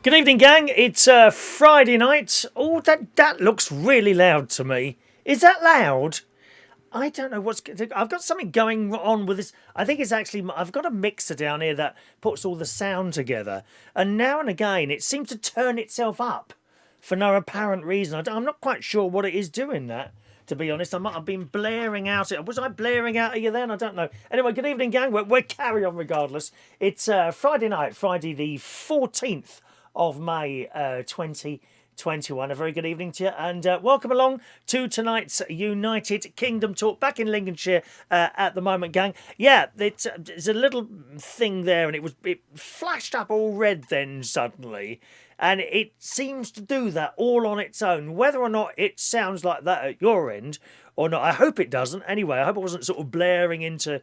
Good evening, gang. It's Friday night. Oh, that looks really loud to me. Is that loud? I don't know what's. I've got something going on with this. I think it's actually. I've got a mixer down here that puts all the sound together, and now and again it seems to turn itself up for no apparent reason. I'm not quite sure what it is doing that. To be honest, I might have been blaring out. Was I blaring out at you then? I don't know. Anyway, good evening, gang. We're carry on regardless. It's Friday night, Friday the 14th of May 2021. A very good evening to you, and welcome along to tonight's United Kingdom talk back in Lincolnshire at the moment, gang. Yeah, it's a little thing there, and it flashed up all red then suddenly, and it seems to do that all on its own. Whether or not it sounds like that at your end or not, I hope it doesn't. Anyway, I hope it wasn't sort of blaring into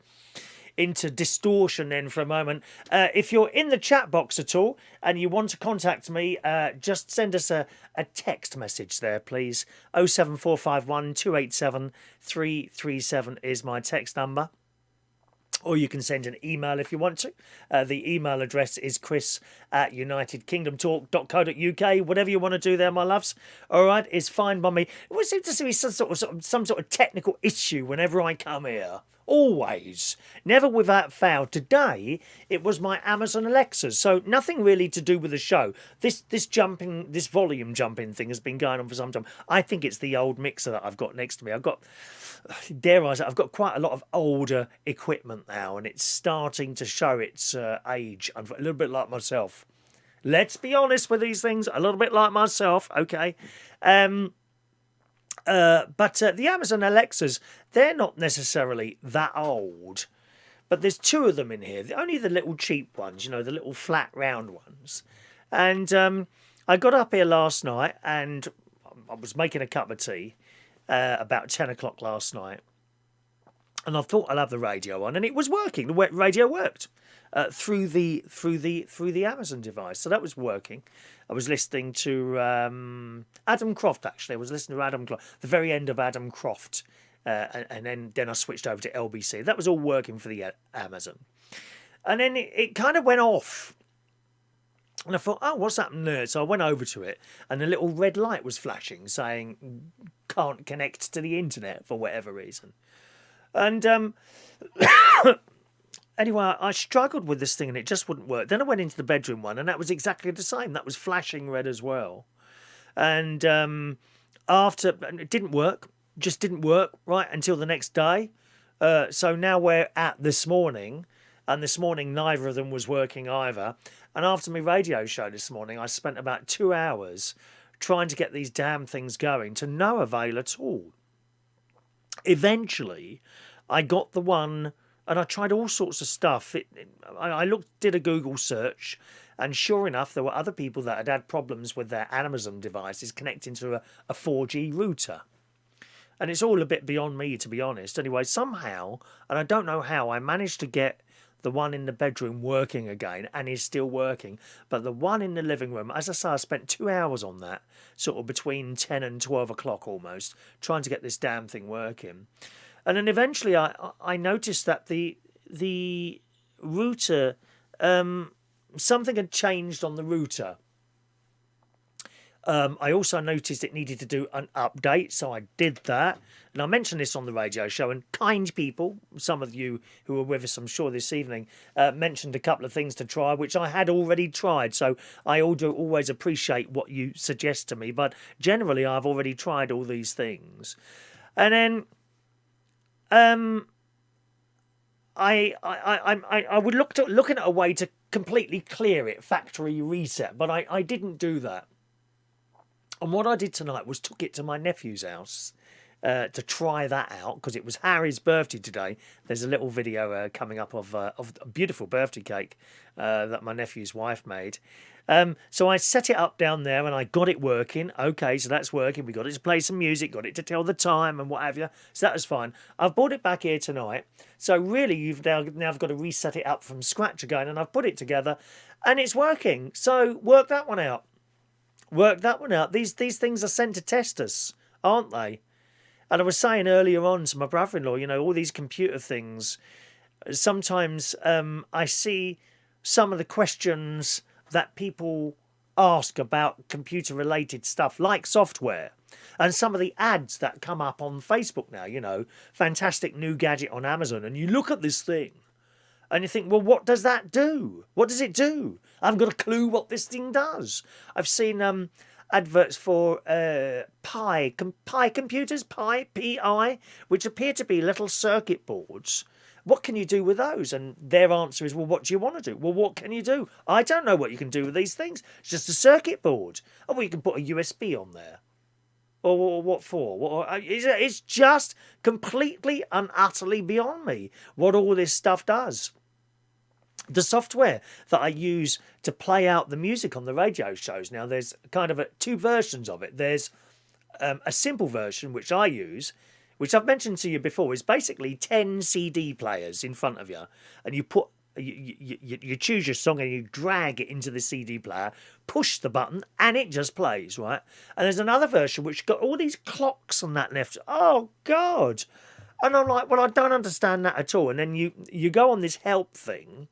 distortion then for a moment. If you're in the chat box at all and you want to contact me, just send us a text message there, please. 07451 287 337 is my text number. Or you can send an email if you want to. The email address is chris@unitedkingdomtalk.co.uk. Whatever you want to do there, my loves. All right, is fine by me. It seems to be some sort of technical issue whenever I come here. Always. Never without fail. Today, it was my Amazon Alexas. So nothing really to do with the show. This volume jumping thing has been going on for some time. I think it's the old mixer that I've got next to me. I've got quite a lot of older equipment now, and it's starting to show its age. I'm a little bit like myself. Let's be honest with these things. A little bit like myself, okay? But the Amazon Alexas, they're not necessarily that old. But there's two of them in here. Only the little cheap ones, the little flat round ones. And I got up here last night and I was making a cup of tea about 10 o'clock last night. And I thought I'll have the radio on, and it was working. The radio worked through the Amazon device, so that was working. I was listening to Adam Croft. Actually, I was listening to Adam Croft, the very end of Adam Croft, and then I switched over to LBC. That was all working for the Amazon, and then it kind of went off. And I thought, oh, what's happened there? So I went over to it, and a little red light was flashing saying, can't connect to the internet for whatever reason. And anyway, I struggled with this thing, and it just wouldn't work. Then I went into the bedroom one, and that was exactly the same. That was flashing red as well. And it didn't work, just didn't work, right, until the next day. So now we're at this morning, and this morning neither of them was working either. And after my radio show this morning, I spent about 2 hours trying to get these damn things going to no avail at all. Eventually, I got the one, and I tried all sorts of stuff. I did a Google search, and sure enough, there were other people that had problems with their Amazon devices connecting to a 4G router. And it's all a bit beyond me, to be honest. Anyway, somehow, and I don't know how, I managed to get the one in the bedroom working again, and is still working. But the one in the living room, as I say, I spent 2 hours on that, sort of between 10 and 12 o'clock almost, trying to get this damn thing working. And then eventually I noticed that the router, something had changed on the router. I also noticed it needed to do an update, so I did that. And I mentioned this on the radio show, and kind people, some of you who were with us, I'm sure, this evening, mentioned a couple of things to try, which I had already tried. So I always appreciate what you suggest to me, but generally I've already tried all these things. And then I would looking at a way to completely clear it, factory reset, but I didn't do that. And what I did tonight was took it to my nephew's house to try that out, because it was Harry's birthday today. There's a little video coming up of a beautiful birthday cake that my nephew's wife made. So I set it up down there, and I got it working. Okay, so that's working. We got it to play some music, got it to tell the time and what have you. So that was fine. I've brought it back here tonight. So really, you've now got to reset it up from scratch again, and I've put it together, and it's working. So work that one out. Work that one out. These things are sent to test us, aren't they? And I was saying earlier on to my brother-in-law, all these computer things, sometimes I see some of the questions that people ask about computer-related stuff like software. And some of the ads that come up on Facebook now, fantastic new gadget on Amazon, and you look at this thing and you think, well, what does that do? What does it do? I haven't got a clue what this thing does. I've seen adverts for Pi computers, Pi, which appear to be little circuit boards. What can you do with those? And their answer is, well, what do you want to do? Well, what can you do? I don't know what you can do with these things. It's just a circuit board. Oh, well, you can put a USB on there. Or what for? It's just completely and utterly beyond me what all this stuff does. The software that I use to play out the music on the radio shows now, there's kind of two versions of it. There's a simple version, which I use, which I've mentioned to you before, is basically 10 CD players in front of you, and you put you choose your song and you drag it into the CD player, push the button, and it just plays, right? And there's another version which got all these clocks on that left. Oh, God. And I'm like, well, I don't understand that at all. And then you go on this help thing,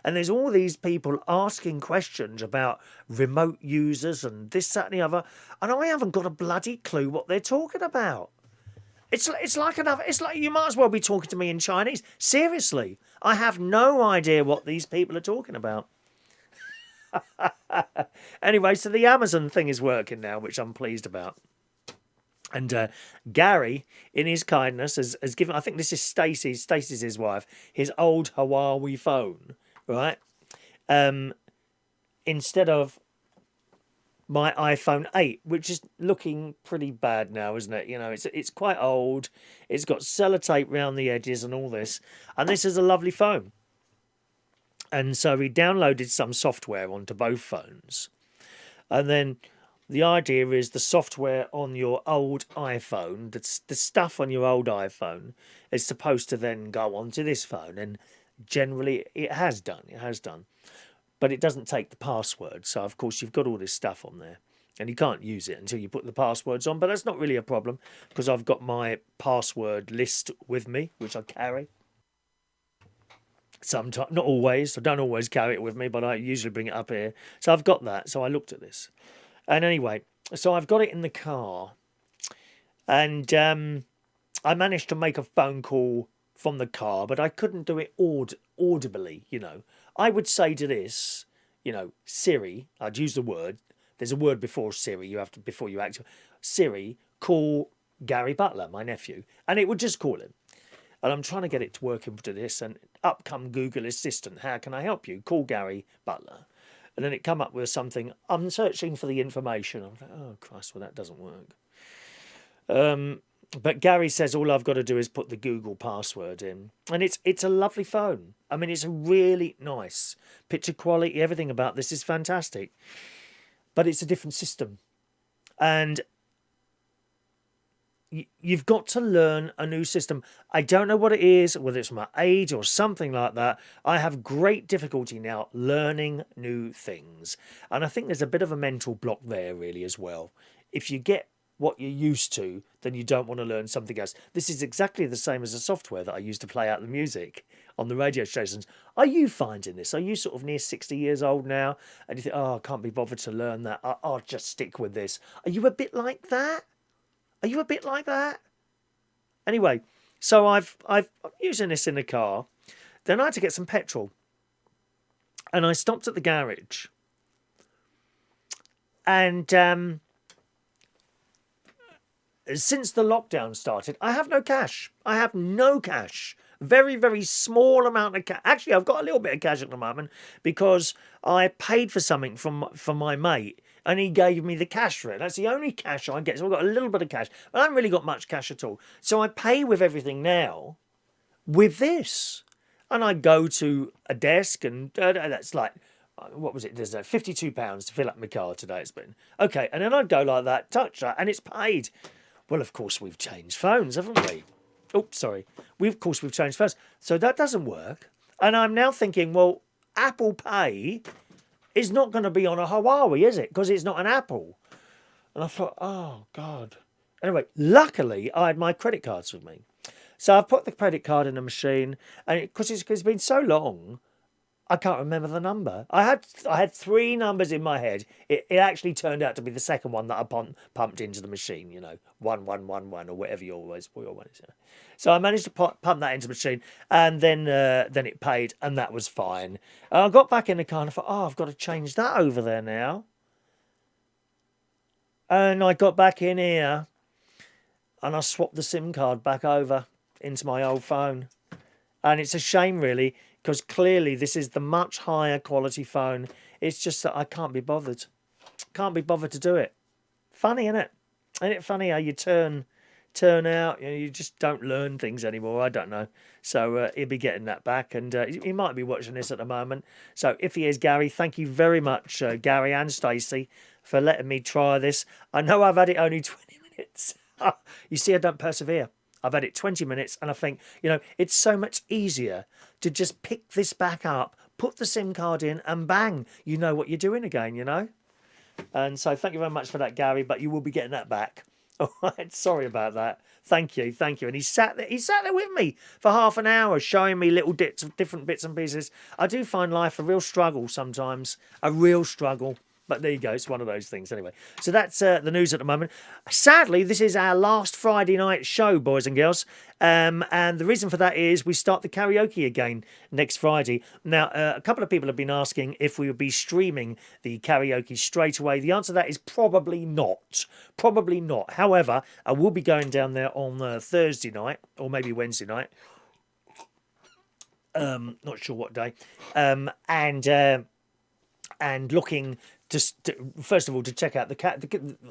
and there's all these people asking questions about remote users and this, that, and the other, and I haven't got a bloody clue what they're talking about. It's like you might as well be talking to me in Chinese. Seriously, I have no idea what these people are talking about. Anyway, so the Amazon thing is working now, which I'm pleased about. And Gary, in his kindness, has given, I think this is Stacey's his wife, his old Huawei phone, right? Instead of my iPhone 8, which is looking pretty bad now, isn't it? It's quite old. It's got sellotape round the edges and all this. And this is a lovely phone. And so he downloaded some software onto both phones. And then the idea is the software on your old iPhone, the stuff on your old iPhone, is supposed to then go onto this phone. And generally it has done. But it doesn't take the password. So, of course, you've got all this stuff on there. And you can't use it until you put the passwords on. But that's not really a problem, because I've got my password list with me, which I carry. Sometimes, not always. I don't always carry it with me, but I usually bring it up here. So I've got that. So I looked at this. And anyway, so I've got it in the car. And I managed to make a phone call from the car, but I couldn't do it audibly, I would say to this, Siri, I'd use the word. There's a word before Siri, before you act. Siri, call Gary Butler, my nephew. And it would just call him. And I'm trying to get it to work into this, and up come Google Assistant. How can I help you? Call Gary Butler. And then it come up with something. I'm searching for the information. I'm like, oh, Christ, well, that doesn't work. But Gary says all I've got to do is put the Google password in. And it's a lovely phone. I mean, it's a really nice picture quality. Everything about this is fantastic. But it's a different system. And you've got to learn a new system. I don't know what it is, whether it's my age or something like that. I have great difficulty now learning new things. And I think there's a bit of a mental block there really as well. If you get what you're used to, then you don't want to learn something else. This is exactly the same as the software that I use to play out the music on the radio stations. Are you finding this? Are you sort of near 60 years old now and you think, oh, I can't be bothered to learn that. I'll just stick with this. Are you a bit like that? Anyway, so I'm using this in the car. Then I had to get some petrol. And I stopped at the garage. And since the lockdown started, I have no cash. Very, very small amount of cash. Actually, I've got a little bit of cash at the moment because I paid for something from my mate and he gave me the cash for it. That's the only cash I get. So I've got a little bit of cash. But I haven't really got much cash at all. So I pay with everything now with this. And I go to a desk and that's like, what was it? There's £52 to fill up my car today. It's been okay. And then I'd go like that, touch that, and it's paid. Well, of course, we've changed phones, haven't we? Oh, sorry. We've changed phones. So that doesn't work. And I'm now thinking, well, Apple Pay is not going to be on a Huawei, is it? Because it's not an Apple. And I thought, oh, God. Anyway, luckily, I had my credit cards with me. So I've put the credit card in the machine. And because it's been so long, I can't remember the number. I had three numbers in my head. It actually turned out to be the second one that I pumped into the machine. 1111 or whatever your one is. So I managed to pump that into the machine, and then it paid, and that was fine. I got back in the car and I thought, oh, I've got to change that over there now. And I got back in here, and I swapped the SIM card back over into my old phone. And it's a shame, really, because clearly this is the much higher quality phone. It's just that I can't be bothered. Can't be bothered to do it. Funny, isn't it? Isn't it funny how you turn out? You just don't learn things anymore. I don't know. So he'll be getting that back, and he might be watching this at the moment. So if he is, Gary, thank you very much, Gary and Stacey, for letting me try this. I know I've had it only 20 minutes. You see, I don't persevere. I've had it 20 minutes, and I think, it's so much easier to just pick this back up, put the SIM card in, and bang, you know what you're doing again. And so thank you very much for that, Gary, but you will be getting that back. All right, sorry about that. Thank you. And he sat there with me for half an hour, showing me little different bits and pieces. I do find life a real struggle sometimes, a real struggle. But there you go, it's one of those things anyway. So that's the news at the moment. Sadly, this is our last Friday night show, boys and girls. And the reason for that is we start the karaoke again next Friday. Now, a couple of people have been asking if we would be streaming the karaoke straight away. The answer to that is probably not. Probably not. However, I will be going down there on Thursday night, or maybe Wednesday night. Not sure what day. And looking first of all to check out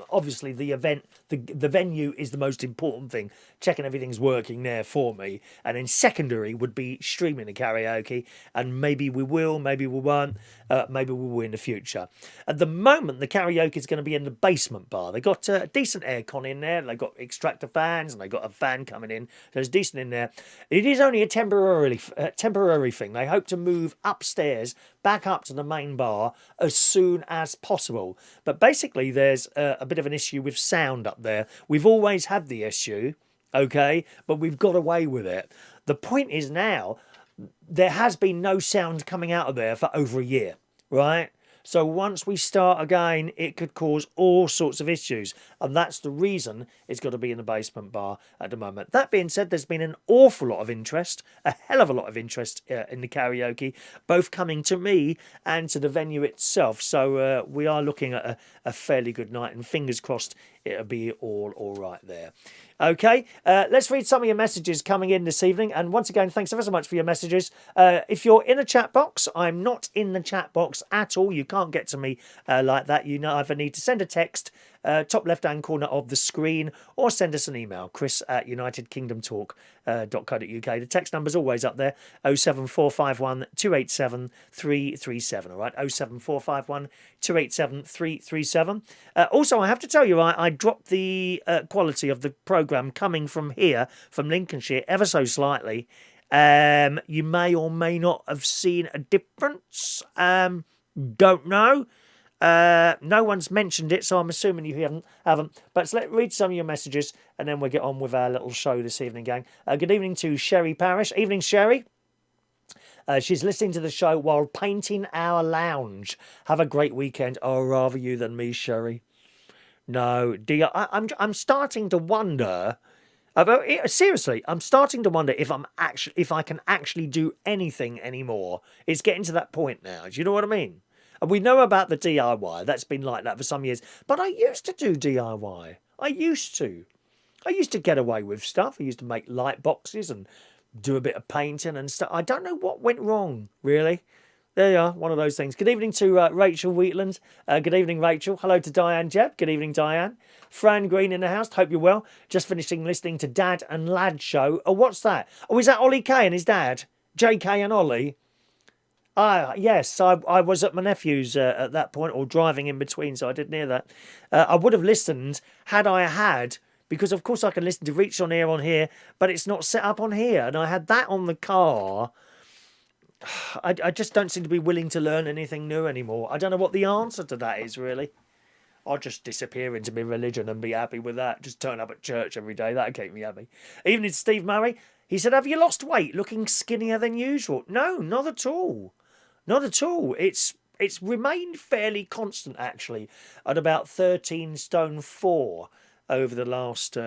obviously the event, the venue is the most important thing, checking everything's working there for me, and then secondary would be streaming the karaoke, and maybe we will, maybe we won't, maybe we will in the future. At the moment, the karaoke is going to be in the basement bar. They got a decent aircon in there, they got extractor fans, and they got a fan coming in, so it's decent in there. It is only a temporary thing. They hope to move upstairs back up to the main bar as soon as possible. But basically, there's a bit of an issue with sound up there. We've always had the issue, okay, but we've got away with it. The point is now, there has been no sound coming out of there for over a year, right? So once we start again, it could cause all sorts of issues. And that's the reason it's got to be in the basement bar at the moment. That being said, there's been an awful lot of interest, a hell of a lot of interest in the karaoke, both coming to me and to the venue itself. So we are looking at a fairly good night, and fingers crossed it'll be all right there. Okay, let's read some of your messages coming in this evening. And once again, thanks ever so much for your messages. If you're in a chat box, I'm not in the chat box at all. You can't get to me like that. You either need to send a text, top left-hand corner of the screen, or send us an email, chris@unitedkingdomtalk.co.uk. The text number's always up there, 07451 287 337. All right, 07451 287 337. Also, I have to tell you, I dropped the quality of the programme coming from here, from Lincolnshire, ever so slightly. You may or may not have seen a difference. Don't know. No one's mentioned it, so I'm assuming you haven't. But let's read some of your messages, and then we'll get on with our little show this evening, gang. Good evening to Sherry Parish. Evening, Sherry. She's listening to the show while painting our lounge. Have a great weekend. Oh, rather you than me, Sherry. No, dear. I'm starting to wonder. Seriously, I'm starting to wonder if I can actually do anything anymore. It's getting to that point now. Do you know what I mean? And we know about the DIY. That's been like that for some years. But I used to do DIY. I used to get away with stuff. I used to make light boxes and do a bit of painting and stuff. I don't know what went wrong, really. There you are, one of those things. Good evening to Rachel Wheatland. Good evening, Rachel. Hello to Diane Jebb. Good evening, Diane. Fran Green in the house. Hope you're well. Just finishing listening to Dad and Lad show. Oh, what's that? Oh, is that Ollie K and his dad? JK and Ollie? Yes, I was at my nephew's at that point, or driving in between, so I didn't hear that. I would have listened had I had, because of course I can listen to Reach on here, but it's not set up on here, and I had that on the car. I just don't seem to be willing to learn anything new anymore. I don't know what the answer to that is, really. I'll just disappear into my religion and be happy with that. Just turn up at church every day. That'll keep me happy. Evening, Steve Murray. He said, have you lost weight, looking skinnier than usual? No, not at all. Not at all. It's remained fairly constant actually, at about 13 stone 4 over the last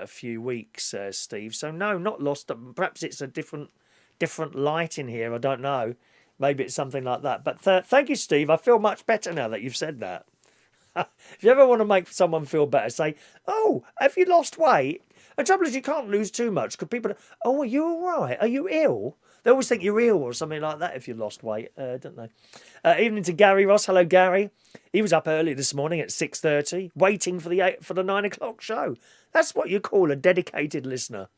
few weeks, Steve. So no, not lost. Perhaps it's a different light in here. I don't know. Maybe it's something like that. But thank you, Steve. I feel much better now that you've said that. If you ever want to make someone feel better, say, "Oh, have you lost weight?" The trouble is, you can't lose too much because people, "Oh, are you all right? Are you ill?" They always think you're ill or something like that if you lost weight, don't they? Evening to Gary Ross. Hello, Gary. He was up early this morning at 6:30, waiting for the 9 o'clock show. That's what you call a dedicated listener.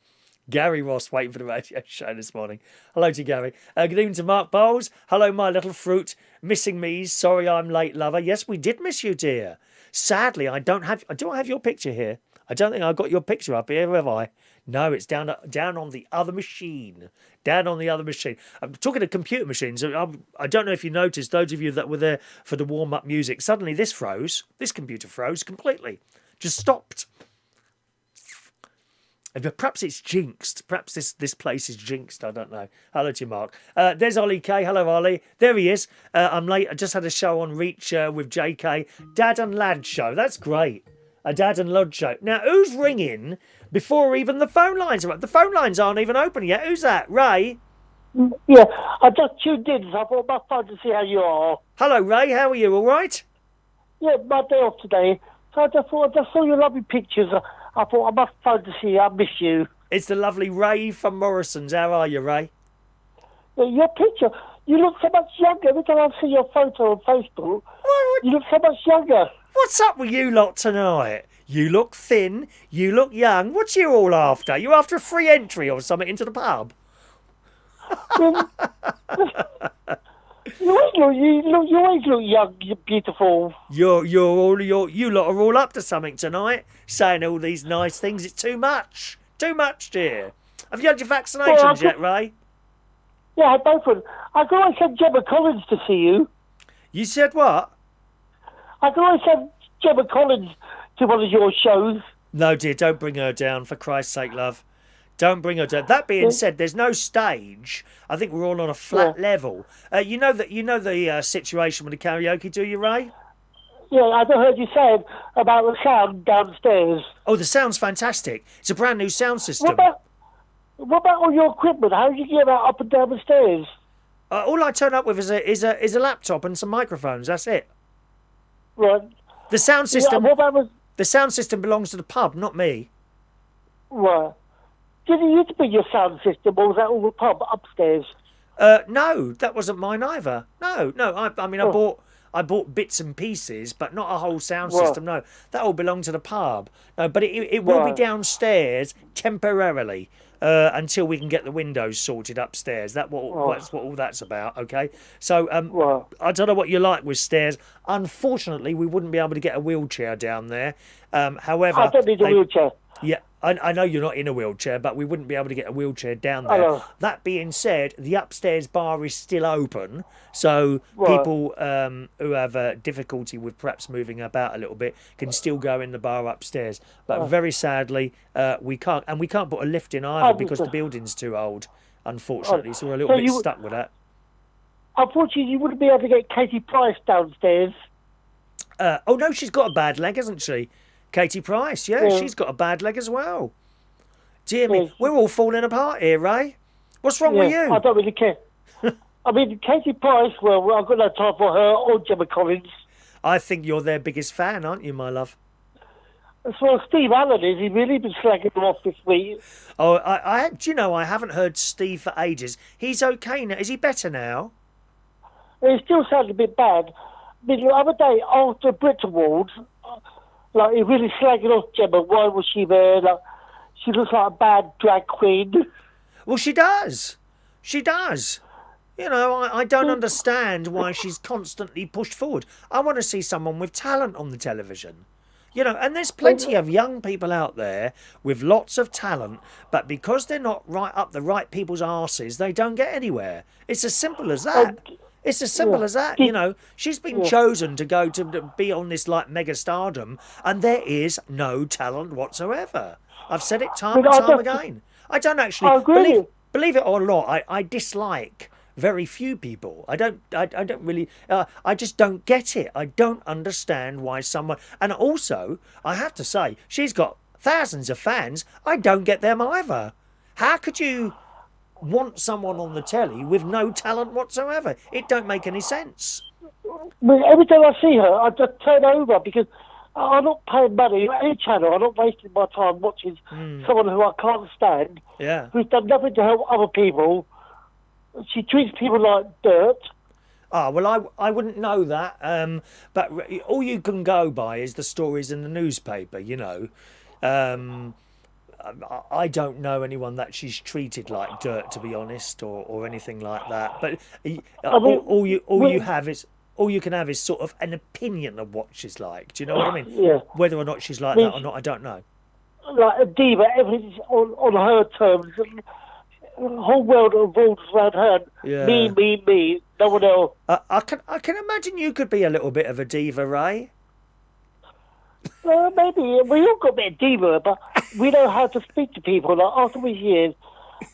Gary Ross waiting for the radio show this morning. Hello to Gary. Good evening to Mark Bowles. Hello, my little fruit. Missing me. Sorry I'm late, lover. Yes, we did miss you, dear. Sadly, I don't have your picture here. I don't think I got your picture up here, have I? No, it's down on the other machine. Down on the other machine. I'm talking of computer machines. I don't know if you noticed, those of you that were there for the warm-up music, suddenly this froze. This computer froze completely. Just stopped. Perhaps it's jinxed. Perhaps this place is jinxed. I don't know. Hello to you, Mark. There's Ollie K. Hello, Ollie. There he is. I'm late. I just had a show on Reach with JK. Dad and Lad show. That's great. A Dad and Lad show. Now, who's ringing before even the phone lines are up? The phone lines aren't even open yet. Who's that? Ray? Yeah, I just tuned in, so I thought I must phone to see how you are. Hello, Ray. How are you? All right? Yeah, my day off today. So I just saw your lovely pictures. I thought I must phone to see you. I miss you. It's the lovely Ray from Morrison's. How are you, Ray? Yeah, your picture, you look so much younger. Every time I see your photo on Facebook, you look so much younger. What's up with you lot tonight? You look thin, you look young. What's you all after? You after a free entry or something into the pub? You always look young, you're beautiful. You lot are all up to something tonight, saying all these nice things. It's too much. Too much, dear. Have you had your vaccinations yet, Ray? Yeah, I had both of them. I could always send Gemma Collins to see you. You said what? I could always send Gemma Collins to one of your shows. No, dear, don't bring her down, for Christ's sake, love. Don't bring her down. That being said, there's no stage. I think we're all on a flat level. You know the situation with the karaoke, do you, Ray? Yeah, I heard you saying about the sound downstairs. Oh, the sound's fantastic. It's a brand new sound system. What about all your equipment? How did you get that up and down the stairs? All I turn up with is a laptop and some microphones. That's it. Right. The sound system. Yeah, the sound system belongs to the pub, not me. Right. Did you used to be your sound system, or was that all the pub upstairs? No, that wasn't mine either. No. I mean, I bought bits and pieces, but not a whole sound system. No, that all belonged to the pub. No, but it will be downstairs temporarily until we can get the windows sorted upstairs. That's what all that's about. Okay, so I don't know what you like with stairs. Unfortunately, we wouldn't be able to get a wheelchair down there. However, I don't need a wheelchair. Yeah, I know you're not in a wheelchair, but we wouldn't be able to get a wheelchair down there. That being said, the upstairs bar is still open, so people who have difficulty with perhaps moving about a little bit can still go in the bar upstairs. But very sadly, we can't, and we can't put a lift in either because the building's too old, unfortunately. So we're a little bit stuck with that. Unfortunately, you wouldn't be able to get Katie Price downstairs. Oh no, she's got a bad leg, hasn't she? Katie Price, she's got a bad leg as well. Dear me, we're all falling apart here, Ray. What's wrong with you? I don't really care. I mean, Katie Price, well, I've got no time for her or Gemma Collins. I think you're their biggest fan, aren't you, my love? As well as Steve Allen is. He's really been slagging them off this week. Oh, do you know, I haven't heard Steve for ages. He's okay now. Is he better now? He still sounds a bit bad. I mean, the other day, after Brit Awards, like, he really slagging off Gemma. Why was she there? Like, she looks like a bad drag queen. Well, she does. She does. You know, I don't understand why she's constantly pushed forward. I want to see someone with talent on the television. You know, and there's plenty of young people out there with lots of talent, but because they're not right up the right people's arses, they don't get anywhere. It's as simple as that. It's as simple as that, you know. She's been chosen to go to be on this, like, mega stardom, and there is no talent whatsoever. I've said it time and time again. I don't actually... I agree. Believe it or not, I dislike very few people. I don't really, I just don't get it. I don't understand why someone, and also, I have to say, she's got thousands of fans. I don't get them either. How could you want someone on the telly with no talent whatsoever? It don't make any sense. Well, every time I see her, I just turn over because I'm not paying money for any channel. I'm not wasting my time watching someone who I can't stand, Yeah. who's done nothing to help other people. She treats people like dirt. Ah, well, I wouldn't know that. But all you can go by is the stories in the newspaper, you know. I don't know anyone that she's treated like dirt, to be honest, or anything like that. But all you can have is sort of an opinion of what she's like. Do you know what I mean? Yeah. Whether or not she's like that or not, I don't know. Like a diva, everything's on her terms. The whole world revolves around her. Yeah. Me, no one else. I can imagine you could be a little bit of a diva, Ray. Maybe we all got a bit of diva, but we know how to speak to people. Like after these years,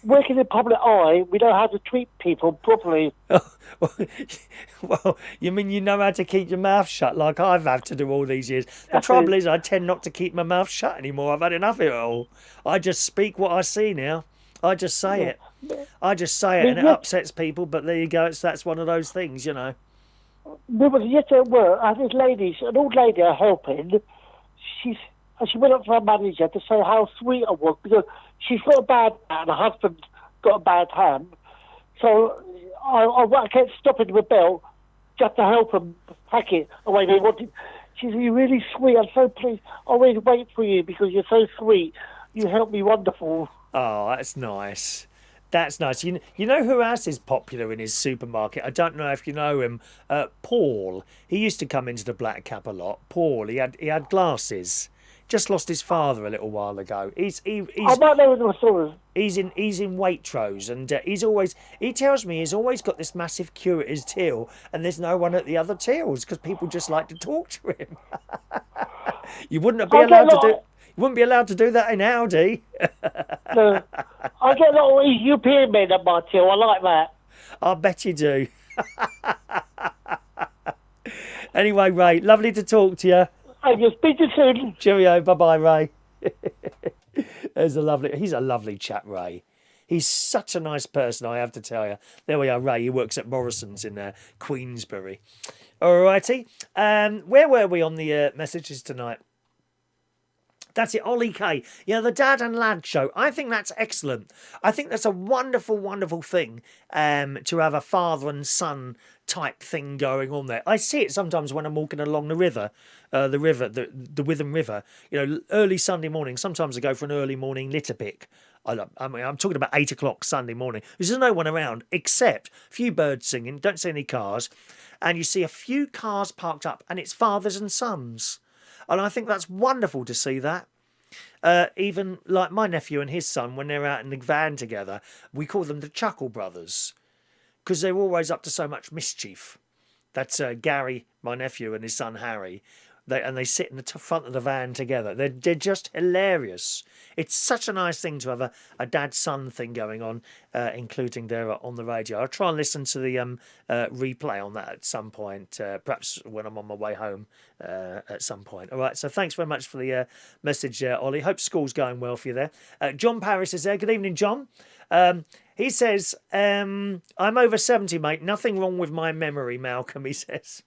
working in the public eye, we know how to treat people properly. Well, you mean you know how to keep your mouth shut like I've had to do all these years? The trouble is I tend not to keep my mouth shut anymore. I've had enough of it all. I just speak what I see now. I just say it. I just say it, and it upsets people, but there you go. That's one of those things, you know. We was yesterday at work. I had this lady, an old lady I helping. She went up to her manager to say how sweet I was because she's got a bad hand, her husband's got a bad hand. So I kept stopping the belt just to help them pack it away. They wanted. She said, "You're really sweet. I'm so pleased. I always wait for you because you're so sweet. You help me wonderful." Oh, that's nice. That's nice. You know who else is popular in his supermarket? I don't know if you know him. Paul. He used to come into the Black Cap a lot. Paul. He had glasses. Just lost his father a little while ago. I might know the story. He's in Waitrose, and he tells me he's always got this massive queue at his till, and there's no one at the other tills because people just like to talk to him. You wouldn't be allowed to do. You wouldn't be allowed to do that in Audi. No. I get a lot of European men at my till. I like that. I bet you do. Anyway, Ray, lovely to talk to you. And you'll speak to you soon. Cheerio. Bye-bye, Ray. He's a lovely chap, Ray. He's such a nice person, I have to tell you. There we are, Ray. He works at Morrison's in Queensbury. All righty. Where were we on the messages tonight? That's it, Ollie K. Yeah, the Dad and Lad show. I think that's excellent. I think that's a wonderful, wonderful thing to have a father and son type thing going on there. I see it sometimes when I'm walking along the river, the Witham River. You know, early Sunday morning. Sometimes I go for an early morning litter pick. I'm talking about 8 o'clock Sunday morning. There's no one around except a few birds singing. Don't see any cars. And you see a few cars parked up, and it's fathers and sons. And I think that's wonderful to see that. Even like my nephew and his son, when they're out in the van together, we call them the Chuckle Brothers because they're always up to so much mischief. That's Gary, my nephew, and his son Harry. They sit in the front of the van together. They're just hilarious. It's such a nice thing to have a dad-son thing going on, including there on the radio. I'll try and listen to the replay on that at some point, perhaps when I'm on my way home at some point. All right, so thanks very much for the message, Ollie. Hope school's going well for you there. John Parrish is there. Good evening, John. He says, I'm over 70, mate. Nothing wrong with my memory, Malcolm, he says.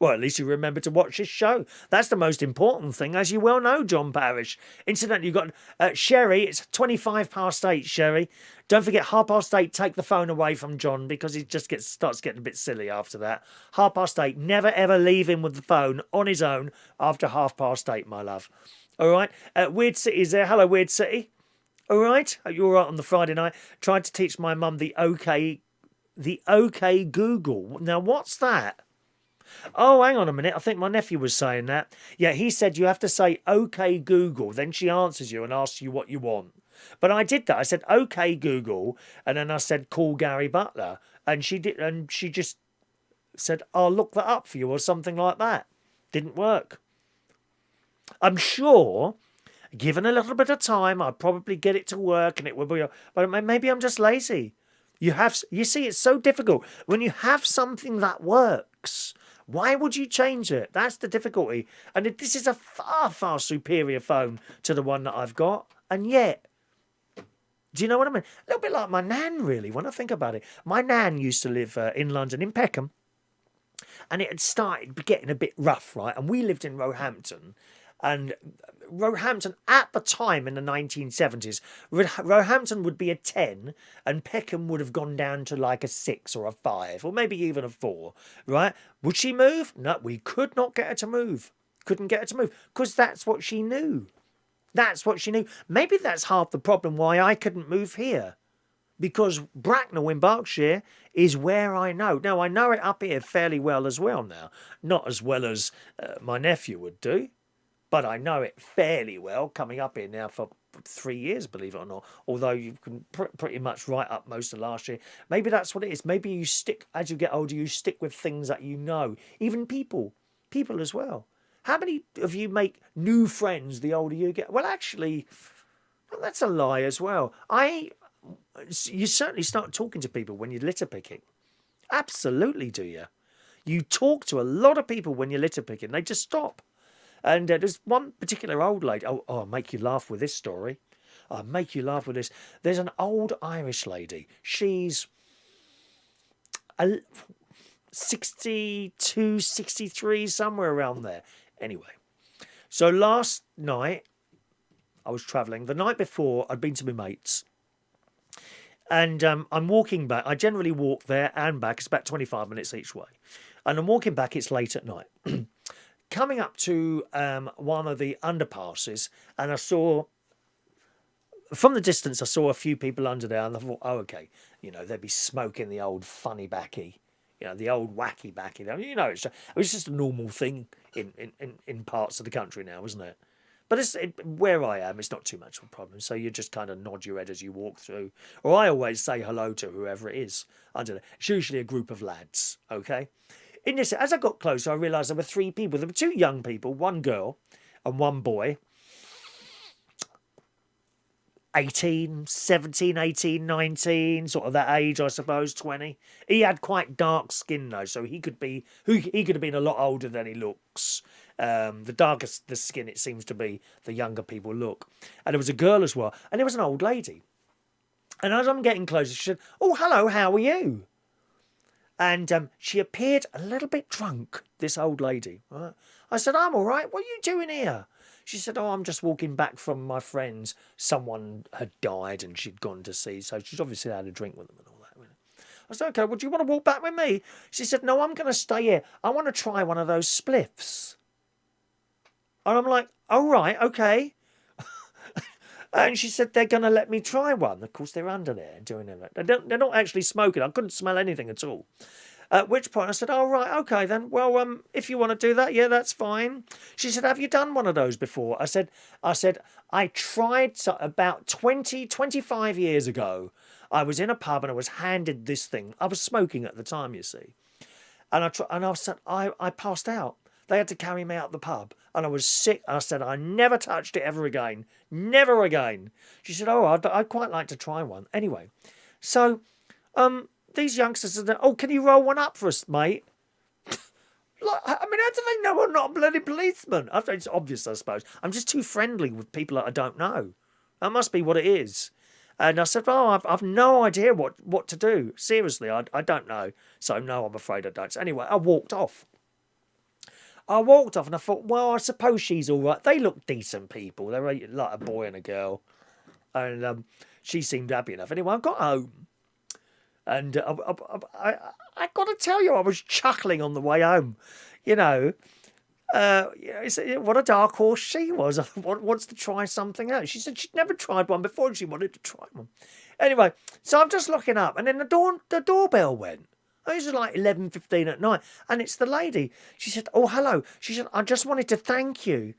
Well, at least you remember to watch this show. That's the most important thing, as you well know, John Parrish. Incidentally, you've got Sherry. It's 8:25, Sherry. Don't forget, 8:30, take the phone away from John because he just starts getting a bit silly after that. 8:30, never ever leave him with the phone on his own after 8:30, my love. All right? Weird City's there. Hello, Weird City. All right? Are you all right on the Friday night? Tried to teach my mum the OK Google. Now, what's that? Oh, hang on a minute. I think my nephew was saying that. Yeah, he said you have to say, OK, Google. Then she answers you and asks you what you want. But I did that. I said, OK, Google. And then I said, call Gary Butler. And she did. And she just said, I'll look that up for you or something like that. Didn't work. I'm sure, given a little bit of time, I'd probably get it to work and it would be. But maybe I'm just lazy. You see, it's so difficult when you have something that works. Why would you change it? That's the difficulty. And this is a far, far superior phone to the one that I've got. And yet, do you know what I mean? A little bit like my nan, really, when I think about it. My nan used to live in London, in Peckham. And it had started getting a bit rough, right? And we lived in Roehampton. And Roehampton, at the time in the 1970s, Roehampton would be a 10 and Peckham would have gone down to like a 6 or a 5 or maybe even a 4, right? Would she move? No, we could not get her to move. Couldn't get her to move because that's what she knew. That's what she knew. Maybe that's half the problem why I couldn't move here. Because Bracknell in Berkshire is where I know. Now, I know it up here fairly well as well now. Not as well as my nephew would do. But I know it fairly well, coming up here now for 3 years, believe it or not. Although you can pretty much write up most of last year. Maybe that's what it is. Maybe you stick, as you get older, you stick with things that you know. Even people as well. How many of you make new friends the older you get? Well, actually, that's a lie as well. You certainly start talking to people when you're litter picking. Absolutely, do you? You talk to a lot of people when you're litter picking. They just stop. And there's one particular old lady. Oh, I'll make you laugh with this story. I'll make you laugh with this. There's an old Irish lady. She's 62, 63, somewhere around there. Anyway, so last night I was travelling. The night before, I'd been to my mates. And I'm walking back. I generally walk there and back. It's about 25 minutes each way. And I'm walking back. It's late at night. Coming up to one of the underpasses, and I saw, from the distance, I saw a few people under there, and I thought, oh, okay, they'd be smoking the old funny backy, the old wacky backy. It was just a normal thing in parts of the country now, isn't it? But where I am, it's not too much of a problem. So you just kind of nod your head as you walk through. Or I always say hello to whoever it is under there. It's usually a group of lads, okay? As I got closer, I realised there were 3 people. There were 2 young people, 1 girl and 1 boy. 17, 18, 19, sort of that age, I suppose, 20. He had quite dark skin, though, so he could have been a lot older than he looks. The darker the skin, it seems to be, the younger people look. And there was a girl as well, and there was an old lady. And as I'm getting closer, she said, oh, hello, how are you? And she appeared a little bit drunk, this old lady. Right? I said, I'm all right. What are you doing here? She said, oh, I'm just walking back from my friends. Someone had died and she'd gone to see. So she's obviously had a drink with them and all that. I said, okay, well, do you want to walk back with me? She said, no, I'm going to stay here. I want to try one of those spliffs. And I'm like, all right, okay. And she said, they're going to let me try one. Of course, they're under there doing it. They're not actually smoking. I couldn't smell anything at all. At which point I said, oh, right, okay then. Well, if you want to do that, yeah, that's fine. She said, have you done one of those before? I said, I tried about 25 years ago. I was in a pub and I was handed this thing. I was smoking at the time, you see. And I passed out. They had to carry me out the pub and I was sick. I said, I never touched it ever again. Never again. She said, oh, I'd quite like to try one. Anyway, so these youngsters said, oh, can you roll one up for us, mate? How do they know I'm not a bloody policeman? It's obvious, I suppose. I'm just too friendly with people that I don't know. That must be what it is. And I said, oh, I've no idea what to do. Seriously, I don't know. So, no, I'm afraid I don't. So anyway, I walked off. And I thought, well, I suppose she's all right. They look decent people. They're like a boy and a girl. And she seemed happy enough. Anyway, I got home. And I got to tell you, I was chuckling on the way home. What a dark horse she was. I wants to try something else. She said she'd never tried one before and she wanted to try one. Anyway, so I'm just looking up. And then the doorbell went. It was like 11:15 at night, and it's the lady. She said, oh, hello. She said, I just wanted to thank you.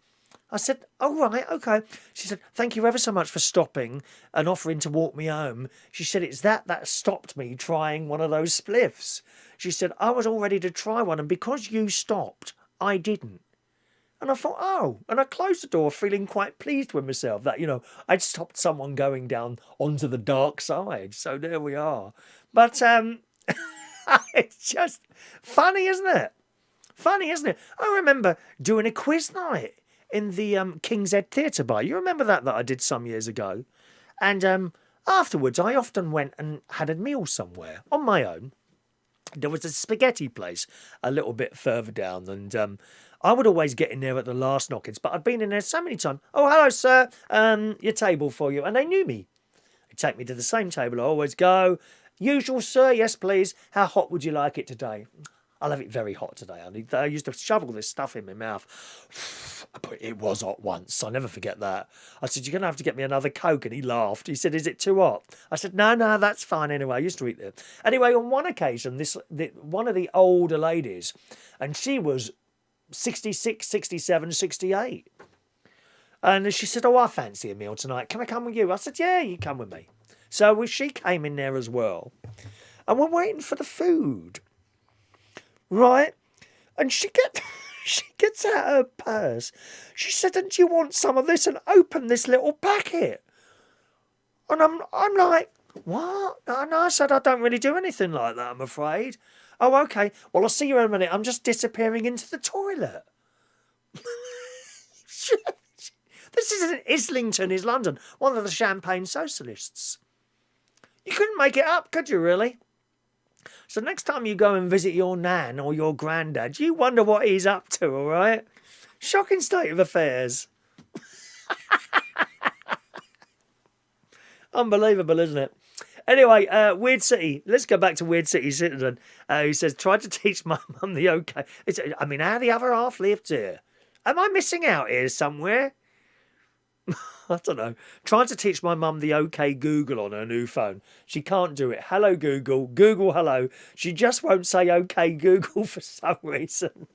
I said, oh, right, okay. She said, thank you ever so much for stopping and offering to walk me home. She said, it's that stopped me trying one of those spliffs. She said, I was all ready to try one, and because you stopped, I didn't. And I thought, oh, and I closed the door feeling quite pleased with myself that, I'd stopped someone going down onto the dark side. So there we are. But it's just funny, isn't it? Funny, isn't it? I remember doing a quiz night in the King's Head Theatre Bar. You remember that I did some years ago? And afterwards, I often went and had a meal somewhere on my own. There was a spaghetti place a little bit further down, and I would always get in there at the last knockings, but I'd been in there so many times. Oh, hello, sir. Your table for you. And they knew me. They'd take me to the same table I always go. Usual, sir. Yes, please. How hot would you like it today? I'll have it very hot today. I used to shovel this stuff in my mouth. But it was hot once. I'll never forget that. I said, you're going to have to get me another Coke. And he laughed. He said, is it too hot? I said, no, that's fine anyway. I used to eat there. Anyway, on one occasion, one of the older ladies, and she was 66, 67, 68. And she said, oh, I fancy a meal tonight. Can I come with you? I said, yeah, you come with me. So she came in there as well. And we're waiting for the food. Right? And she gets out her purse. She said, don't you want some of this? And open this little packet. And I'm like, what? And I said, I don't really do anything like that, I'm afraid. Oh, okay. Well, I'll see you in a minute. I'm just disappearing into the toilet. This isn't Islington, is London. One of the champagne socialists. You couldn't make it up, could you, really? So next time you go and visit your nan or your granddad, you wonder what he's up to, all right? Shocking state of affairs. Unbelievable, isn't it? Anyway, Weird City. Let's go back to Weird City Citizen, who says, tried to teach my mum the OK. How the other half lived here. Am I missing out here somewhere? I don't know. Trying to teach my mum the OK Google on her new phone. She can't do it. Hello, Google. Google, hello. She just won't say OK Google for some reason.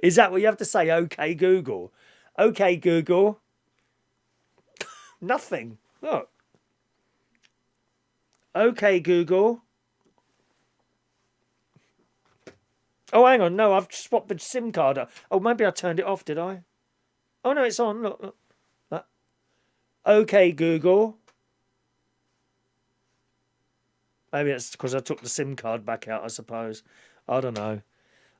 Is that what you have to say? OK Google. OK Google. Nothing. Look. OK Google. Oh, hang on. No, I've swapped the SIM card. Oh, maybe I turned it off, did I? Oh, no, it's on. Look. OK Google. Maybe it's because I took the SIM card back out, I suppose. I don't know.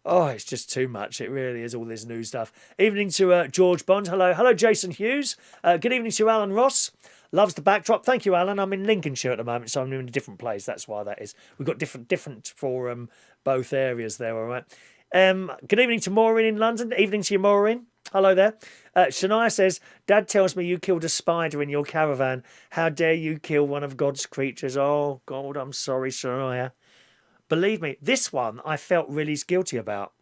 Oh, it's just too much. It really is, all this new stuff. Evening to George Bond. Hello, Jason Hughes. Good evening to Alan Ross. Loves the backdrop. Thank you, Alan. I'm in Lincolnshire at the moment, so I'm in a different place. That's why that is. We've got different for both areas there, all right? Good evening to Maureen in London. Evening to you, Maureen. Hello there. Shania says, Dad tells me you killed a spider in your caravan. How dare you kill one of God's creatures? Oh, God, I'm sorry, Shania. Believe me, this one I felt really guilty about.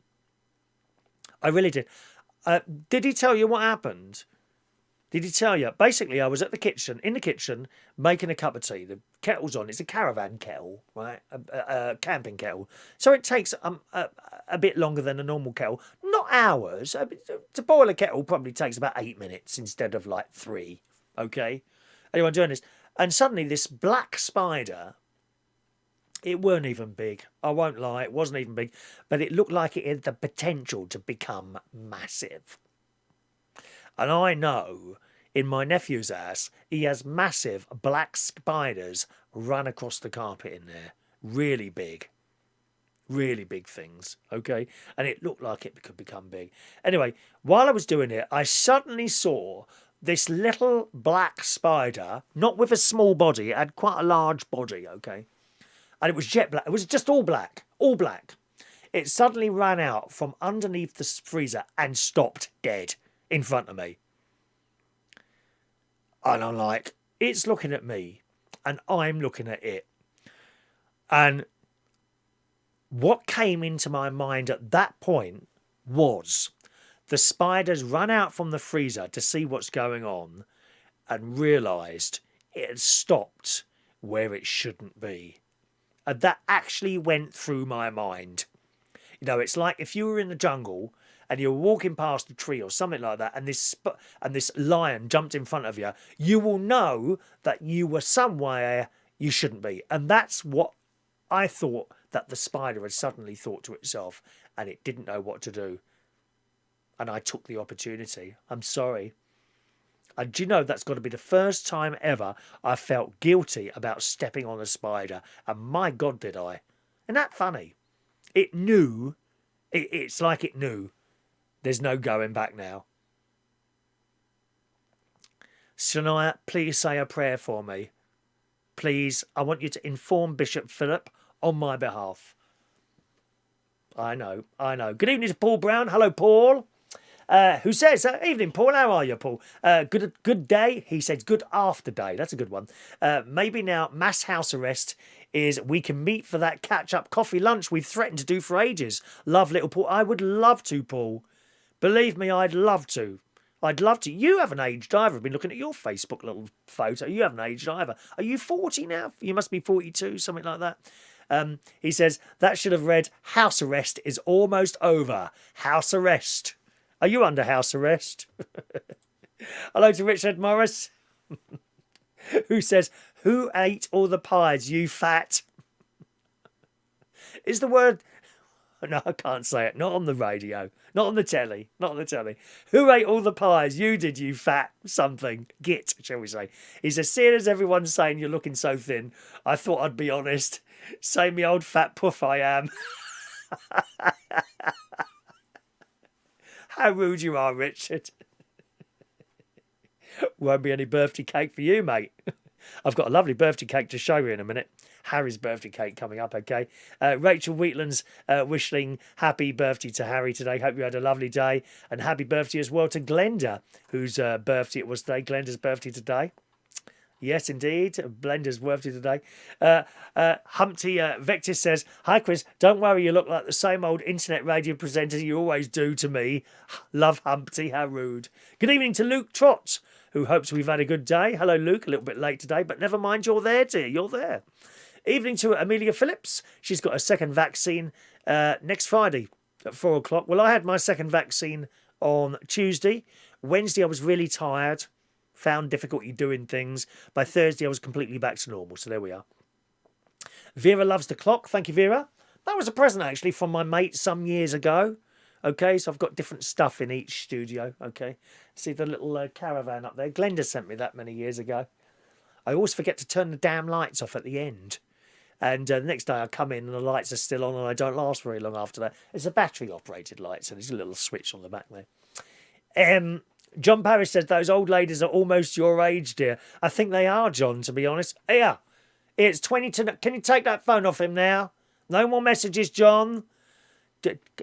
I really did. Did he tell you what happened? Did he tell you? Basically, I was in the kitchen, making a cup of tea. The kettle's on. It's a caravan kettle, right? A camping kettle. So it takes a bit longer than a normal kettle. Not hours. To boil a kettle probably takes about 8 minutes instead of like 3. Okay? Anyway, I'm doing this. And suddenly this black spider, it weren't even big. I won't lie, it wasn't even big. But it looked like it had the potential to become massive. And I know in my nephew's house, he has massive black spiders run across the carpet in there. Really big things, okay? And it looked like it could become big. Anyway, while I was doing it, I suddenly saw this little black spider, not with a small body, it had quite a large body, okay? And it was jet black. It was just all black. It suddenly ran out from underneath the freezer and stopped dead in front of me. And I'm like, it's looking at me and I'm looking at it. And what came into my mind at that point was the spider's run out from the freezer to see what's going on and realised it had stopped where it shouldn't be. And that actually went through my mind. You know, it's like if you were in the jungle and you were walking past a tree or something like that, and this lion jumped in front of you, you will know that you were somewhere you shouldn't be. And that's what I thought that the spider had suddenly thought to itself, and it didn't know what to do. and I took the opportunity. I'm sorry. And do you know, that's got to be the first time ever I felt guilty about stepping on a spider. And my God, did I. Isn't that funny? It knew. It's like it knew. There's no going back now. Shania, please say a prayer for me. Please, I want you to inform Bishop Philip on my behalf. I know. Good evening to Paul Brown. Hello, Paul. Who says, evening, Paul. How are you, Paul? Good day. He says, good after day. That's a good one. Maybe now mass house arrest is we can meet for that catch-up coffee lunch we've threatened to do for ages. Love, little Paul. I would love to, Paul. Believe me, I'd love to. I'd love to. You haven't aged either. I've been looking at your Facebook little photo. You haven't aged either. Are you 40 now? You must be 42, something like that. He says, that should have read, house arrest is almost over. House arrest. Are you under house arrest? Hello to Richard Morris, who says, who ate all the pies, you fat? Is the word... No, I can't say it. Not on the radio. Not on the telly. Not on the telly. Who ate all the pies? You did, you fat something. Git, shall we say. He says, seeing as everyone's saying you're looking so thin, I thought I'd be honest. Say me old fat puff I am. How rude you are, Richard. Won't be any birthday cake for you, mate. I've got a lovely birthday cake to show you in a minute. Harry's birthday cake coming up, okay? Rachel Wheatland's wishing happy birthday to Harry today. Hope you had a lovely day. And happy birthday as well to Glenda, whose birthday it was today. Glenda's birthday today. Yes, indeed. Blender's birthday today. Humpty Vectis says, hi, Chris. Don't worry, you look like the same old internet radio presenter you always do to me. Love, Humpty. How rude. Good evening to Luke Trott, who hopes we've had a good day. Hello, Luke. A little bit late today, but never mind. You're there, dear. You're there. Evening to Amelia Phillips. She's got a second vaccine next Friday at 4 o'clock. Well, I had my second vaccine on Tuesday. Wednesday, I was really tired. Found difficulty doing things. By Thursday, I was completely back to normal. So there we are. Vera loves the clock. Thank you, Vera. That was a present, actually, from my mate some years ago. Okay, so I've got different stuff in each studio. Okay, see the little caravan up there. Glenda sent me that many years ago. I always forget to turn the damn lights off at the end. And the next day I come in and the lights are still on and I don't last very long after that. It's a battery-operated light, so there's a little switch on the back there. John Parrish says, those old ladies are almost your age, dear. I think they are, John, to be honest. Yeah, it's 20 to... Can you take that phone off him now? No more messages, John.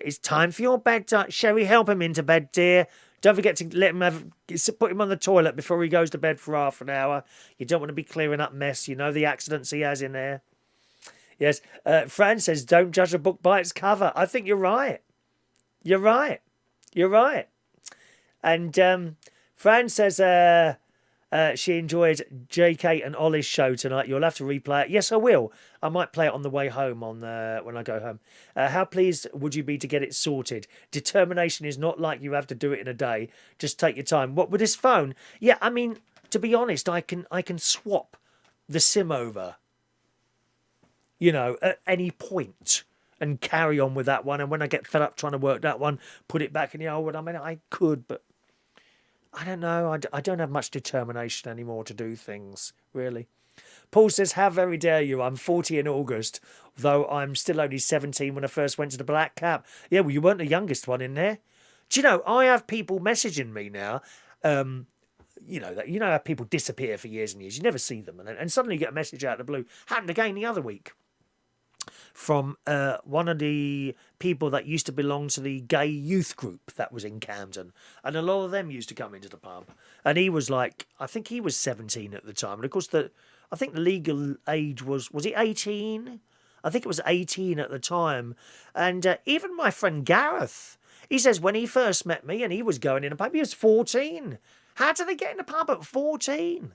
It's time for your bedtime. Sherry, help him into bed, dear. Don't forget to let him put him on the toilet before he goes to bed for half an hour. You don't want to be clearing up mess. You know the accidents he has in there. Yes, Fran says, don't judge a book by its cover. I think you're right. You're right. You're right. And Fran says she enjoyed JK and Ollie's show tonight. You'll have to replay it. Yes, I will. I might play it on the way home when I go home. How pleased would you be to get it sorted? Determination is not like you have to do it in a day. Just take your time. What, with this phone? Yeah, I mean, to be honest, I can swap the SIM over, you know, at any point and carry on with that one. And when I get fed up trying to work that one, put it back in the old one. I mean, I could, but I don't know. I don't have much determination anymore to do things, really. Paul says, how very dare you? I'm 40 in August, though I'm still only 17 when I first went to the Black Cap. Yeah, well, you weren't the youngest one in there. Do you know, I have people messaging me now, you know how people disappear for years and years. You never see them. And suddenly you get a message out of the blue. Happened again the other week. From one of the people that used to belong to the gay youth group that was in Camden. And a lot of them used to come into the pub. And he was like, I think he was 17 at the time. And of course, I think the legal age was it 18? I think it was 18 at the time. And even my friend Gareth, he says when he first met me and he was going in a pub, he was 14. How do they get in a pub at 14?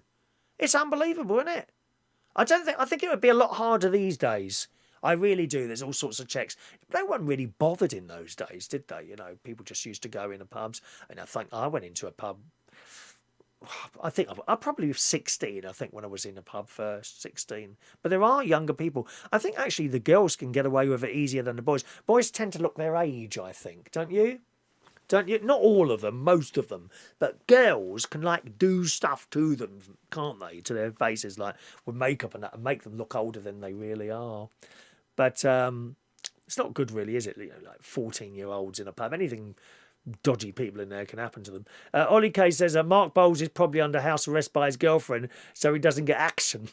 It's unbelievable, isn't it? I think it would be a lot harder these days. I really do. There's all sorts of checks. No one really bothered in those days, did they? You know, people just used to go into pubs. And I think I went into a pub. I think I probably was 16, I think, when I was in a pub first, 16. But there are younger people. I think actually the girls can get away with it easier than the boys. Boys tend to look their age, I think. Don't you? Don't you? Not all of them, most of them. But girls can like do stuff to them, can't they? To their faces, like with makeup and that, and make them look older than they really are. But it's not good, really, is it? You know, like 14-year-olds in a pub. Anything dodgy people in there can happen to them. Ollie K says Mark Bowles is probably under house arrest by his girlfriend, so he doesn't get action.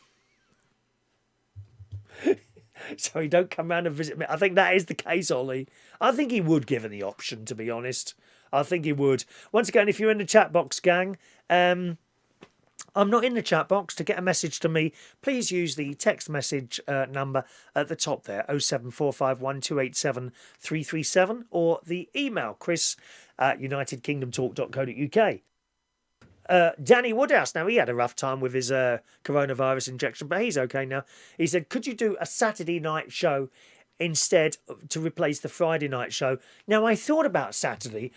So he don't come round and visit me. I think that is the case, Ollie. I think he would, given the option, to be honest. I think he would. Once again, if you're in the chat box, gang, I'm not in the chat box. To get a message to me, please use the text message number at the top there, 07451287337, or the email, chris@unitedkingdomtalk.co.uk. Danny Woodhouse, now he had a rough time with his coronavirus injection, but he's okay now. He said, could you do a Saturday night show instead to replace the Friday night show? Now, I thought about Saturday.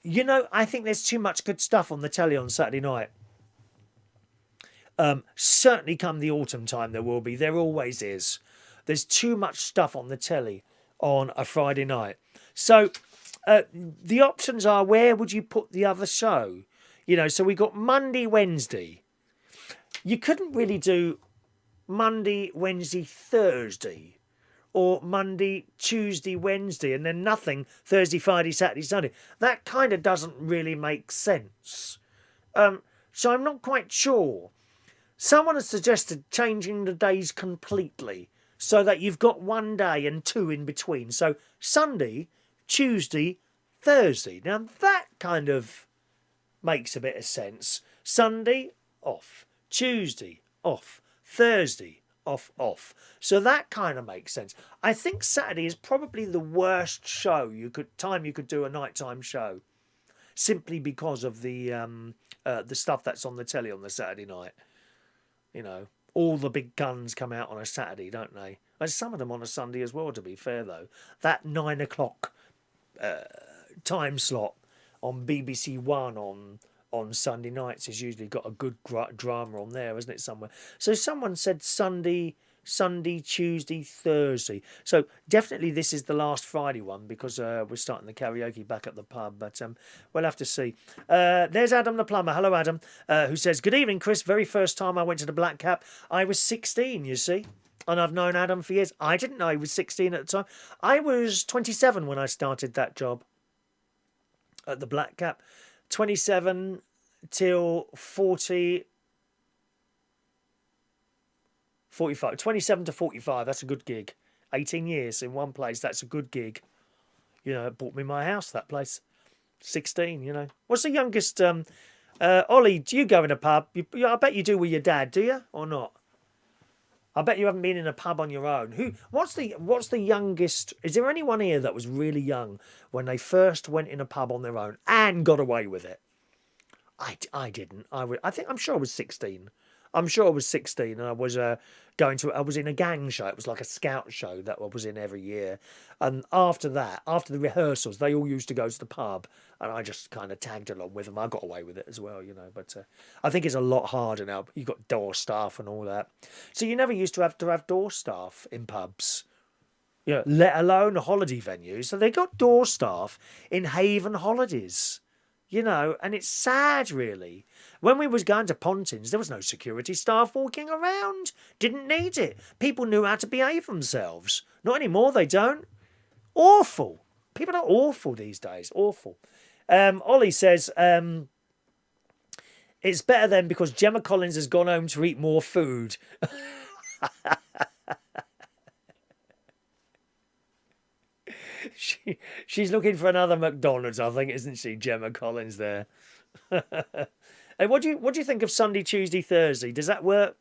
You know, I think there's too much good stuff on the telly on Saturday night. Certainly come the autumn time there will be. There always is. There's too much stuff on the telly on a Friday night. So the options are, where would you put the other show? You know, so we got Monday, Wednesday. You couldn't really do Monday, Wednesday, Thursday, or Monday, Tuesday, Wednesday, and then nothing Thursday, Friday, Saturday, Sunday. That kind of doesn't really make sense. So I'm not quite sure. Someone has suggested changing the days completely so that you've got one day and two in between. So Sunday, Tuesday, Thursday. Now that kind of makes a bit of sense. Sunday, off. Tuesday, off. Thursday, off. So that kind of makes sense. I think Saturday is probably the worst show you could do a nighttime show, simply because of the stuff that's on the telly on the Saturday night. You know, all the big guns come out on a Saturday, don't they? And some of them on a Sunday as well, to be fair, though. That 9 o'clock time slot on BBC One on Sunday nights has usually got a good drama on there, isn't it, somewhere? So someone said Sunday, Tuesday, Thursday. So definitely this is the last Friday one, because we're starting the karaoke back at the pub, but we'll have to see. There's Adam the plumber. Hello, Adam, who says, good evening, Chris. Very first time I went to the Black Cap, I was 16, you see. And I've known Adam for years. I didn't know he was 16 at the time. I was 27 when I started that job at the Black Cap. 27 till 40, 45. 27 to 45, that's a good gig. 18 years in one place, that's a good gig. You know, it bought me my house, that place. 16, you know. What's the youngest? Ollie, do you go in a pub? I bet you do with your dad, do you? Or not? I bet you haven't been in a pub on your own. What's the youngest? Is there anyone here that was really young when they first went in a pub on their own and got away with it? I didn't. I'm sure I was 16. I'm sure I was 16, and I was I was in a gang show. It was like a scout show that I was in every year. And after that, after the rehearsals, they all used to go to the pub, and I just kind of tagged along with them. I got away with it as well, you know. But I think it's a lot harder now. You've got door staff and all that. So you never used to have door staff in pubs, you know, let alone holiday venues. So they got door staff in Haven Holidays. You know, and it's sad, really. When we was going to Pontins, there was no security staff walking around. Didn't need it. People knew how to behave themselves. Not anymore, they don't. Awful. People are awful these days. Awful. Ollie says, it's better then because Gemma Collins has gone home to eat more food. She's looking for another McDonald's, I think, isn't she, Gemma Collins there? And what do you think of Sunday, Tuesday, Thursday? Does that work?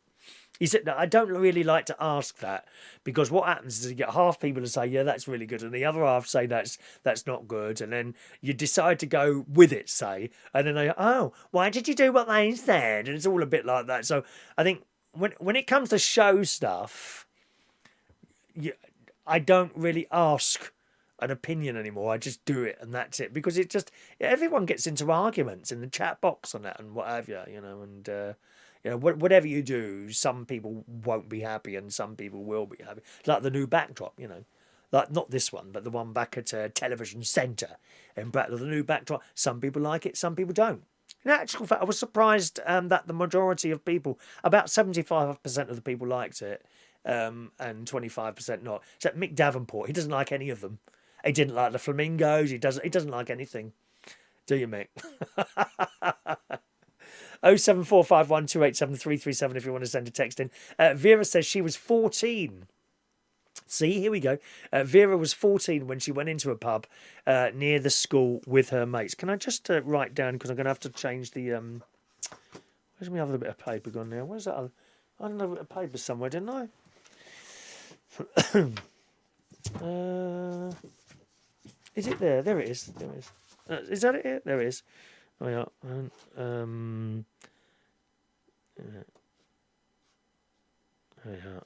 He said, no, I don't really like to ask that, because what happens is you get half people to say, yeah, that's really good, and the other half say that's not good, and then you decide to go with it, say, and then they go, oh, why did you do what they said? And it's all a bit like that. So I think when it comes to show stuff, I don't really ask an opinion anymore. I just do it, and that's it, because everyone gets into arguments in the chat box on that and what have you, you know, and you know, whatever you do, some people won't be happy and some people will be happy. Like the new backdrop, you know, Like, not this one, but the one back at Television Centre in Brattle, the new backdrop. Some people like it, some people don't. In actual fact, I was surprised that the majority of people, about 75% of the people liked it, and 25% not. Except Mick Davenport, he doesn't like any of them. He didn't like the flamingos. He doesn't like anything. Do you, Mick? 07451287337 if you want to send a text in. Vera says she was 14. See, here we go. Vera was 14 when she went into a pub near the school with her mates. Can I just write down, because I'm going to have to change the... Where's my other bit of paper gone now? Where's that other... I don't know, a bit of paper somewhere, didn't I? Is it there? There it is. There it is. Is that it? There it is. Oh, yeah. Yeah.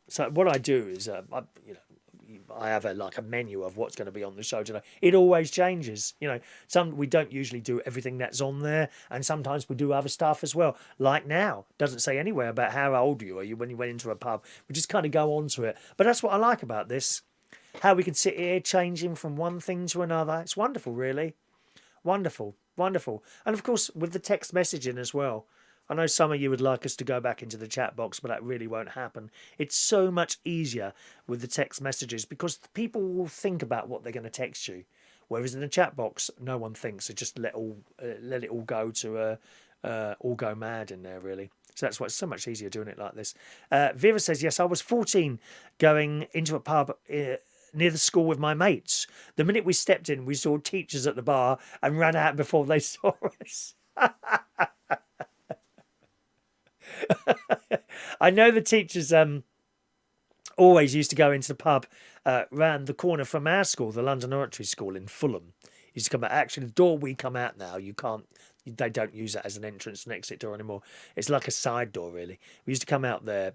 So what I do is, I have a menu of what's going to be on the show today. It always changes. We don't usually do everything that's on there, and sometimes we do other stuff as well. Like now, doesn't say anywhere about how old you are when you went into a pub. We just kind of go on to it. But that's what I like about this. How we can sit here changing from one thing to another. It's wonderful, really. Wonderful, wonderful. And of course, with the text messaging as well. I know some of you would like us to go back into the chat box, but that really won't happen. It's so much easier with the text messages because people will think about what they're going to text you. Whereas in the chat box, no one thinks. So just let it all go to all go mad in there, really. So that's why it's so much easier doing it like this. Vera says, yes, I was 14 going into a pub near the school with my mates. The minute we stepped in, we saw teachers at the bar and ran out before they saw us. I know the teachers always used to go into the pub round the corner from our school, the London Oratory School in Fulham. Used to come out. Actually, the door we come out now, they don't use that as an entrance and exit door anymore. It's like a side door, really. We used to come out there,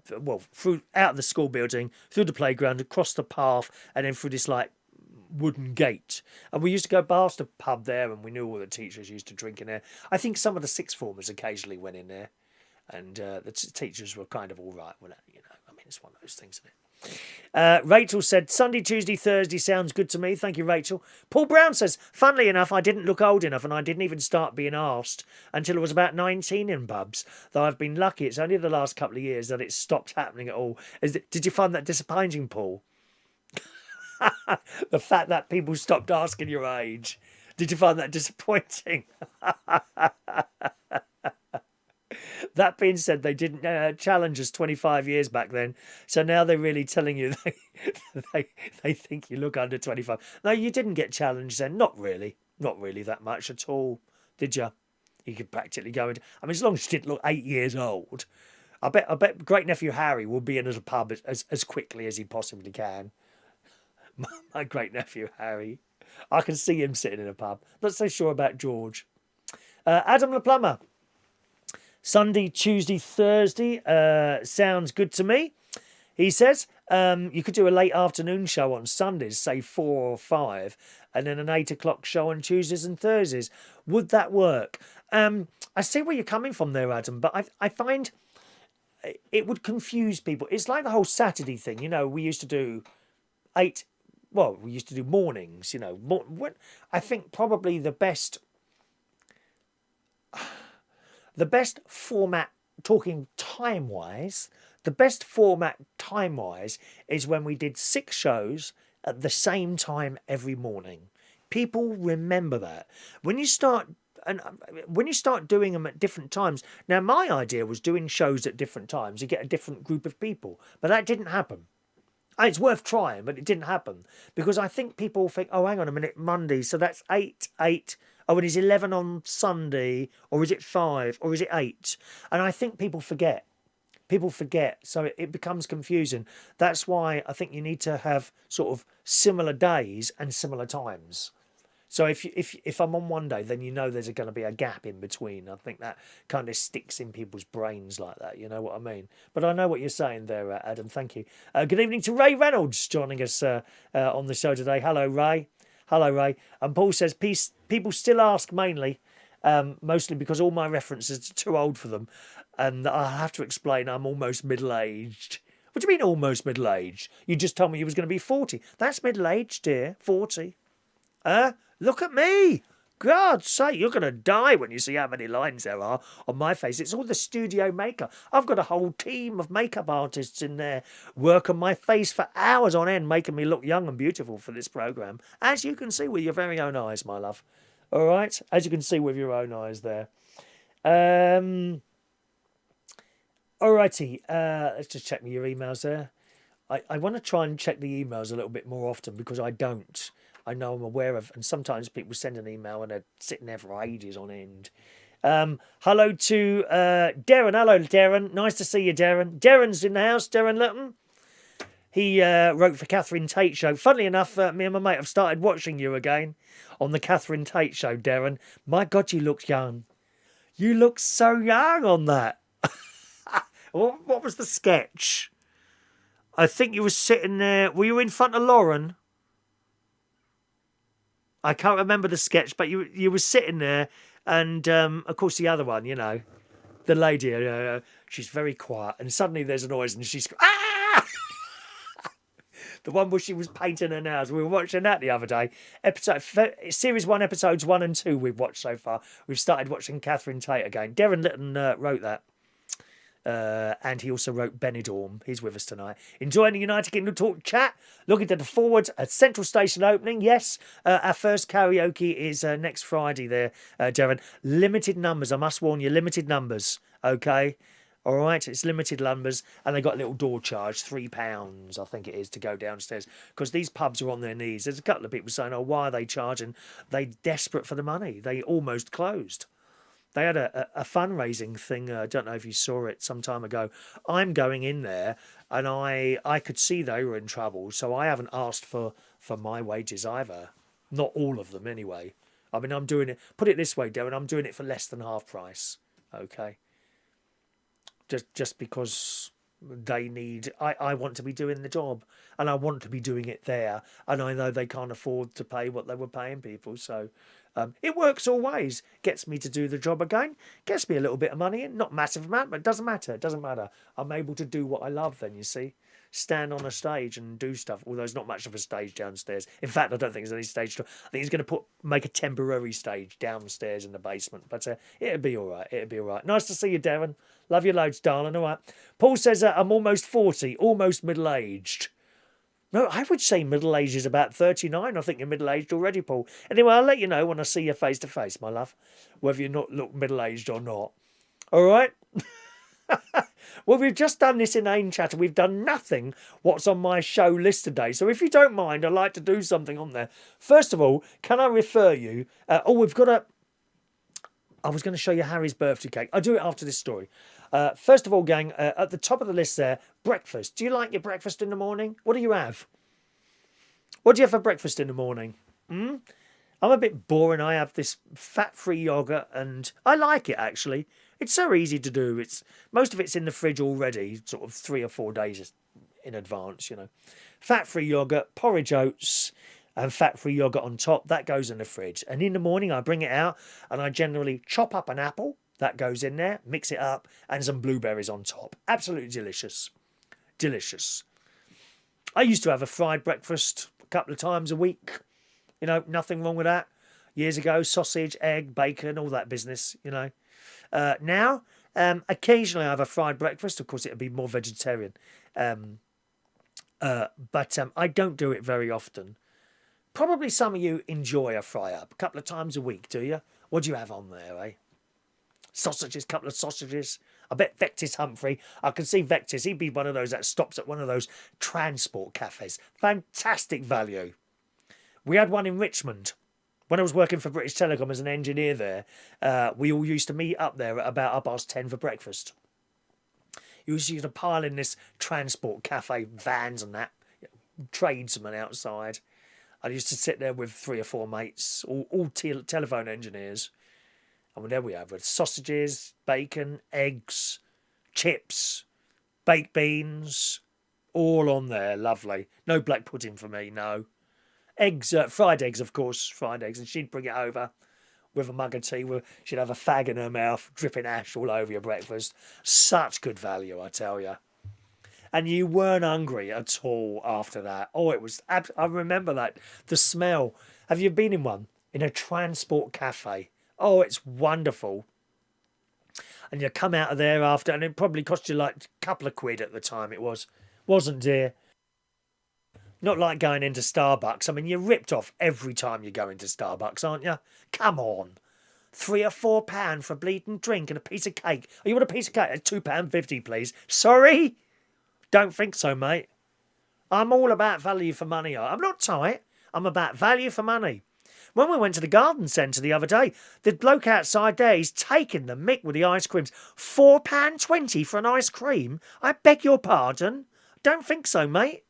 out of the school building, through the playground, across the path, and then through this wooden gate. And we used to go past the pub there, and we knew all the teachers used to drink in there. I think some of the sixth formers occasionally went in there. And the teachers were kind of all right with it, it's one of those things, isn't it? Rachel said, Sunday, Tuesday, Thursday sounds good to me. Thank you, Rachel. Paul Brown says, funnily enough, I didn't look old enough and I didn't even start being asked until I was about 19 in pubs. Though I've been lucky, it's only the last couple of years that it's stopped happening at all. Did you find that disappointing, Paul? The fact that people stopped asking your age. Did you find that disappointing? That being said, they didn't challenge us 25 years back then. So now they're really telling you they think you look under 25. No, you didn't get challenged then. Not really. Not really that much at all. Did you? You could practically go into... as long as you didn't look 8 years old. I bet great nephew Harry will be in at a pub as quickly as he possibly can. My great nephew Harry. I can see him sitting in a pub. Not so sure about George. Adam the Plumber. Sunday, Tuesday, Thursday sounds good to me. He says you could do a late afternoon show on Sundays, say 4 or 5, and then an 8 o'clock show on Tuesdays and Thursdays. Would that work? I see where you're coming from there, Adam, but I find it would confuse people. It's like the whole Saturday thing. We used to do we used to do mornings. I think probably the best format, talking time-wise, is when we did 6 shows at the same time every morning. People remember that. When you start doing them at different times. Now, my idea was doing shows at different times. You get a different group of people. But that didn't happen. It's worth trying, but it didn't happen. Because I think people think, oh, hang on a minute, Monday, so that's 8. Oh, and is 11 on Sunday, or is it 5, or is it 8? And I think people forget. So it becomes confusing. That's why I think you need to have sort of similar days and similar times. So if I'm on one day, then there's going to be a gap in between. I think that kind of sticks in people's brains like that. You know what I mean? But I know what you're saying there, Adam. Thank you. Good evening to Ray Reynolds joining us on the show today. Hello, Ray. Hello, Ray. And Paul says, people still ask mainly, mostly because all my references are too old for them. And I have to explain I'm almost middle-aged. What do you mean almost middle-aged? You just told me you was going to be 40. That's middle-aged, dear. 40. Look at me. God's sake, you're going to die when you see how many lines there are on my face. It's all the studio makeup. I've got a whole team of makeup artists in there work on my face for hours on end, making me look young and beautiful for this programme. As you can see with your very own eyes, my love. All right? As you can see with your own eyes there. Alrighty. Let's just check your emails there. I want to try and check the emails a little bit more often because I don't. I know I'm aware of, and sometimes people send an email and they're sitting there for ages on end. Hello to Darren. Hello, Darren. Nice to see you, Darren. Darren's in the house, Darren Litton. He wrote for Catherine Tate show. Funnily enough, me and my mate have started watching you again on the Catherine Tate show, Darren. My God, you look young. You look so young on that. What was the sketch? I think you were sitting there. Were you in front of Lauren? I can't remember the sketch, but you were sitting there, and of course the other one, the lady, she's very quiet, and suddenly there's a noise, and she's ah! The one where she was painting her nails. We were watching that the other day. Series 1, episodes 1 and 2 we've watched so far. We've started watching Catherine Tate again. Darren Litton wrote that. And he also wrote Benidorm. He's with us tonight. Enjoying the United Kingdom Talk chat. Looking to the forward. A Central Station opening. Yes, our first karaoke is next Friday there, Darren. Limited numbers. I must warn you, limited numbers. Okay? All right? It's limited numbers. And they got a little door charge, £3, I think it is, to go downstairs. Because these pubs are on their knees. There's a couple of people saying, oh, why are they charging? They're desperate for the money. They almost closed. They had a fundraising thing. I don't know if you saw it some time ago. I'm going in there and I could see they were in trouble. So I haven't asked for my wages either. Not all of them anyway. I mean, I'm doing it. Put it this way, Darren. I'm doing it for less than half price. Okay. Just because they need. I want to be doing the job and I want to be doing it there. And I know they can't afford to pay what they were paying people. So. It works all ways. Gets me to do the job again. Gets me a little bit of money in. Not massive amount, but it doesn't matter. It doesn't matter. I'm able to do what I love then, you see. Stand on a stage and do stuff. Although there's not much of a stage downstairs. In fact, I don't think there's any stage. I think he's going to make a temporary stage downstairs in the basement. But it'll be all right. It'll be all right. Nice to see you, Darren. Love you loads, darling. All right. Paul says I'm almost 40. Almost middle-aged. No, I would say middle age is about 39. I think you're middle-aged already, Paul. Anyway, I'll let you know when I see you face-to-face, my love, whether you not look middle-aged or not. All right? Well, we've just done this inane chat and we've done nothing what's on my show list today. So if you don't mind, I'd like to do something on there. First of all, can I refer you... we've got a... I was going to show you Harry's birthday cake. I'll do it after this story. First of all, gang, at the top of the list there, breakfast. Do you like your breakfast in the morning? What do you have? What do you have for breakfast in the morning? I'm a bit boring. I have this fat-free yogurt, and I like it, actually. It's so easy to do. Most of it's in the fridge already, sort of 3 or 4 days in advance, Fat-free yogurt, porridge oats, and fat-free yogurt on top. That goes in the fridge. And in the morning, I bring it out, and I generally chop up an apple. That goes in there, mix it up, and some blueberries on top. Absolutely delicious. Delicious. I used to have a fried breakfast a couple of times a week. Nothing wrong with that. Years ago, sausage, egg, bacon, all that business, Now, occasionally I have a fried breakfast. Of course, it would be more vegetarian. But I don't do it very often. Probably some of you enjoy a fry-up a couple of times a week, do you? What do you have on there, eh? Sausages, couple of sausages. I bet Vectis Humphrey, I can see Vectis, he'd be one of those that stops at one of those transport cafes. Fantastic value. We had one in Richmond. When I was working for British Telecom as an engineer there, we all used to meet up there at about 10:30 for breakfast. You used to pile in this transport cafe, vans and that, tradesmen outside. I used to sit there with 3 or 4 mates, all telephone engineers. And there we have it. Sausages, bacon, eggs, chips, baked beans, all on there. Lovely. No black pudding for me, no. Eggs, fried eggs, of course, fried eggs. And she'd bring it over with a mug of tea. She'd have a fag in her mouth, dripping ash all over your breakfast. Such good value, I tell you. And you weren't hungry at all after that. Oh, it was... I remember that. The smell. Have you been in one? In a transport cafe. Oh, it's wonderful. And you come out of there after, and it probably cost you like a couple of quid at the time it was. Wasn't, dear? Not like going into Starbucks. I mean, you're ripped off every time you go into Starbucks, aren't you? Come on. £3 or £4 for a bleeding drink and a piece of cake. Oh, you want a piece of cake? £2.50, please. Sorry? Don't think so, mate. I'm all about value for money. I'm not tight. I'm about value for money. When we went to the garden centre the other day, the bloke outside there, he's taking the mick with the ice creams. £4.20 for an ice cream? I beg your pardon? Don't think so, mate.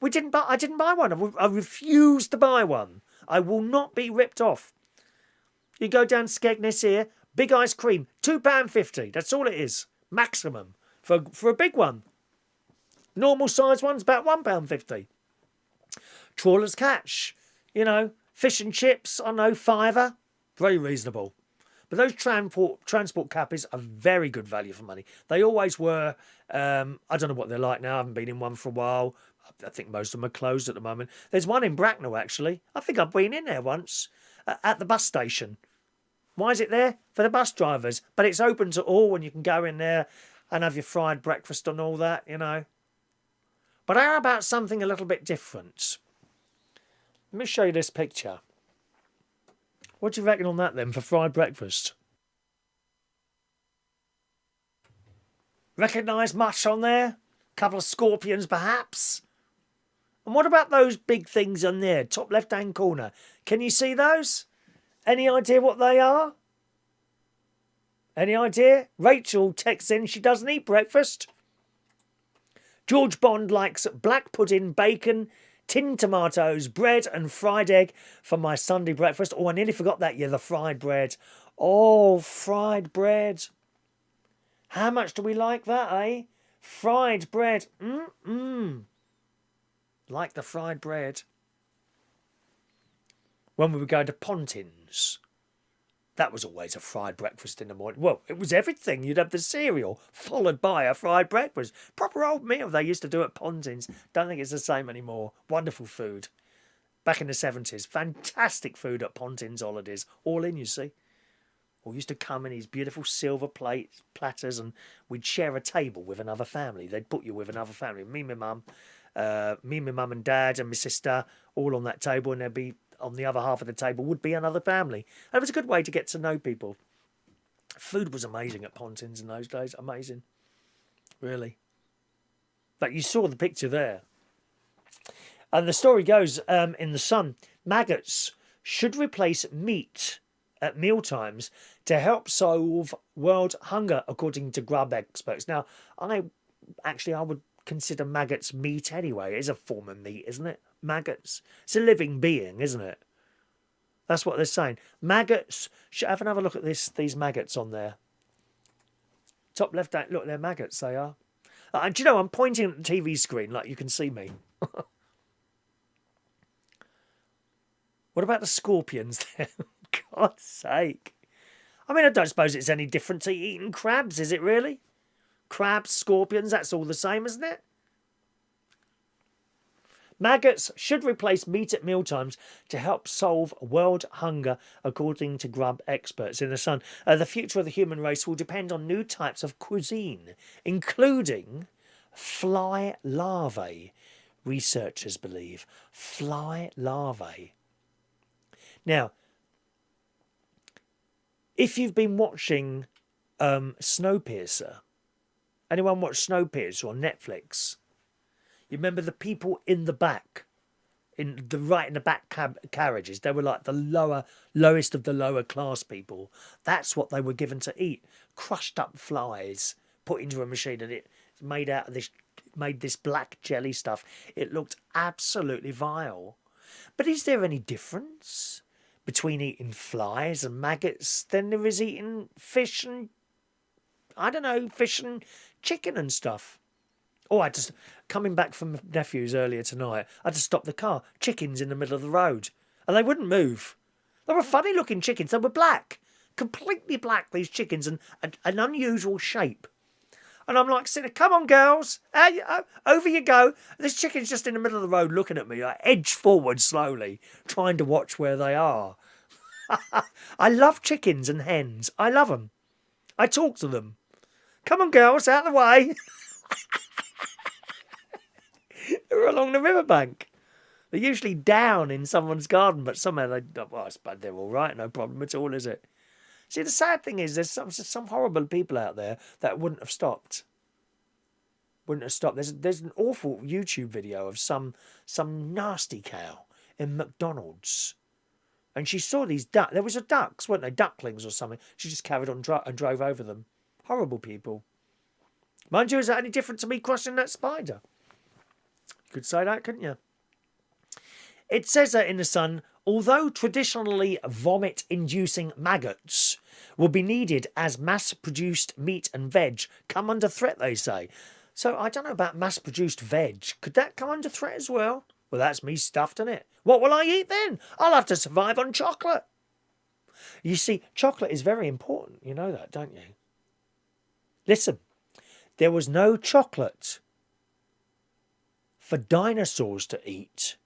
I didn't buy one. I refuse to buy one. I will not be ripped off. You go down Skegness here, big ice cream, £2.50. That's all it is. Maximum. For a big one. Normal size one's about £1.50. Trawler's catch. You know, fish and chips, I know, £5. Very reasonable. But those transport cappies are very good value for money. They always were. I don't know what they're like now. I haven't been in one for a while. I think most of them are closed at the moment. There's one in Bracknell, actually. I think I've been in there once. At the bus station. Why is it there? For the bus drivers. But it's open to all, and you can go in there and have your fried breakfast and all that, you know. But how about something a little bit different? Let me show you this picture. What do you reckon on that then for fried breakfast? Recognise much on there? Couple of scorpions perhaps? And what about those big things on there, top left-hand corner? Can you see those? Any idea what they are? Any idea? Rachel texts in she doesn't eat breakfast. George Bond likes black pudding, bacon, tinned tomatoes, bread and fried egg for my Sunday breakfast. Oh, I nearly forgot that. Yeah, the fried bread. Oh, fried bread. How much do we like that, eh? Fried bread. Like the fried bread. When we would go to Pontins, that was always a fried breakfast in the morning. Well, it was everything. You'd have the cereal followed by a fried breakfast. Proper old meal they used to do at Pontins. Don't think it's the same anymore. Wonderful food. Back in the 70s. Fantastic food at Pontins holidays. All in, you see. All used to come in these beautiful silver platters, and we'd share a table with another family. They'd put you with another family. Me, my mum and dad and my sister, all on that table, and there'd be on the other half of the table would be another family. And it was a good way to get to know people. Food was amazing at Pontins in those days. Amazing. Really. But you saw the picture there. And the story goes, in The Sun, maggots should replace meat at mealtimes to help solve world hunger, according to grub experts. Now, I would consider maggots meat anyway. It is a form of meat, isn't it? Maggots. It's a living being, isn't it? That's what they're saying. Maggots. Have another look at these maggots on there. Top left hand. Look, they're maggots, they are. And do you know, I'm pointing at the TV screen like you can see me. What about the scorpions there? God's sake. I mean, I don't suppose it's any different to eating crabs, is it really? Crabs, scorpions, that's all the same, isn't it? Maggots should replace meat at mealtimes to help solve world hunger, according to grub experts in The Sun. The future of the human race will depend on new types of cuisine, including fly larvae, researchers believe. Fly larvae. Now, if you've been watching Snowpiercer, anyone watch Snowpiercer on Netflix? You remember the people in the back, in the back carriages? They were like the lowest of the lower class people. That's what they were given to eat: crushed up flies put into a machine, and it made this black jelly stuff. It looked absolutely vile. But is there any difference between eating flies and maggots than there is eating fish and fish and chicken and stuff? Oh, coming back from nephews earlier tonight, I had to stop the car. Chickens in the middle of the road. And they wouldn't move. They were funny looking chickens. They were black. Completely black, these chickens, and an unusual shape. And I'm like, sitting, come on, girls, over you go. This chicken's just in the middle of the road looking at me. I edge forward slowly, trying to watch where they are. I love chickens and hens. I love them. I talk to them. Come on, girls, out of the way. They're along the riverbank. They're usually down in someone's garden, but somehow I suppose they're all right. No problem at all, is it? See, the sad thing is there's some horrible people out there that wouldn't have stopped. Wouldn't have stopped. There's an awful YouTube video of some nasty cow in McDonald's. And she saw these ducks. There was ducks, weren't they? Ducklings or something. She just carried on and drove over them. Horrible people. Mind you, is that any different to me crossing that spider? You could say that, couldn't you? It says that in The Sun, although traditionally vomit-inducing maggots will be needed as mass-produced meat and veg come under threat, they say. So I don't know about mass-produced veg. Could that come under threat as well? Well, that's me stuffed, isn't it? What will I eat then? I'll have to survive on chocolate. You see, chocolate is very important. You know that, don't you? Listen, there was no chocolate for dinosaurs to eat,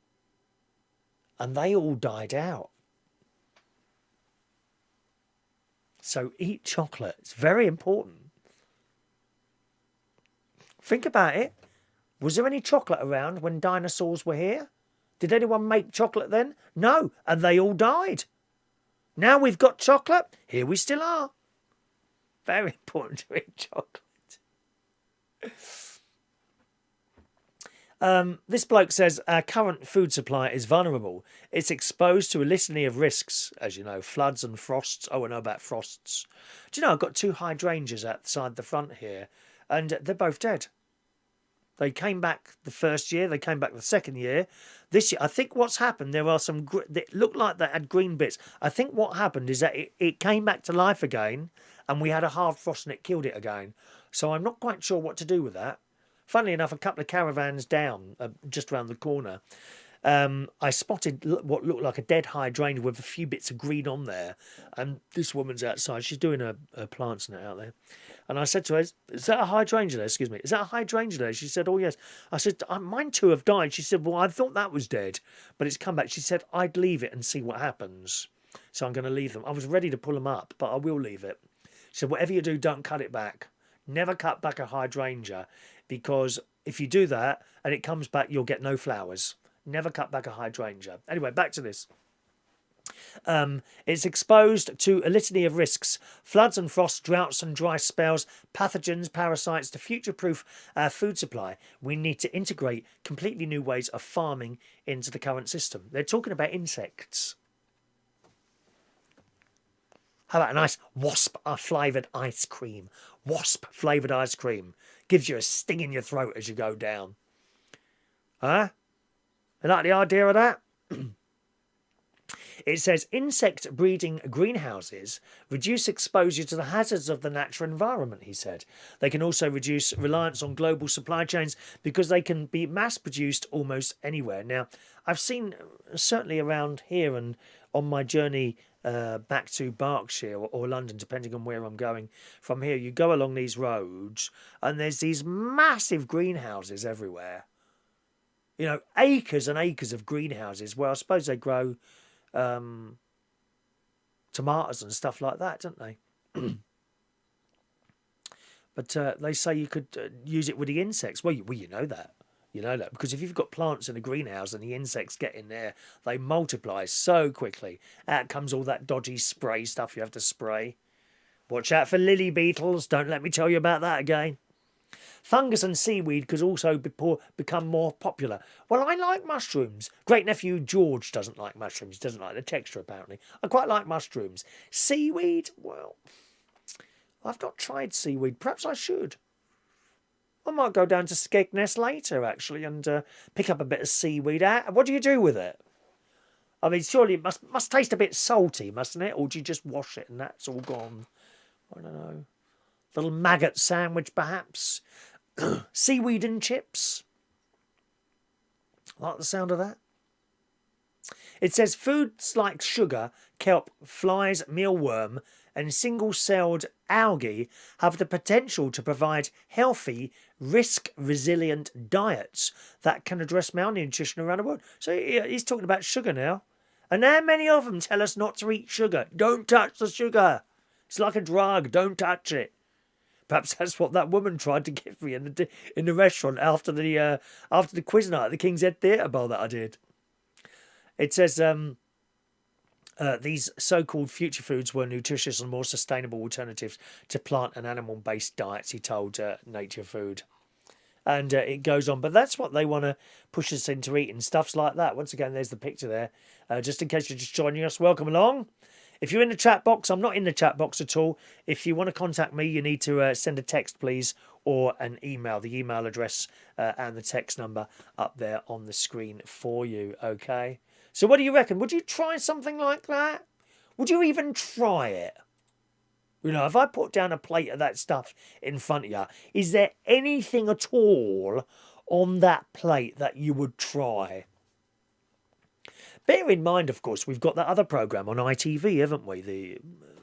and they all died out. So eat chocolate. It's very important. Think about it. Was there any chocolate around when dinosaurs were here? Did anyone make chocolate then? No, and they all died. Now we've got chocolate. Here we still are. Very important to eat chocolate. This bloke says our current food supply is vulnerable. It's exposed to a litany of risks, as you know, floods and frosts. Oh, I know about frosts. Do you know, I've got 2 hydrangeas outside the front here, and they're both dead. They came back the first year, they came back the second year. This year, I think what's happened, there are some, they looked like they had green bits. I think what happened is that it came back to life again, and we had a hard frost and it killed it again. So I'm not quite sure what to do with that. Funnily enough, a couple of caravans down, just around the corner, I spotted what looked like a dead hydrangea with a few bits of green on there. And this woman's outside. She's doing her plants now out there. And I said to her, is that a hydrangea there? Excuse me. Is that a hydrangea there? She said, oh, yes. I said, mine too have died. She said, well, I thought that was dead, but it's come back. She said, I'd leave it and see what happens. So I'm going to leave them. I was ready to pull them up, but I will leave it. She said, whatever you do, don't cut it back. Never cut back a hydrangea, because if you do that and it comes back, you'll get no flowers. Never cut back a hydrangea. Anyway, back to this. It's exposed to a litany of risks: floods and frosts, droughts and dry spells, pathogens, parasites. To future-proof our food supply, we need to integrate completely new ways of farming into the current system. They're talking about insects. How about a nice wasp-flavoured ice cream? Wasp-flavoured ice cream. Gives you a sting in your throat as you go down. Huh? You like the idea of that? It says insect breeding greenhouses reduce exposure to the hazards of the natural environment, he said. They can also reduce reliance on global supply chains because they can be mass-produced almost anywhere. Now, I've seen, certainly around here and on my journey back to Berkshire or London, depending on where I'm going from here, you go along these roads and there's these massive greenhouses everywhere. You know, acres and acres of greenhouses where I suppose they grow tomatoes and stuff like that, don't they? But they say you could use it with the insects. Well, you know that. You know that, because if you've got plants in a greenhouse and the insects get in there, they multiply so quickly. Out comes all that dodgy spray stuff you have to spray. Watch out for lily beetles. Don't let me tell you about that again. Fungus and seaweed could also become more popular. Well, I like mushrooms. Great-nephew George doesn't like mushrooms. He doesn't like the texture, apparently. I quite like mushrooms. Seaweed? Well, I've not tried seaweed. Perhaps I should. I might go down to Skegness later, actually, and pick up a bit of seaweed. What do you do with it? I mean, surely it must taste a bit salty, mustn't it? Or do you just wash it and that's all gone? I don't know. Little maggot sandwich, perhaps. Seaweed and chips. Like the sound of that? It says foods like sugar, kelp, flies, mealworm, and single-celled algae have the potential to provide healthy, risk-resilient diets that can address malnutrition around the world. So he's talking about sugar now. And how many of them tell us not to eat sugar? Don't touch the sugar. It's like a drug. Don't touch it. Perhaps that's what that woman tried to give me in the restaurant after the quiz night at the King's Head Theatre Bowl that I did. It says these so-called future foods were nutritious and more sustainable alternatives to plant and animal-based diets, he told Nature Food. And it goes on. But that's what they want to push us into eating, stuffs like that. Once again, there's the picture there. Just in case you're just joining us, welcome along. If you're in the chat box, I'm not in the chat box at all. If you want to contact me, you need to send a text, please, or an email. The email address and the text number up there on the screen for you, okay? So what do you reckon? Would you try something like that? Would you even try it? You know, if I put down a plate of that stuff in front of you, is there anything at all on that plate that you would try? Bear in mind, of course, we've got that other programme on ITV, haven't we? The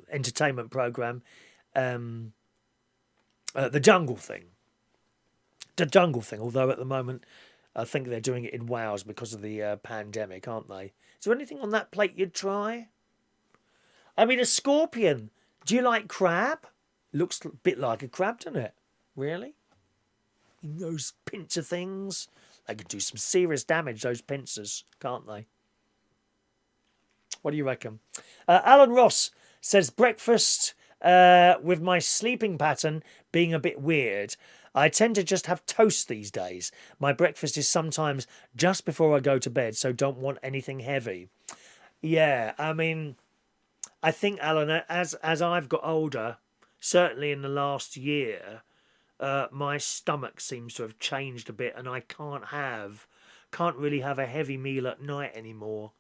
entertainment programme, The Jungle Thing. The Jungle Thing, although at the moment I think they're doing it in Wales because of the pandemic, aren't they? Is there anything on that plate you'd try? I mean, a scorpion. Do you like crab? Looks a bit like a crab, doesn't it? Really? Those pincer things. They could do some serious damage, those pincers, can't they? What do you reckon? Alan Ross says, breakfast with my sleeping pattern being a bit weird. I tend to just have toast these days. My breakfast is sometimes just before I go to bed, so don't want anything heavy. Yeah, I mean, I think, Alan, as I've got older, certainly in the last year, my stomach seems to have changed a bit, and I can't really have a heavy meal at night anymore.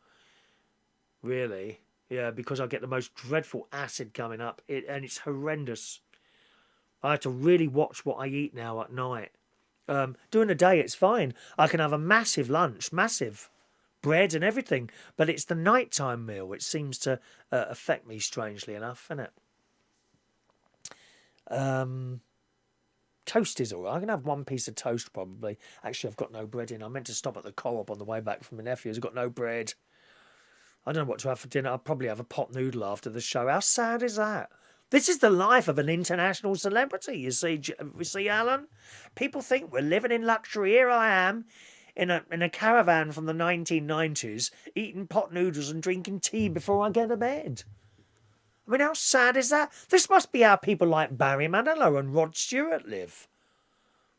Really, yeah, because I get the most dreadful acid coming up, and it's horrendous. I have to really watch what I eat now at night. During the day, it's fine. I can have a massive lunch, massive bread and everything, but it's the nighttime meal which seems to affect me strangely enough, isn't it? Toast is all right. I can have one piece of toast probably. Actually, I've got no bread in. I meant to stop at the co-op on the way back from my nephew's. I've got no bread. I don't know what to have for dinner. I'll probably have a pot noodle after the show. How sad is that? This is the life of an international celebrity, you see, Alan? People think we're living in luxury. Here I am in a caravan from the 1990s, eating pot noodles and drinking tea before I go to bed. I mean, how sad is that? This must be how people like Barry Manilow and Rod Stewart live.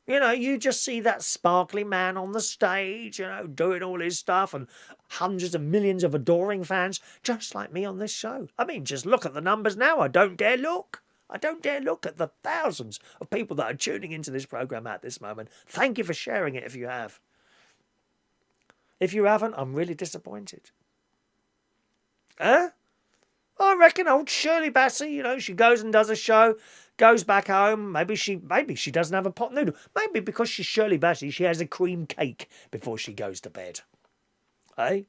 You know, you just see that sparkly man on the stage, you know, doing all his stuff, and hundreds of millions of adoring fans, just like me on this show. I mean, just look at the numbers now. I don't dare look. I don't dare look at the thousands of people that are tuning into this programme at this moment. Thank you for sharing it if you have. If you haven't, I'm really disappointed. Huh? I reckon old Shirley Bassey, you know, she goes and does a show, goes back home. Maybe she doesn't have a pot noodle. Maybe because she's Shirley Bassey, she has a cream cake before she goes to bed. Eh?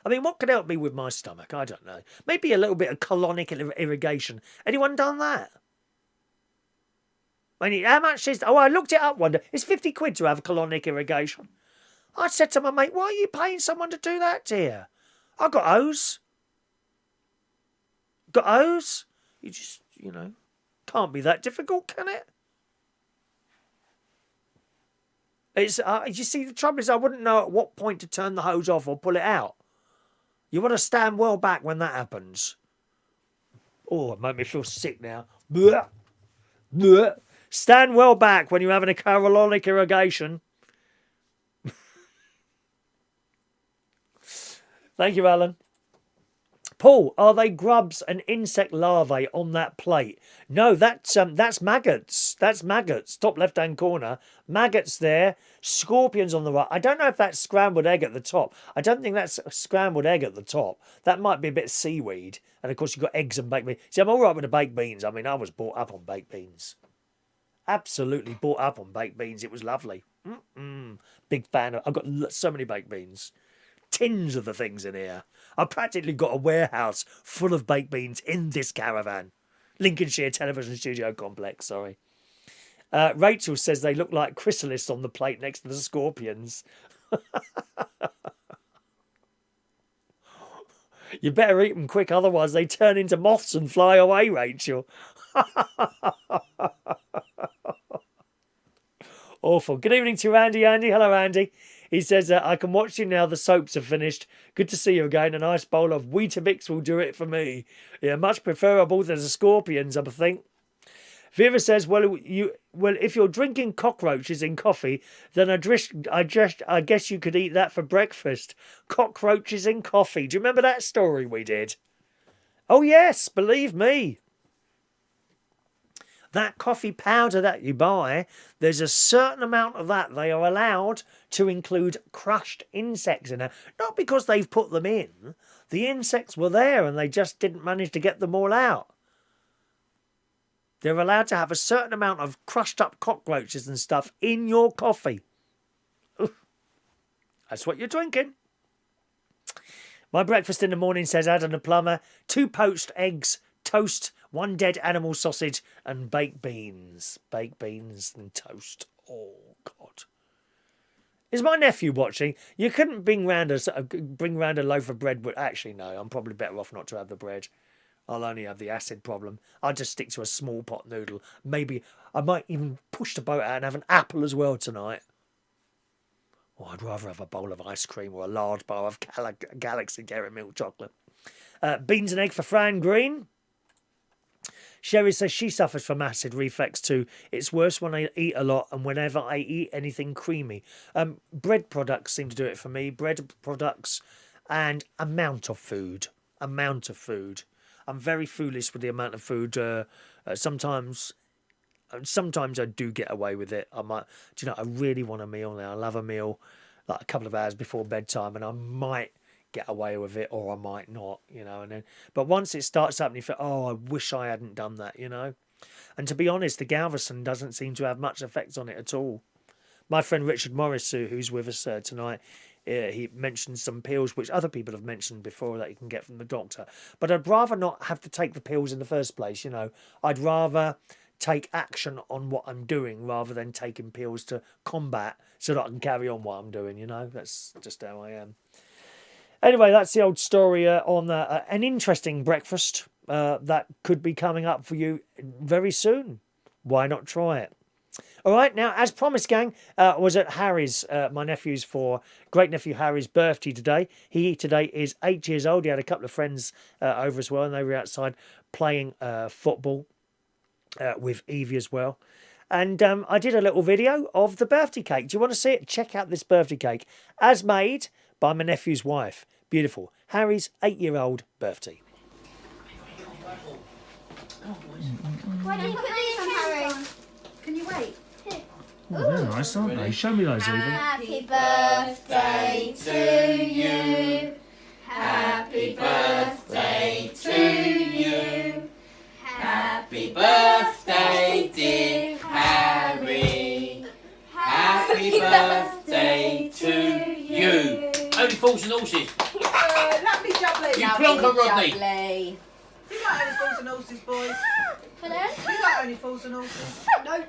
I mean, what could help me with my stomach? I don't know. Maybe a little bit of colonic irrigation. Anyone done that? I mean, how much is... Oh, I looked it up one day. It's 50 quid to have colonic irrigation. I said to my mate, why are you paying someone to do that, dear? I got hose. Got hose? You just, you know, can't be that difficult, can it? It's you see, the trouble is I wouldn't know at what point to turn the hose off or pull it out. You want to stand well back when that happens. Oh, it made me feel sick now. Blech. Blech. Stand well back when you're having a colonic irrigation. Thank you, Alan. Paul, are they grubs and insect larvae on that plate? No, that's maggots. That's maggots. Top left-hand corner. Maggots there. Scorpions on the right. I don't know if that's scrambled egg at the top. I don't think that's a scrambled egg at the top. That might be a bit of seaweed. And, of course, you've got eggs and baked beans. See, I'm all right with the baked beans. I mean, I was brought up on baked beans. Absolutely brought up on baked beans. It was lovely. Big fan of... I've got so many baked beans. Tins of the things in here. I've practically got a warehouse full of baked beans in this caravan. Lincolnshire Television Studio Complex, sorry. Rachel says they look like chrysalises on the plate next to the scorpions. You better eat them quick, otherwise they turn into moths and fly away, Rachel. Awful. Good evening to Andy. Andy, hello, Andy. He says, I can watch you now. The soaps are finished. Good to see you again. A nice bowl of Weetabix will do it for me. Yeah, much preferable than the scorpions, I think. Vera says, well, if you're drinking cockroaches in coffee, then I guess you could eat that for breakfast. Cockroaches in coffee. Do you remember that story we did? Oh, yes, believe me. That coffee powder that you buy, there's a certain amount of that they are allowed to include crushed insects in it. Not because they've put them in. The insects were there and they just didn't manage to get them all out. They're allowed to have a certain amount of crushed up cockroaches and stuff in your coffee. Oof. That's what you're drinking. My breakfast in the morning, says Adam the plumber, 2 poached eggs, toast, 1 dead animal sausage and baked beans. Baked beans and toast. Oh, God. Is my nephew watching? You couldn't bring round a loaf of bread. Actually, no, I'm probably better off not to have the bread. I'll only have the acid problem. I'll just stick to a small pot noodle. Maybe I might even push the boat out and have an apple as well tonight. Or I'd rather have a bowl of ice cream or a large bar of Galaxy Dairy Milk chocolate. Beans and egg for Fran Green. Sherry says she suffers from acid reflux too. It's worse when I eat a lot and whenever I eat anything creamy. Bread products seem to do it for me. Bread products and amount of food. I'm very foolish with the amount of food. Sometimes I do get away with it. I really want a meal now. I love a meal like a couple of hours before bedtime, and I might get away with it or I might not, but once it starts happening, you feel, I wish I hadn't done that, And to be honest, the Galveston doesn't seem to have much effect on it at all. My friend Richard Morris, who's with us tonight, he mentioned some pills which other people have mentioned before that you can get from the doctor. But I'd rather not have to take the pills in the first place, I'd rather take action on what I'm doing rather than taking pills to combat so that I can carry on what I'm doing, That's just how I am. Anyway, that's the old story on an interesting breakfast that could be coming up for you very soon. Why not try it? All right, now, as promised, gang, was at Harry's, my nephew's great-nephew Harry's birthday today. He today is 8 years old. He had a couple of friends over as well, and they were outside playing football with Evie as well. And I did a little video of the birthday cake. Do you want to see it? Check out this birthday cake, as made by my nephew's wife. Beautiful. Harry's 8-year-old birthday. Why do you put these on, Harry? Can you wait? Oh, they're nice, aren't they? Show me those, Eva. Happy birthday to you. Happy birthday to you. Happy birthday, dear Harry. Happy birthday to you. Only fools and horses. Lovely jubbly. You plonker, Rodney. Jubbly. You like only fools and horses, boys? Pardon? You like only fools and horses? No.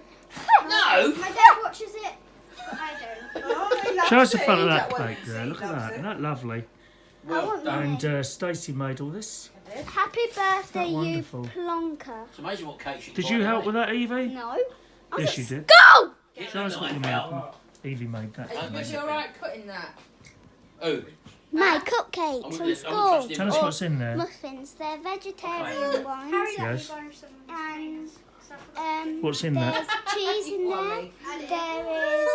No. My dad watches it, but I don't. Oh, he loves Show us the it. front of He that loves cake it. there. He Look at loves that. it. Isn't that lovely? Well done. And Stacey made all this. Happy birthday, you wonderful? plonker. It's amazing what cakes you can Did you help with that, Evie? No. Yes, you did. Go! Show us what you made. Evie made that. Are you alright cutting that? Oh. My cupcakes from I'm school. Tell us what's in there. Muffins. They're vegetarian ones. Yes. And What's in there's that? cheese in there. There is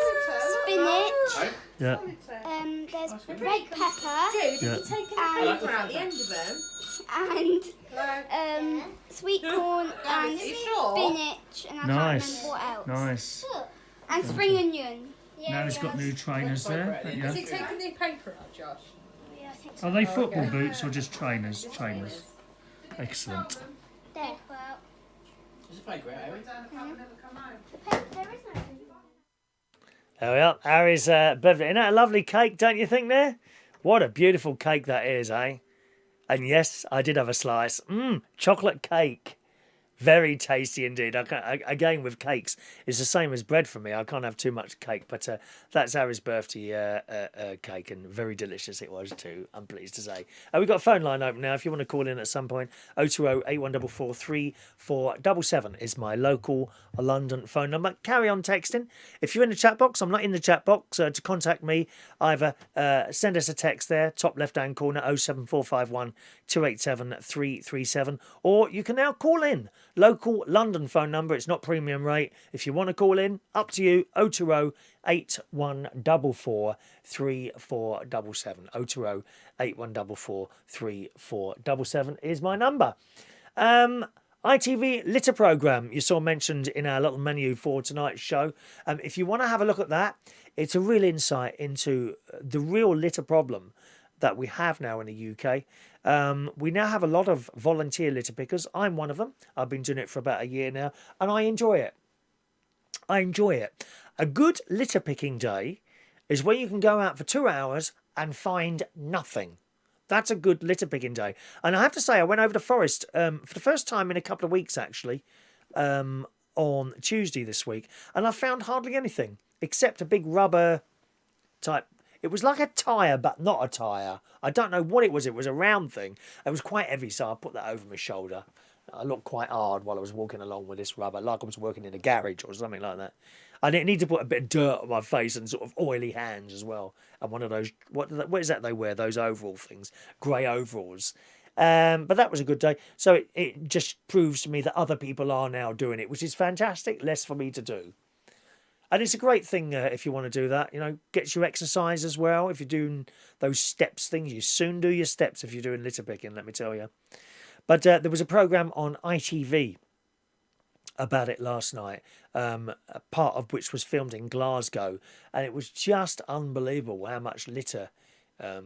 spinach. Yeah. There's red pepper. Dude, Yeah. you taking Yeah. the paper out the end of them? And sweet corn and you sure? spinach. And I Nice. can't remember what else. Nice. And spring onion. Now it's got new trainers there. Has Yeah. he taken the paper out, Josh? Yeah, I think so. Are they football boots or just trainers? Trainers. Excellent. There. There's a playground, Harry. There is no. There we are. Harry's birthday. Isn't that a lovely cake, don't you think there? What a beautiful cake that is, eh? And yes, I did have a slice. Chocolate cake. Very tasty indeed. Again, with cakes, it's the same as bread for me. I can't have too much cake, but that's Harry's birthday cake, and very delicious it was too, I'm pleased to say. We've got a phone line open now if you want to call in at some point. 020 8144 3477 is my local London phone number. Carry on texting. If you're in the chat box, I'm not in the chat box, to contact me, either send us a text there, top left-hand corner, 07451 287 337, or you can now call in. Local London phone number. It's not premium rate. If you want to call in, up to you. 020 8144 3477. 020 8144 3477 is my number. ITV litter programme you saw mentioned in our little menu for tonight's show. If you want to have a look at that, it's a real insight into the real litter problem that we have now in the UK. We now have a lot of volunteer litter pickers. I'm one of them. I've been doing it for about a year now, and I enjoy it. A good litter picking day is when you can go out for 2 hours and find nothing. That's a good litter picking day. And I have to say, I went over the forest for the first time in a couple of weeks, actually, on Tuesday this week, and I found hardly anything except a big rubber type. It was like a tyre, but not a tyre. I don't know what it was. It was a round thing. It was quite heavy, so I put that over my shoulder. I looked quite hard while I was walking along with this rubber, like I was working in a garage or something like that. I didn't need to put a bit of dirt on my face and sort of oily hands as well. And one of those, what is that they wear, those overall things? Grey overalls. But that was a good day. So it just proves to me that other people are now doing it, which is fantastic. Less for me to do. And it's a great thing if you want to do that. You know, gets you exercise as well. If you're doing those steps things, you soon do your steps if you're doing litter picking, let me tell you. But there was a programme on ITV about it last night, a part of which was filmed in Glasgow. And it was just unbelievable how much litter are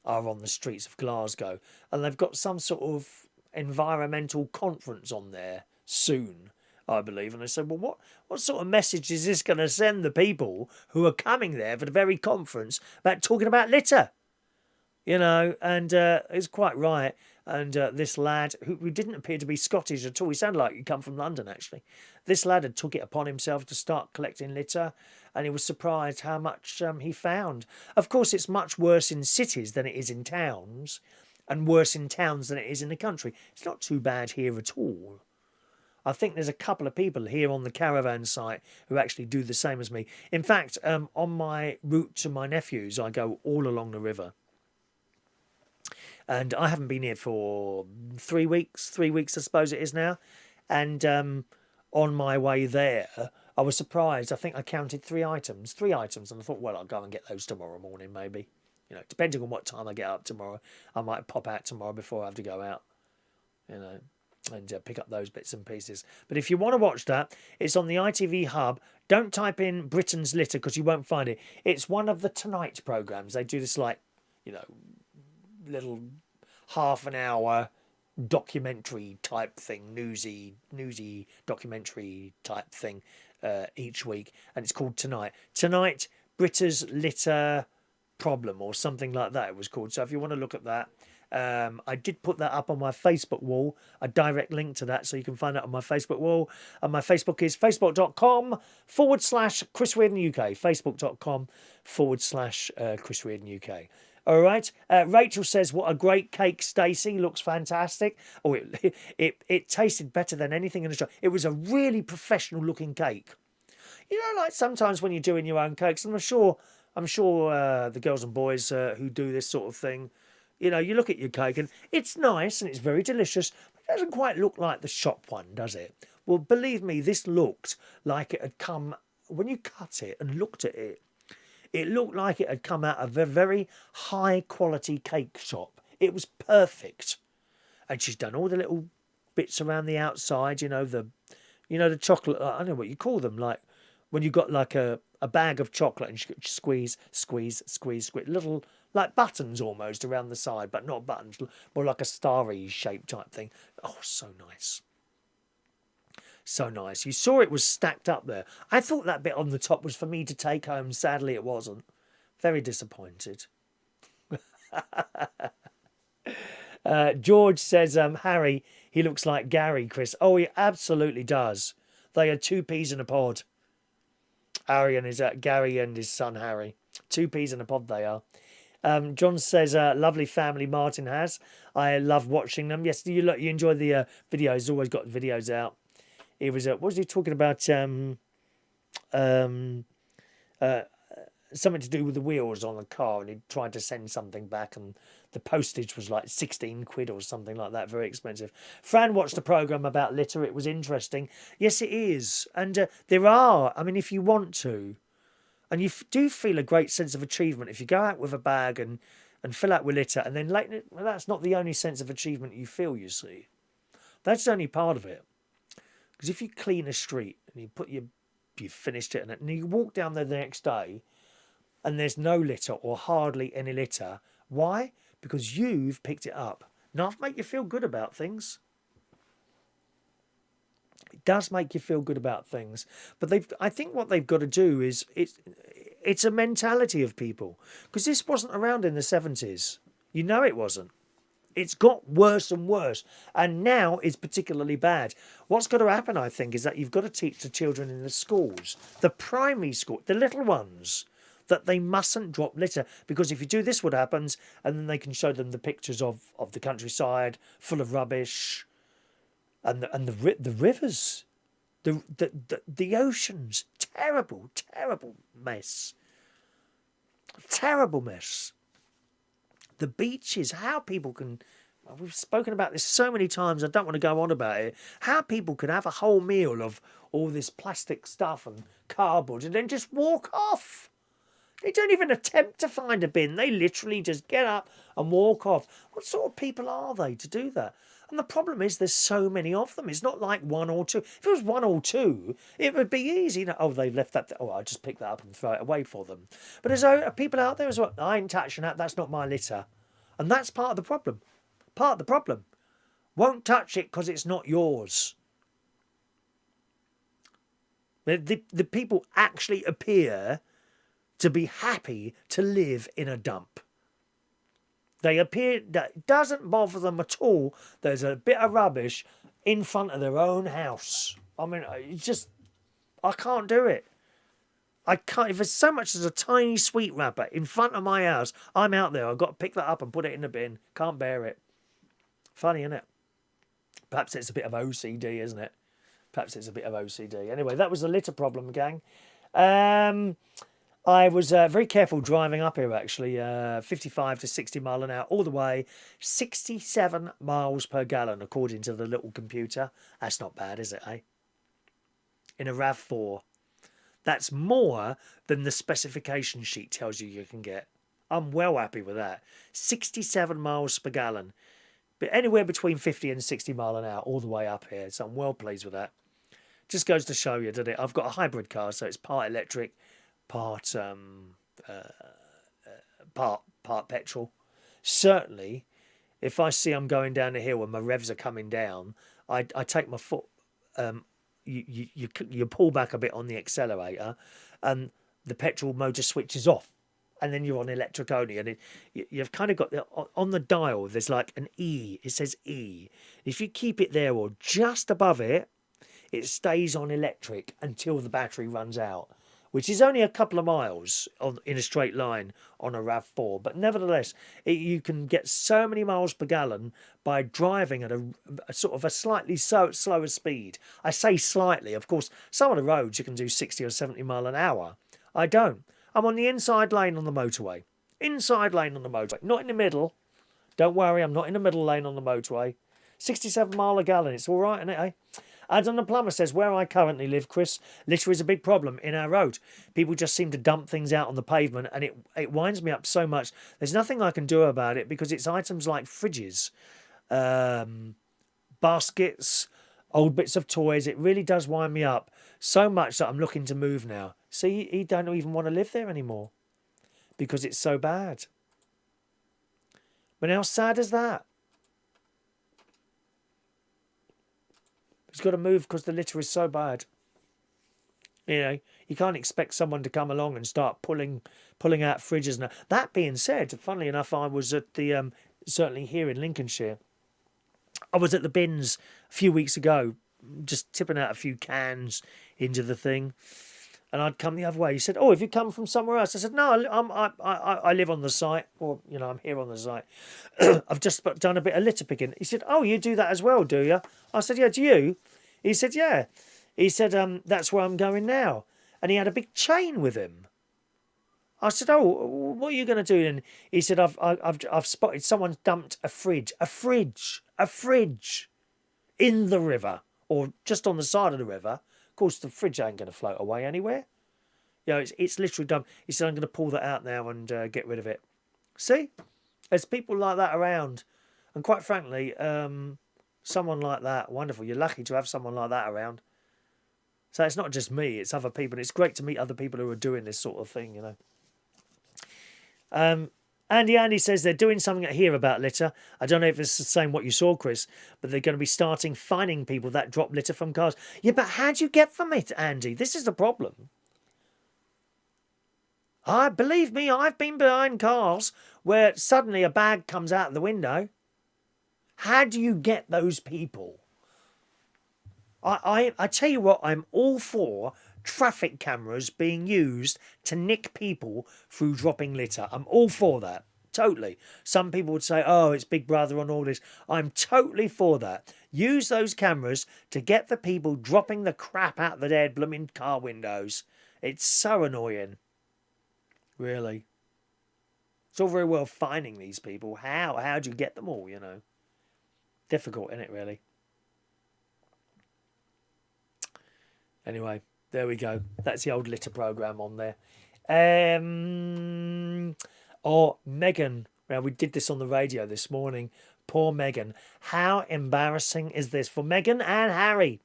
on the streets of Glasgow. And they've got some sort of environmental conference on there soon, I believe. And I said, well, what sort of message is this going to send the people who are coming there for the very conference about talking about litter? You know, and it's quite right. And this lad, who didn't appear to be Scottish at all, he sounded like he'd come from London, actually. This lad had took it upon himself to start collecting litter, and he was surprised how much he found. Of course, it's much worse in cities than it is in towns, and worse in towns than it is in the country. It's not too bad here at all. I think there's a couple of people here on the caravan site who actually do the same as me. In fact, on my route to my nephew's, I go all along the river. And I haven't been here for 3 weeks. 3 weeks, I suppose it is now. And on my way there, I was surprised. I think I counted 3 items. And I thought, well, I'll go and get those tomorrow morning, maybe. You know, depending on what time I get up tomorrow. I might pop out tomorrow before I have to go out. You know, and pick up those bits and pieces. But if you want to watch that, it's on the ITV Hub. Don't type in Britain's Litter because you won't find it. It's one of the Tonight programmes. They do this, like, you know, little half an hour documentary type thing, newsy documentary type thing each week, and it's called Tonight Britain's Litter Problem or something like that it was called. So if you want to look at that, I did put that up on my Facebook wall, a direct link to that, so you can find that on my Facebook wall. And my Facebook is facebook.com/Chris Reardon UK, facebook.com/Chris Reardon UK. All right. Rachel says, what a great cake, Stacey. Looks fantastic. Oh, it tasted better than anything in the shop. It was a really professional looking cake. You know, like sometimes when you're doing your own cakes, and I'm sure the girls and boys who do this sort of thing, you know, you look at your cake and it's nice and it's very delicious, but it doesn't quite look like the shop one, does it? Well, believe me, this looked like it had come, when you cut it and looked at it, it looked like it had come out of a very high-quality cake shop. It was perfect. And she's done all the little bits around the outside, you know, the chocolate, I don't know what you call them, like when you got like a bag of chocolate and you squeeze, little, like buttons almost around the side, but not buttons, more like a starry shape type thing. Oh, so nice. So nice. You saw it was stacked up there. I thought that bit on the top was for me to take home. Sadly, it wasn't. Very disappointed. George says, Harry, he looks like Gary, Chris. Oh, he absolutely does. They are two peas in a pod. Gary and his son Harry. Two peas in a pod they are. John says, lovely family Martin has. I love watching them. Yes, you enjoy the videos. He's always got videos out. He was, what was he talking about? Something to do with the wheels on the car, and he tried to send something back, and the postage was like 16 quid or something like that, very expensive. Fran watched a programme about litter. It was interesting. Yes, it is. And there are, I mean, if you want to, and you do feel a great sense of achievement if you go out with a bag and fill out with litter, and then later, well, that's not the only sense of achievement you feel, you see. That's only part of it. Because if you clean a street and you've finished it, and you walk down there the next day, and there's no litter or hardly any litter. Why? Because you've picked it up. Now, it'll make you feel good about things. It does make you feel good about things. But I think what they've got to do is, it's a mentality of people. Because this wasn't around in the 70s. You know it wasn't. It's got worse and worse. And now it's particularly bad. What's got to happen, I think, is that you've got to teach the children in the schools, the primary school, the little ones, that they mustn't drop litter, because if you do this, what happens? And then they can show them the pictures of the countryside full of rubbish, and the rivers, the oceans, terrible mess, terrible mess. The beaches, how people can. We've spoken about this so many times. I don't want to go on about it. How people could have a whole meal of all this plastic stuff and cardboard and then just walk off. They don't even attempt to find a bin. They literally just get up and walk off. What sort of people are they to do that? And the problem is there's so many of them. It's not like one or two. If it was one or two, it would be easy. Oh, they've left that. Oh, I'll just pick that up and throw it away for them. But there's people out there as well. I ain't touching that. That's not my litter. And that's part of the problem. Part of the problem. Won't touch it because it's not yours. The people actually appear to be happy to live in a dump. They appear that it doesn't bother them at all. There's a bit of rubbish in front of their own house. I mean, I can't do it. I can't. If there's so much as a tiny sweet wrapper in front of my house, I'm out there. I've got to pick that up and put it in the bin. Can't bear it. Funny, isn't it? Perhaps it's a bit of OCD, isn't it? Perhaps it's a bit of OCD. Anyway, that was the litter problem, gang. I was very careful driving up here, actually. 55 to 60 mile an hour all the way. 67 miles per gallon, according to the little computer. That's not bad, is it, eh? In a RAV4. That's more than the specification sheet tells you can get. I'm well happy with that. 67 miles per gallon. But anywhere between 50 and 60 mile an hour all the way up here. So I'm well pleased with that. Just goes to show you, doesn't it? I've got a hybrid car, so it's part electric, part petrol. Certainly, if I see I'm going down the hill and my revs are coming down, I take my foot. You pull back a bit on the accelerator, and the petrol motor switches off, and then you're on electric only. And you've kind of got on the dial. There's like an E. It says E. If you keep it there or just above it, it stays on electric until the battery runs out, which is only a couple of miles in a straight line on a RAV4. But nevertheless, you can get so many miles per gallon by driving at a sort of a slightly slower speed. I say slightly. Of course, some of the roads you can do 60 or 70 mile an hour. I don't. I'm on the inside lane on the motorway. Inside lane on the motorway. Not in the middle. Don't worry, I'm not in the middle lane on the motorway. 67 mile a gallon. It's all right, isn't it, eh? Adam the plumber says, where I currently live, Chris, litter is a big problem in our road. People just seem to dump things out on the pavement, and it winds me up so much. There's nothing I can do about it because it's items like fridges, baskets, old bits of toys. It really does wind me up so much that I'm looking to move now. See, he don't even want to live there anymore because it's so bad. But how sad is that? He's got to move because the litter is so bad. You know, you can't expect someone to come along and start pulling out fridges. Now, that being said, funnily enough, I was at the certainly here in Lincolnshire. I was at the bins a few weeks ago, just tipping out a few cans into the thing, and I'd come the other way. He said, "Oh, have you come from somewhere else?" I said, "No, I live on the site, or I'm here on the site. I've just done a bit of litter picking." He said, "Oh, you do that as well, do you?" I said, "Yeah, do you?" He said, "Yeah." He said, "That's where I'm going now," and he had a big chain with him. I said, "Oh, what are you going to do then?" He said, "I've spotted someone's dumped a fridge in the river, or just on the side of the river. Of course, the fridge ain't going to float away anywhere. It's literally done." He said, "I'm going to pull that out now and get rid of it." See, there's people like that around, and quite frankly, someone like that, wonderful. You're lucky to have someone like that around. So it's not just me; it's other people. And it's great to meet other people who are doing this sort of thing, Andy says they're doing something here about litter. I don't know if it's the same what you saw, Chris, but they're going to be starting fining people that drop litter from cars. Yeah, but how do you get from it, Andy? This is the problem. Believe me, I've been behind cars where suddenly a bag comes out of the window. How do you get those people? I tell you what, I'm all for traffic cameras being used to nick people through dropping litter. I'm all for that. Totally. Some people would say, "Oh, it's Big Brother on all this." I'm totally for that. Use those cameras to get the people dropping the crap out of the dead blooming car windows. It's so annoying. Really. It's all very well finding these people. How do you get them all, Difficult, isn't it, really? Anyway, there we go. That's the old litter programme on there. Meghan. Now, we did this on the radio this morning. Poor Meghan. How embarrassing is this for Meghan and Harry?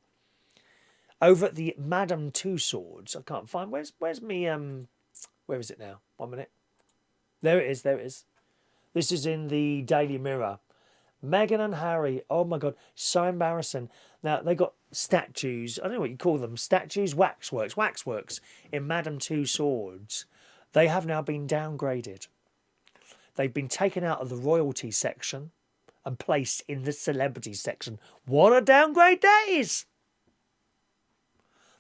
Over at the Madame Two Swords. I can't find... Where's me... Where is it now? 1 minute. There it is. This is in the Daily Mirror. Meghan and Harry. Oh, my God. So embarrassing. Now, they got statues. I don't know what you call them. Statues? Waxworks in Madame Two Swords. They have now been downgraded. They've been taken out of the royalty section and placed in the celebrity section. What a downgrade that is!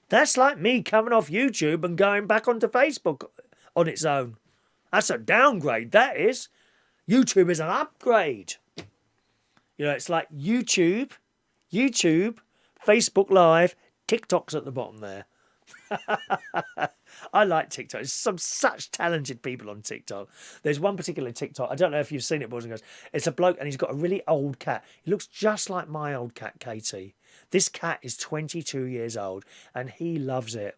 That's like me coming off YouTube and going back onto Facebook on its own. That's a downgrade, that is. YouTube is an upgrade. It's like YouTube, Facebook Live, TikTok's at the bottom there. I like TikTok. There's some such talented people on TikTok. There's one particular TikTok. I don't know if you've seen it, boys and girls. It's a bloke and he's got a really old cat. He looks just like my old cat, Katie. This cat is 22 years old and he loves it.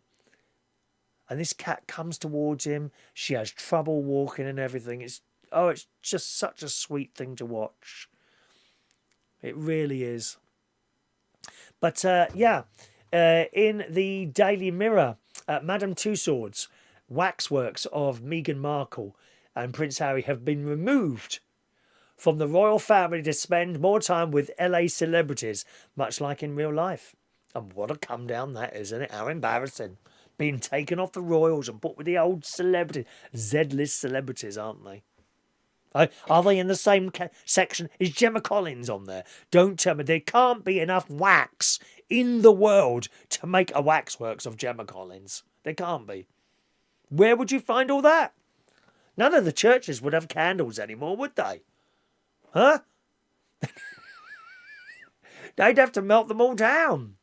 And this cat comes towards him. She has trouble walking and everything. It's just such a sweet thing to watch. It really is. But in the Daily Mirror, Madame Two Swords, waxworks of Meghan Markle and Prince Harry have been removed from the royal family to spend more time with LA celebrities, much like in real life. And what a come down that is, isn't it? How embarrassing. Being taken off the royals and put with the old celebrities. Z-list celebrities, aren't they? Are they in the same section? Is Gemma Collins on there? Don't tell me. There can't be enough wax in the world to make a waxworks of Gemma Collins. There can't be. Where would you find all that? None of the churches would have candles anymore, would they? Huh? They'd have to melt them all down.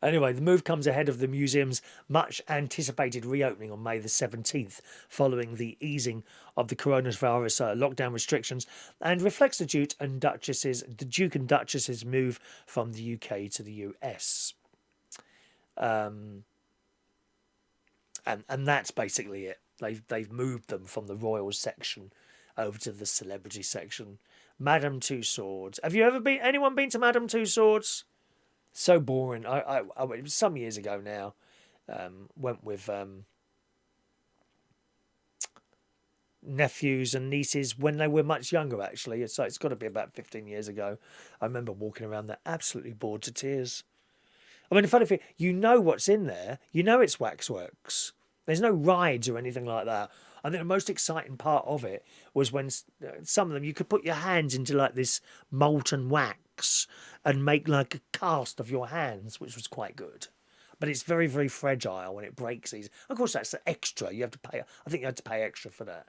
Anyway, the move comes ahead of the museum's much-anticipated reopening on May the 17th, following the easing of the coronavirus lockdown restrictions, and reflects the Duke and Duchess's move from the UK to the US. And that's basically it. They've moved them from the royal section over to the celebrity section. Madame Two Swords. Have you ever anyone been to Madame Two Swords? So boring. I it was some years ago now. Went with nephews and nieces when they were much younger, actually. So it's got to be about 15 years ago. I remember walking around there absolutely bored to tears. I mean, the funny thing, you know what's in there. You know it's waxworks. There's no rides or anything like that. I think the most exciting part of it was when some of them, you could put your hands into like this molten wax and make like a cast of your hands, which was quite good. But it's very, very fragile when it breaks these. Of course, that's extra. You have to pay. I think you had to pay extra for that.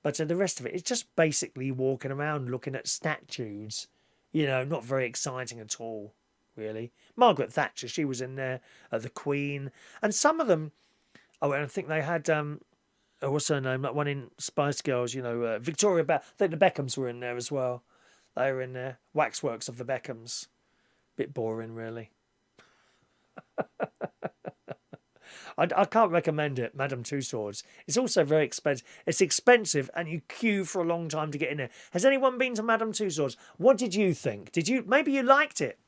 But the rest of it, it's just basically walking around looking at statues. You know, not very exciting at all, really. Margaret Thatcher, she was in there, the Queen. And some of them, oh, and I think they had, what's her name, that one in Spice Girls, you know, Victoria I think the Beckhams were in there as well. They were in there. Waxworks of the Beckhams. Bit boring, really. I can't recommend it, Madame Tussauds. It's also very expensive. It's expensive, and you queue for a long time to get in there. Has anyone been to Madame Tussauds? What did you think? Maybe you liked it.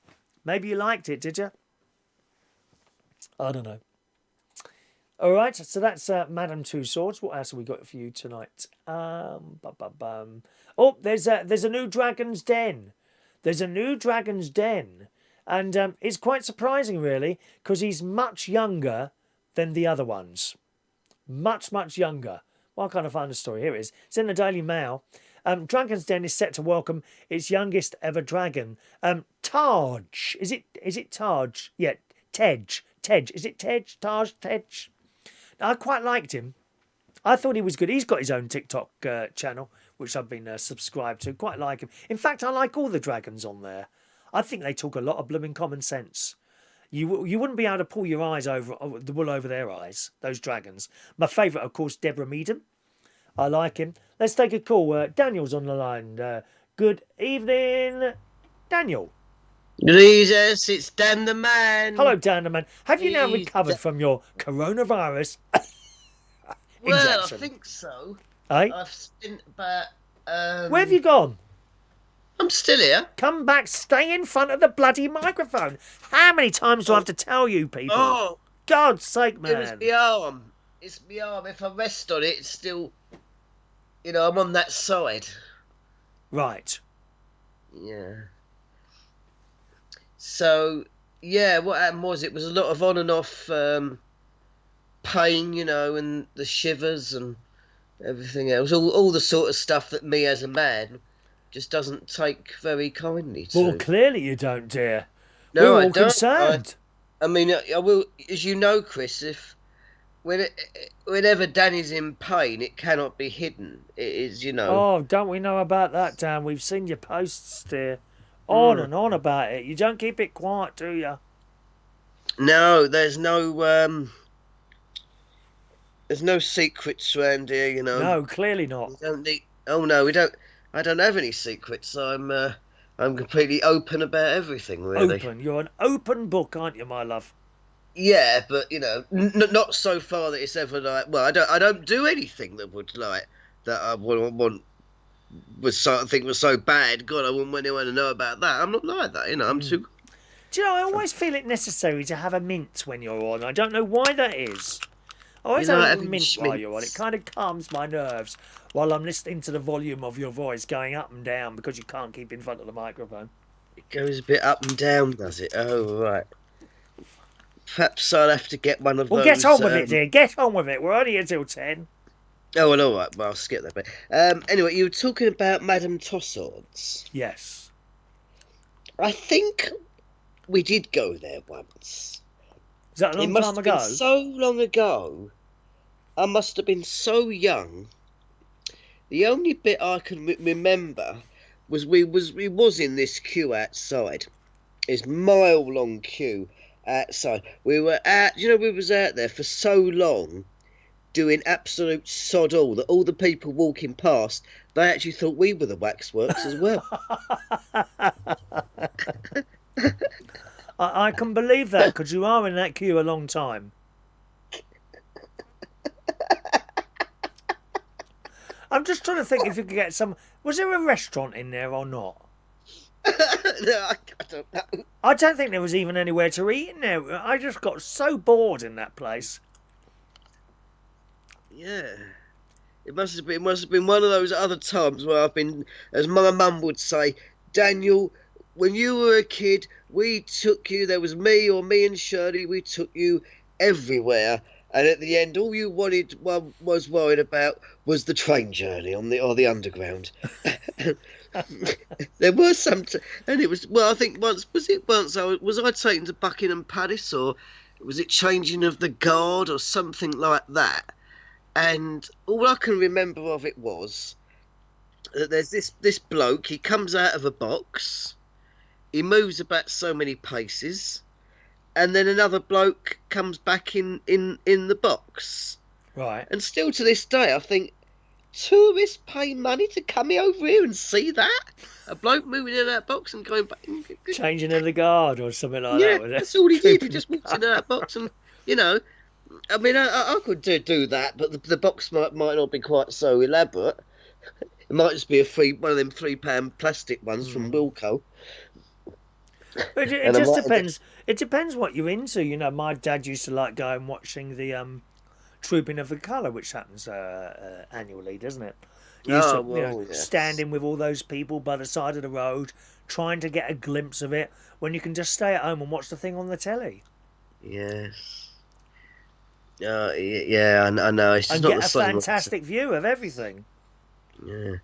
Maybe you liked it, did you? I don't know. All right, so that's Madame Tussauds. What else have we got for you tonight? Oh, there's a new Dragon's Den. There's a new Dragon's Den. And it's quite surprising, really, because he's much younger than the other ones. Much, much younger. Well, I can't find the story. Here it is. It's in the Daily Mail. Dragon's Den is set to welcome its youngest ever dragon. Taj. Is it Taj? Yeah, Tej. Is it Tej? Taj? Tej? I quite liked him. I thought he was good. He's got his own TikTok channel, which I've been subscribed to. Quite like him. In fact, I like all the dragons on there. I think they talk a lot of blooming common sense. You wouldn't be able to pull your eyes over the wool over their eyes, those dragons. My favourite, of course, Deborah Meaden. I like him. Let's take a call. Daniel's on the line. Good evening, Daniel. Jesus, it's Dan the Man. Hello, Dan the Man. Have you now recovered from your coronavirus Well, injection? I think so. Eh? I've spent about... Where have you gone? I'm still here. Come back, stay in front of the bloody microphone. How many times do I have to tell you people? Oh, God's sake, man. it was my arm. It's my arm. If I rest on it, it's still... You know, I'm on that side. Right. Yeah. So, yeah, what happened was it was a lot of on and off pain, you know, and the shivers and everything else. All the sort of stuff that me as a man just doesn't take very kindly to. Well, clearly you don't, dear. No, We're I all don't. concerned. I mean, I will, as you know, Chris, whenever Danny's in pain, it cannot be hidden. It is, you know. Oh, don't we know about that, Dan? We've seen your posts, dear. On and on about it. You don't keep it quiet, do you? No, there's no secrets around here, you know. No, clearly not. We don't need. Oh no, we don't. I don't have any secrets. I'm completely open about everything, really. Open. You're an open book, aren't you, my love? Yeah, but you know, not so far that it's ever like. Well, I don't do anything that would like that I want was so bad. God, I wouldn't want anyone to know about that. I'm not like that, you know. I'm too. Do you know, I always feel it necessary to have a mint when you're on. I don't know why that is. I always You know, have a having mint while you're on. It mints. kind of calms my nerves while I'm listening to the volume of your voice going up and down because you can't keep in front of the microphone. It goes a bit up and down, does it? Oh right. Perhaps I'll have to get one of Well, those. get on with it, dear. Get on with it. We're only here till 10. Oh well, all right. Well, I'll skip that bit. Anyway, you were talking about Madame Tussauds. Yes. I think we did go there once. Is that a It long must time have ago? been so long ago. I must have been so young. The only bit I can remember was we was in this queue outside. This mile-long queue outside. We were out. You know, we was out there for so long, doing absolute sod all that all the people walking past, they actually thought we were the waxworks as well. I can believe that because you are in that queue a long time. I'm just trying to think if you could get some... Was there a restaurant in there or not? No, I don't know. I don't think there was even anywhere to eat in there. I just got so bored in that place. Yeah. It must have been one of those other times where I've been, as my mum would say, Daniel, when you were a kid, we took you, there was me and Shirley, we took you everywhere. And at the end, all you was worried about was the train journey on the underground. There were and it was I think once was I taken to Buckingham Palace, or was it changing of the guard or something like that? And all I can remember of it was that there's this bloke. He comes out of a box, he moves about so many paces, and then another bloke comes back in the box. Right. And still to this day, I think tourists pay money to come over here and see that. A bloke moving in that box and going back. Changing of the guard or something like Yeah, that. Was it? that's all he did. He just walked in that box, and I mean, I could do that, but the box might not be quite so elaborate. It might just be one of them £3 plastic ones from Wilco. But it just depends. It depends what you're into. You know, my dad used to like going watching the Trooping of the Colour, which happens annually, doesn't it? He used to, yes. standing with all those people by the side of the road, trying to get a glimpse of it, when you can just stay at home and watch the thing on the telly. Yes. Yeah, I know. It's just and not get the a same. fantastic view of everything. Yeah.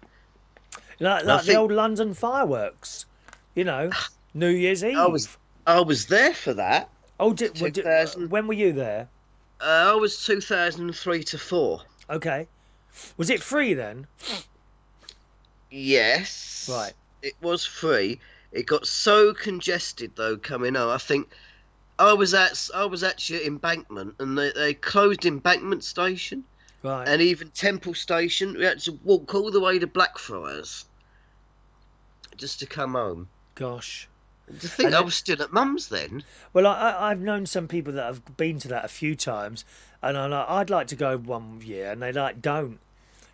Like the old London fireworks, you know, New Year's Eve. I was there for that. Oh, 2000. when were you there? I was 2003 to 4. Okay. Was it free then? Yes. Right. It was free. It got so congested though coming up. I think I was actually at Embankment, and they closed Embankment Station. Right. And even Temple Station. We had to walk all the way to Blackfriars just to come home. Gosh. To think I was still at Mum's then. Well, I've known some people that have been to that a few times, and I'd like to go one year, and they don't.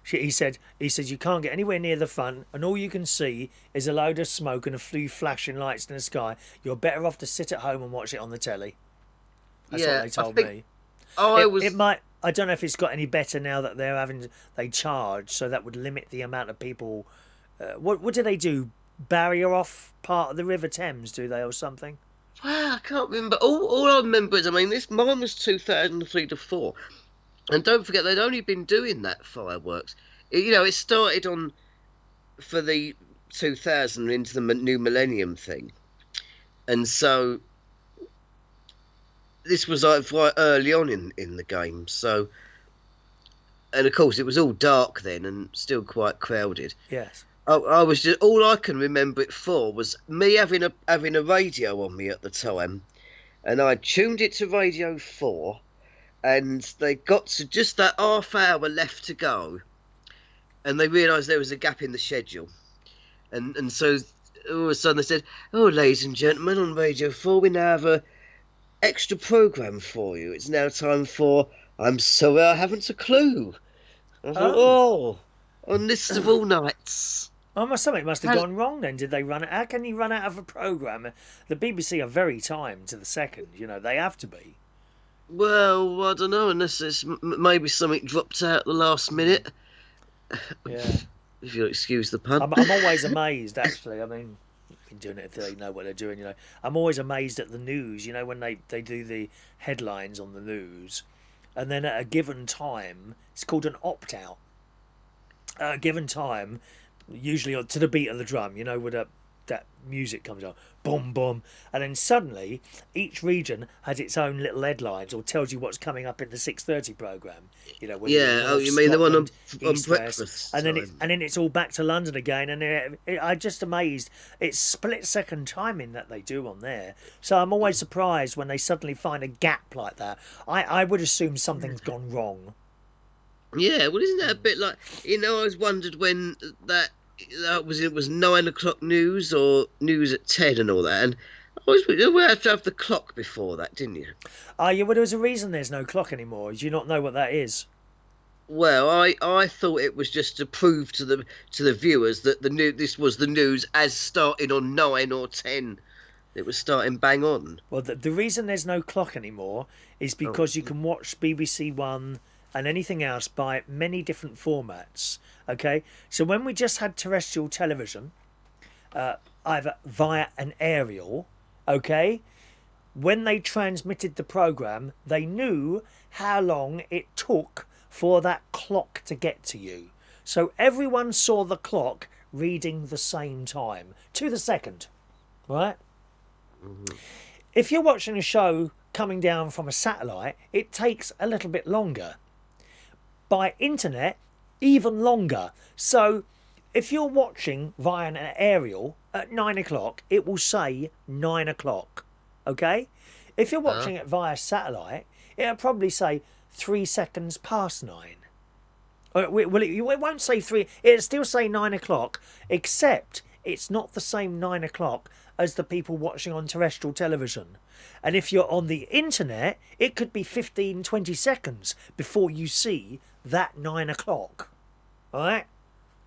He said you can't get anywhere near the front, and all you can see is a load of smoke and a few flashing lights in the sky. You're better off to sit at home and watch it on the telly. That's what they told me. It might. I don't know if it's got any better now that they charge, so that would limit the amount of people. What do they do? Barrier off part of the River Thames, do they, or something? Well, I can't remember. All I remember is, mine was 2003 to 4. And don't forget, they'd only been doing that fireworks. It started for the 2000 into the new millennium thing. And so this was like right early on in the game. So, and of course, it was all dark then and still quite crowded. Yes. I was just, all I can remember it for was me having a radio on me at the time, and I tuned it to Radio 4, and they got to just that half hour left to go, and they realised there was a gap in the schedule, and so all of a sudden they said, "Oh, ladies and gentlemen, on Radio 4 we now have a extra programme for you. It's now time for I'm Sorry I Haven't a Clue." I thought, on this of all nights. Oh, something must have gone wrong then. Did they run it? How can you run out of a programme? The BBC are very timed to the second. They have to be. Well, I don't know, unless it's maybe something dropped out at the last minute. Yeah. If you'll excuse the pun. I'm always amazed, actually. I mean, they've been doing it if they know what they're doing. I'm always amazed at the news. When they do the headlines on the news, and then at a given time, it's called an opt-out. At a given time, usually to the beat of the drum, where that music comes on, boom, boom, and then suddenly each region has its own little headlines or tells you what's coming up in the 6:30 programme. You mean the one on breakfast? And then it's all back to London again, and I'm just amazed. It's split-second timing that they do on there. So I'm always surprised when they suddenly find a gap like that. I would assume something's gone wrong. Yeah, well, isn't that a bit like, I always wondered when it was 9 o'clock news or news at 10 and all that, and I always we had to have the clock before that, didn't you? Yeah, well, there's a reason there's no clock anymore. Do you not know what that is? Well, I thought it was just to prove to the viewers that this was the news as starting on 9 or 10. It was starting bang on. Well, the reason there's no clock anymore is because you can watch BBC One and anything else by many different formats. Okay, so when we just had terrestrial television, either via an aerial, okay, when they transmitted the programme, they knew how long it took for that clock to get to you. So everyone saw the clock reading the same time to the second, right? If you're watching a show coming down from a satellite, it takes a little bit longer. By internet, even longer. So if you're watching via an aerial at 9 o'clock, it will say 9 o'clock. Okay? If you're watching it via satellite, it'll probably say 3 seconds past 9. Well, it won't say 3. It'll still say 9 o'clock, except it's not the same 9 o'clock as the people watching on terrestrial television. And if you're on the internet, it could be 15, 20 seconds before you see that 9 o'clock. All right?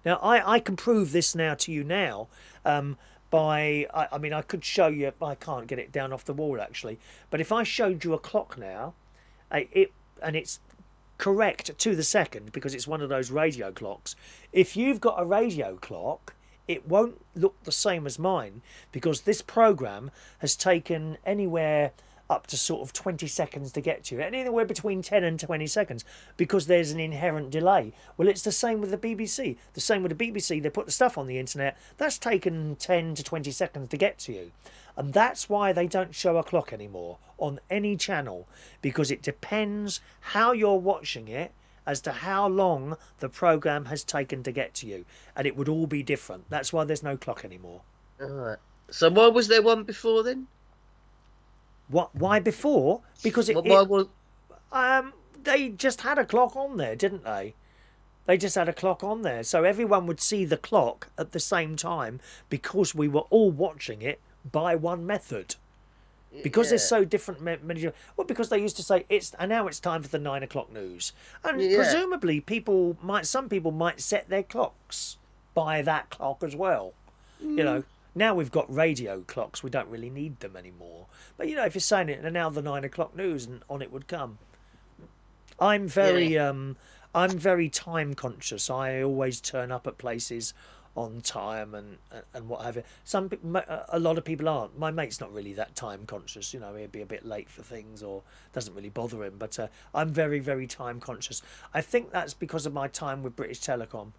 Now, I can prove this now to you now I mean, I could show you. I can't get it down off the wall, actually. But if I showed you a clock now, and it's correct to the second because it's one of those radio clocks. If you've got a radio clock, it won't look the same as mine because this program has taken anywhere up to sort of 20 seconds to get to you, anywhere between 10 and 20 seconds because there's an inherent delay. Well, it's the same with the BBC. The same with the BBC, they put the stuff on the internet, that's taken 10 to 20 seconds to get to you. And that's why they don't show a clock anymore on any channel, because it depends how you're watching it as to how long the program has taken to get to you. And it would all be different. That's why there's no clock anymore. All right. So why was there one before then? What? Why before? Because they just had a clock on there, didn't they? They just had a clock on there, so everyone would see the clock at the same time because we were all watching it by one method. Because they're so different. Well, because they used to say and now it's time for the 9 o'clock news, and presumably some people might set their clocks by that clock as well. You know. Now we've got radio clocks, we don't really need them anymore. But, you know, if you're saying it, and now the 9 o'clock news, and on it would come. I'm very time conscious. I always turn up at places on time and what have you. A lot of people aren't. My mate's not really that time conscious. You know, he'd be a bit late for things or doesn't really bother him. But I'm very, very time conscious. I think that's because of my time with British Telecom.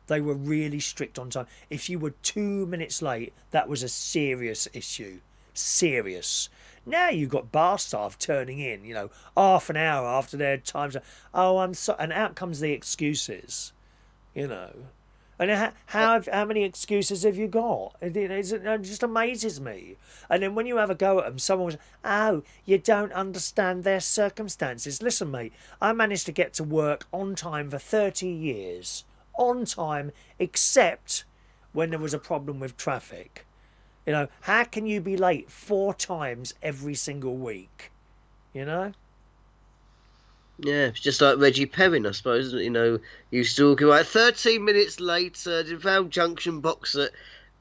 They were really strict on time. If you were 2 minutes late, that was a serious issue. Serious. Now you've got bar staff turning in, you know, half an hour after their time's. Oh, I'm so. And out comes the excuses, you know. And how many excuses have you got? It just amazes me. And then when you have a go at them, someone was, oh, you don't understand their circumstances. Listen, mate, I managed to get to work on time for 30 years. On time, except when there was a problem with traffic. You know, how can you be late 4 times every single week? You know? Yeah, it's just like Reggie Perrin, I suppose. You know, you still go out 13 minutes late, Vale Junction box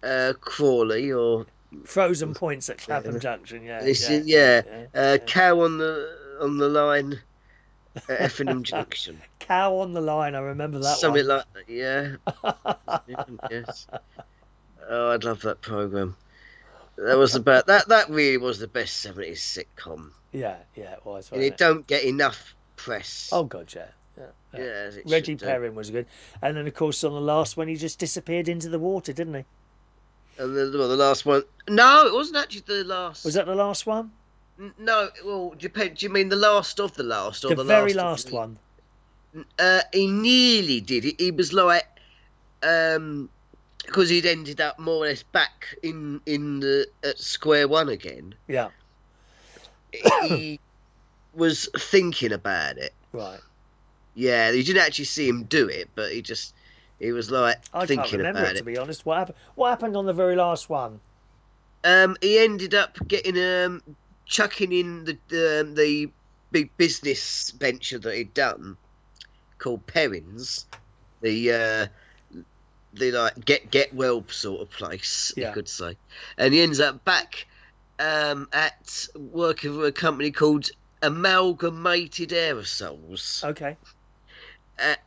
at Crawley or Frozen Points at Clapham Junction. Cow on the line. Effingham Junction. Cow on the line, I remember that Something one. like that, yeah. Yes. Oh, I'd love that programme. That was about that really was the best 70s sitcom. Yeah, it was. And it don't get enough press. Oh god, yeah. Reggie Perrin was good. And then of course on the last one he just disappeared into the water, didn't he? And the last one. No, it wasn't actually the last. Was that the last one? No, well, do you mean the last of the last, or the very last one? He nearly did it. He was like, because he'd ended up more or less back in the at square one again. Yeah. He was thinking about it. Right. Yeah, you didn't actually see him do it, but he was like thinking can't remember about it. To be honest, what happened on the very last one? He ended up getting chucking in the big business venture that he'd done called Perrins, the like get well sort of place, you could say, and he ends up back at working for a company called Amalgamated Aerosols. Okay.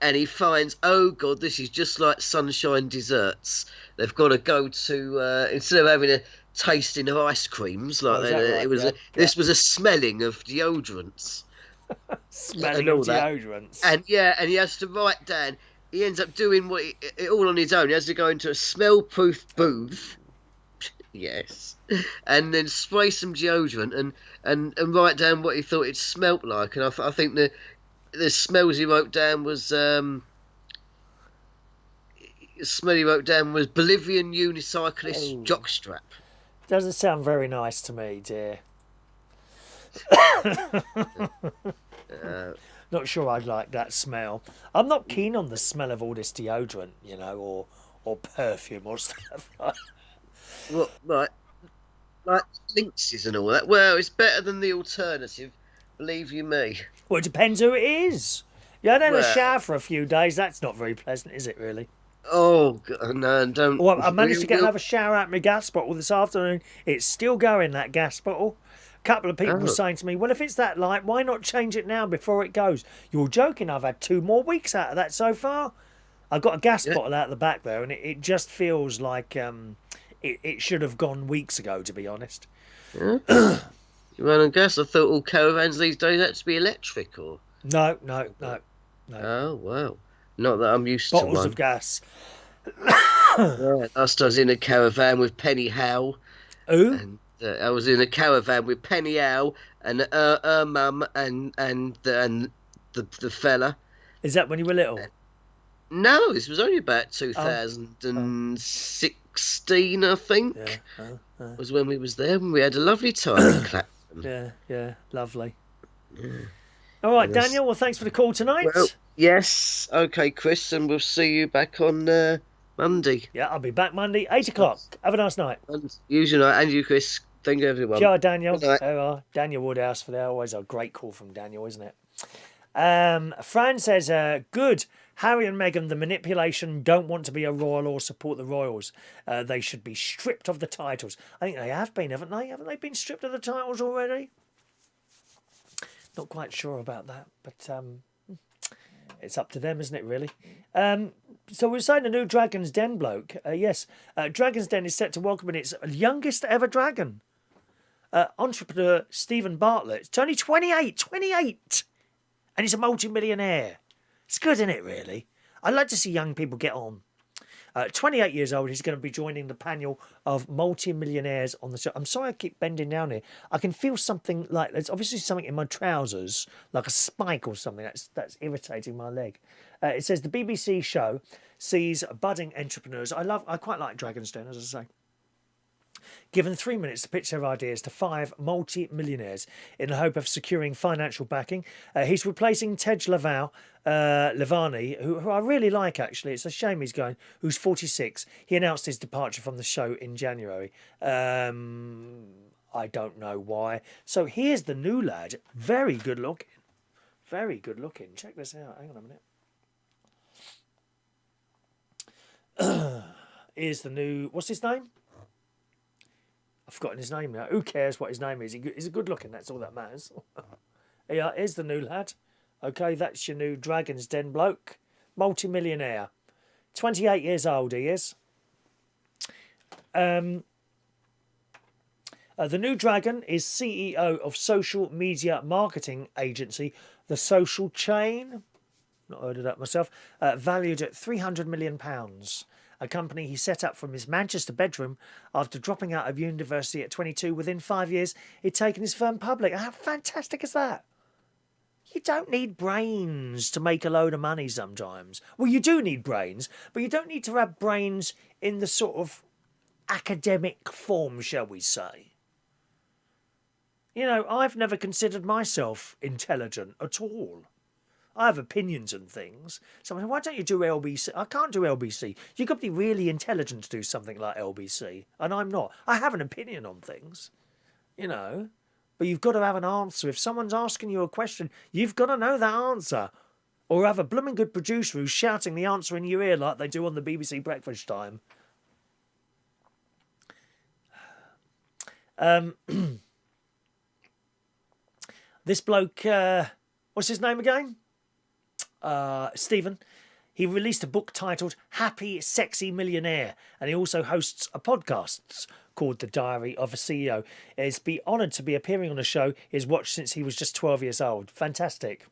And he finds, oh god, this is just like Sunshine Desserts. They've got to go to instead of having a tasting of ice creams, like this was a smelling of deodorants. Smelling and of all that. deodorants. And he has to write down. He ends up doing it all on his own. He has to go into a smell-proof booth. Yes, and then spray some deodorant and write down what he thought it smelt like. And I think the smells he wrote down was the smell he wrote down was Bolivian unicyclist jockstrap. Doesn't sound very nice to me, dear. Not sure I'd like that smell. I'm not keen on the smell of all this deodorant, or perfume or stuff. Well, right, like lynxes and all that. Well, it's better than the alternative, believe you me. Well, it depends who it is. You had in a Well- shower for a few days. That's not very pleasant, is it, really? Oh no, don't. Well, I managed to get another shower out of my gas bottle this afternoon. It's still going, that gas bottle. A couple of people were saying to me, well, if it's that light, why not change it now before it goes? You're joking. I've had 2 more weeks out of that so far. I've got a gas bottle out the back there, and it just feels like it should have gone weeks ago, to be honest. You run on gas? I thought all caravans these days had to be electric, or. No. Oh wow, not that I'm used Bottles to one. of gas. Yeah, last I was in a caravan with Penny Howe. Who? And I was in a caravan with Penny Howe and her mum and the fella. Is that when you were little? No, this was only about 2016, I think. Yeah. Was when we was there, and we had a lovely time in Clapton. Yeah, lovely. All right, Yes. Daniel, well, thanks for the call tonight. Well, yes, okay, Chris, and we'll see you back on Monday. Yeah, I'll be back Monday, 8 o'clock. Have a nice night. Usually, and you, Chris. Thank you, everyone. Ciao, Daniel. Good night. There we are. Daniel Woodhouse for there. Always a great call from Daniel, isn't it? Fran says, good. Harry and Meghan, the manipulation, don't want to be a royal or support the royals. They should be stripped of the titles. I think they have been, haven't they? Haven't they been stripped of the titles already? Not quite sure about that, but it's up to them, isn't it, really? So we're saying the new Dragon's Den bloke. Yes, Dragon's Den is set to welcome in its youngest ever dragon. Entrepreneur Stephen Bartlett. It's only 28! And he's a multi-millionaire. It's good, isn't it, really? I like to see young people get on. 28 years old, he's going to be joining the panel of multi-millionaires on the show. I'm sorry I keep bending down here. I can feel something like, there's obviously something in my trousers, like a spike or something, that's irritating my leg. It says the BBC show sees budding entrepreneurs. I quite like Dragon's Den, as I say. Given 3 minutes to pitch their ideas to 5 multi-millionaires in the hope of securing financial backing. He's replacing Tej Levani, who I really like, actually. It's a shame he's going, who's 46. He announced his departure from the show in January. I don't know why. So here's the new lad. Very good looking. Very good looking. Check this out. Hang on a minute. Here's the new... What's his name? I've forgotten his name now. Who cares what his name is? He's a good looking, that's all that matters. Yeah, here's the new lad. Okay, that's your new Dragon's Den bloke. Multi-millionaire. 28 years old he is. The new Dragon is CEO of social media marketing agency The Social Chain. Not heard of that myself. Valued at £300 million. A company he set up from his Manchester bedroom after dropping out of university at 22. Within 5 years, he'd taken his firm public. How fantastic is that? You don't need brains to make a load of money sometimes. Well, you do need brains, but you don't need to have brains in the sort of academic form, shall we say. You know, I've never considered myself intelligent at all. I have opinions and things. So why don't you do LBC? I can't do LBC. You've got to be really intelligent to do something like LBC. And I'm not. I have an opinion on things, you know. But you've got to have an answer. If someone's asking you a question, you've got to know that answer. Or have a blooming good producer who's shouting the answer in your ear like they do on the BBC Breakfast Time. This bloke, what's his name again? Stephen. He released a book titled Happy Sexy Millionaire, and he also hosts a podcast called The Diary of a CEO. He's been honoured to be appearing on the show. He's watched since he was just 12 years old. Fantastic,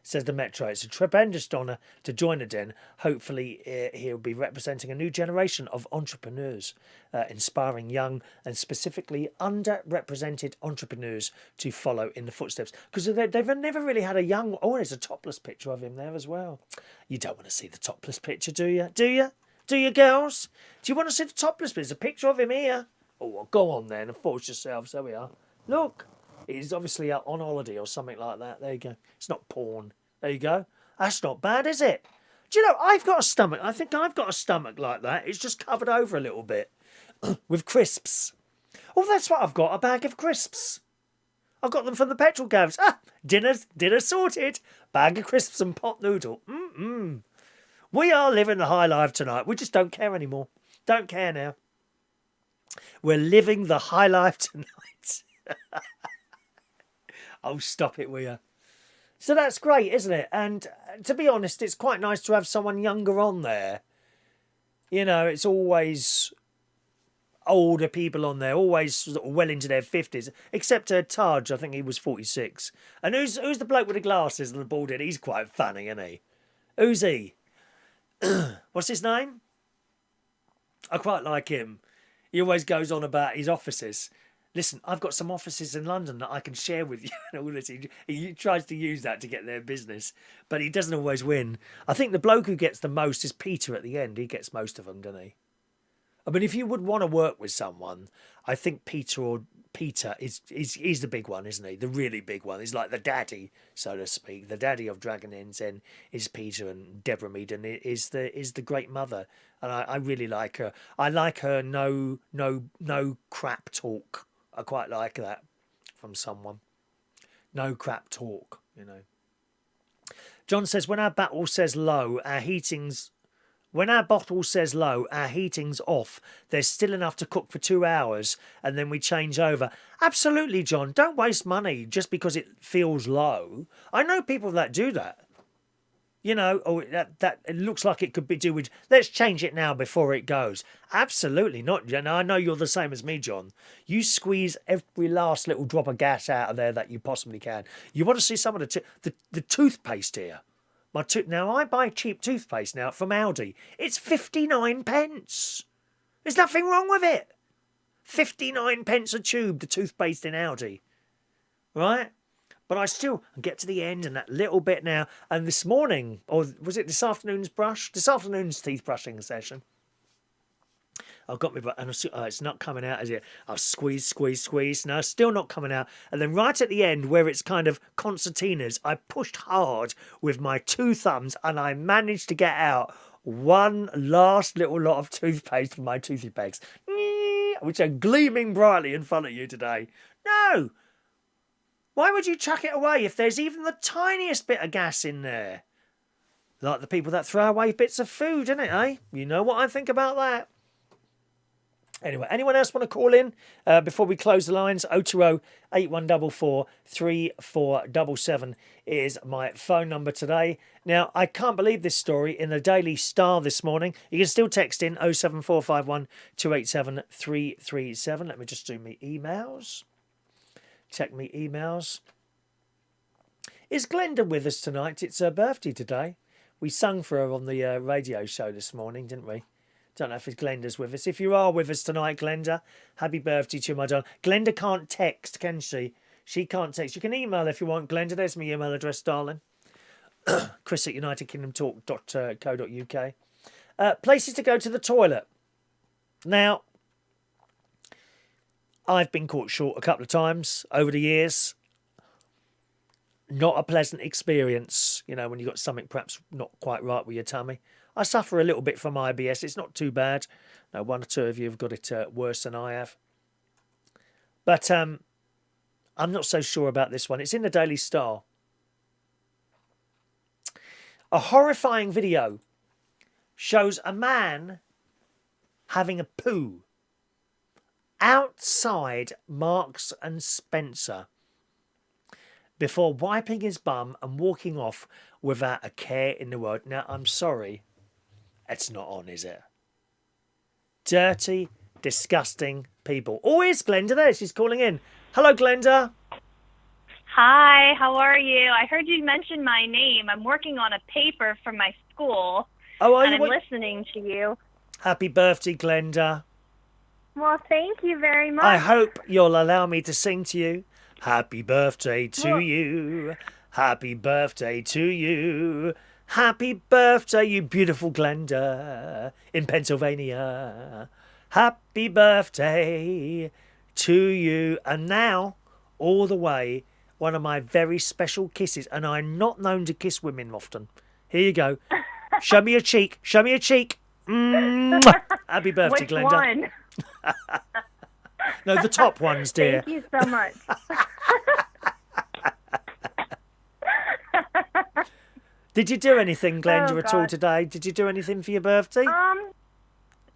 says the Metro. It's a tremendous honour to join the den. Hopefully he'll be representing a new generation of entrepreneurs, inspiring young and specifically underrepresented entrepreneurs to follow in the footsteps. Because they've never really had a young... Oh, there's a topless picture of him there as well. You don't want to see the topless picture, do you? Do you? Do you, girls? Do you want to see the topless picture? There's a picture of him here. Oh, well, go on then and force yourselves. There we are. Look. He's obviously out on holiday or something like that. There you go. It's not porn. There you go. That's not bad, is it? Do you know, I've got a stomach. I think I've got a stomach like that. It's just covered over a little bit with crisps. Oh, that's what I've got, a bag of crisps. I've got them from the petrol gas. Ah, dinner sorted. Bag of crisps and pot noodle. We are living the high life tonight. We just don't care anymore. Don't care now. We're living the high life tonight. Oh, stop it, will you? So that's great, isn't it? And to be honest, it's quite nice to have someone younger on there. You know, it's always older people on there, always sort of well into their 50s. Except Taj, I think he was 46. And who's the bloke with the glasses and the bald head? He's quite funny, isn't he? Who's he? What's his name? I quite like him. He always goes on about his offices. Listen, I've got some offices in London that I can share with you. And all this. He tries to use that to get their business, but he doesn't always win. I think the bloke who gets the most is Peter at the end. He gets most of them, doesn't he? I mean, if you would want to work with someone, I think Peter is the big one, isn't he? The really big one. He's like the daddy, so to speak. The daddy of Dragon Inns is Peter, and Deborah Meaden is the great mother. And I really like her. I like her no crap talk. I quite like that from someone. No crap talk, you know. John says, when our bottle says low, our heating's off. There's still enough to cook for 2 hours, and then we change over. Absolutely, John. Don't waste money just because it feels low. I know people that do that. You know, that it looks like it could be do with, let's change it now before it goes. Absolutely not. And I know you're the same as me, John. You squeeze every last little drop of gas out of there that you possibly can. You want to see some of the toothpaste here. Now, I buy cheap toothpaste now from Aldi. It's 59 pence. There's nothing wrong with it. 59 pence a tube, the toothpaste in Aldi. Right? But I still get to the end and that little bit now. And this morning, or was it this afternoon's brush? This afternoon's teeth brushing session. I've got me, and it's not coming out, is it? I've squeezed. No, still not coming out. And then right at the end, where it's kind of concertinas, I pushed hard with my 2 thumbs, and I managed to get out one last little lot of toothpaste from my toothy pegs, which are gleaming brightly in front of you today. No! Why would you chuck it away if there's even the tiniest bit of gas in there? Like the people that throw away bits of food, isn't it, eh? You know what I think about that. Anyway, anyone else want to call in before we close the lines? 020 8144 3477 is my phone number today. Now, I can't believe this story in the Daily Star this morning. You can still text in 07451 287 337. Let me just do me emails. Check me emails. Is Glenda with us tonight? It's her birthday today. We sung for her on the radio show this morning, didn't we? Don't know if Glenda's with us. If you are with us tonight, Glenda, happy birthday to you, my darling. Glenda can't text, can she? She can't text. You can email if you want, Glenda. There's my email address, darling. Chris at unitedkingdomtalk.co.uk. Places to go to the toilet. Now, I've been caught short a couple of times over the years. Not a pleasant experience, you know, when you've got something perhaps not quite right with your tummy. I suffer a little bit from IBS. It's not too bad. No, 1 or 2 of you have got it worse than I have. But I'm not so sure about this one. It's in the Daily Star. A horrifying video shows a man having a poo outside Marks and Spencer before wiping his bum and walking off without a care in the world. Now, I'm sorry, It's not on, is it? Dirty, disgusting people. Oh, it's Glenda there. She's calling in. Hello, Glenda. Hi, how are you? I heard you mention my name. I'm working on a paper for my school, Oh, are and you? I'm listening to you. Happy birthday, Glenda. Well, thank you very much. I hope you'll allow me to sing to you. Happy birthday to you. Happy birthday to you. Happy birthday, you beautiful Glenda in Pennsylvania. Happy birthday to you. And now, all the way, one of my very special kisses. And I'm not known to kiss women often. Here you go. Show me your cheek. Show me your cheek. Mwah. Happy birthday, Which Glenda. one? No, the top ones, dear. Thank you so much. Did you do anything, Glenda, Oh, at all God. today? Did you do anything for your birthday?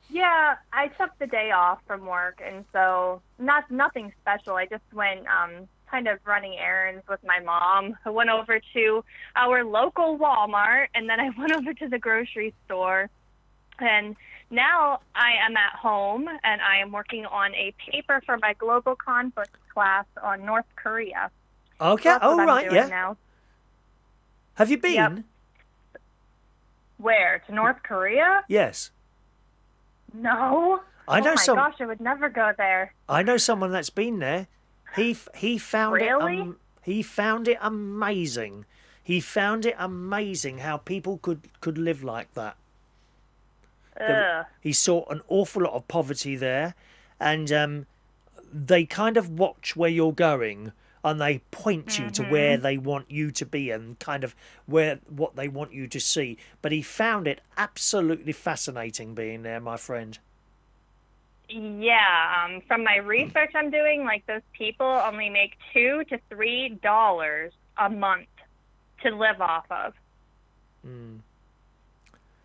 Yeah, I took the day off from work, and so nothing special. I just went kind of running errands with my mom. I went over to our local Walmart, and then I went over to the grocery store. And now I am at home, and I am working on a paper for my global conflicts class on North Korea. Okay. That's Oh, what I'm right. doing Yeah. now. Have you been? Yep. Where? To North Korea? Yes. No. I know Oh my some. gosh, I would never go there. I know someone that's been there. He found Really? it. He found it amazing. He found it amazing how people could live like that. Ugh. He saw an awful lot of poverty there, and they kind of watch where you're going, and they point you to where they want you to be, and kind of what they want you to see. But he found it absolutely fascinating being there, my friend. Yeah, from my research I'm doing, like those people only make $2 to $3 a month to live off of.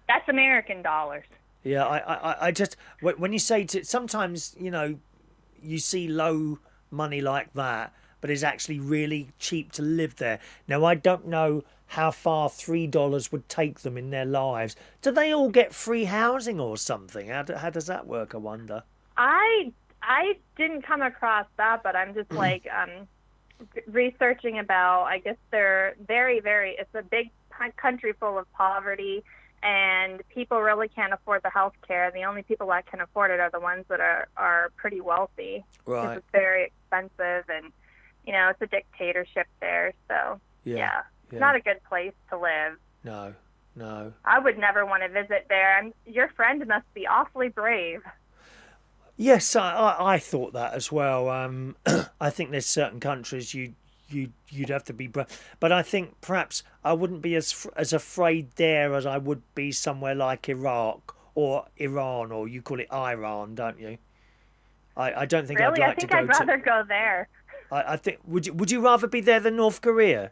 That's American dollars. Yeah, I just when you say to sometimes you see low money like that, but it's actually really cheap to live there. Now I don't know how far $3 would take them in their lives. Do they all get free housing or something? How does that work? I wonder. I didn't come across that, but I'm just like researching about. I guess they're very, very. It's a big country full of poverty, and people really can't afford the health care. The only people that can afford it are the ones that are pretty wealthy. Right. Because it's very expensive, and it's a dictatorship there. So yeah. It's not a good place to live. No. I would never want to visit there. And your friend must be awfully brave. Yes, I thought that as well. I think there's certain countries you'd have to be brave, but I think perhaps I wouldn't be as afraid there as I would be somewhere like Iraq or Iran, or you call it Iran, don't you? I don't think Really, I'd like to go. I'd rather go there. I think would you rather be there than North Korea?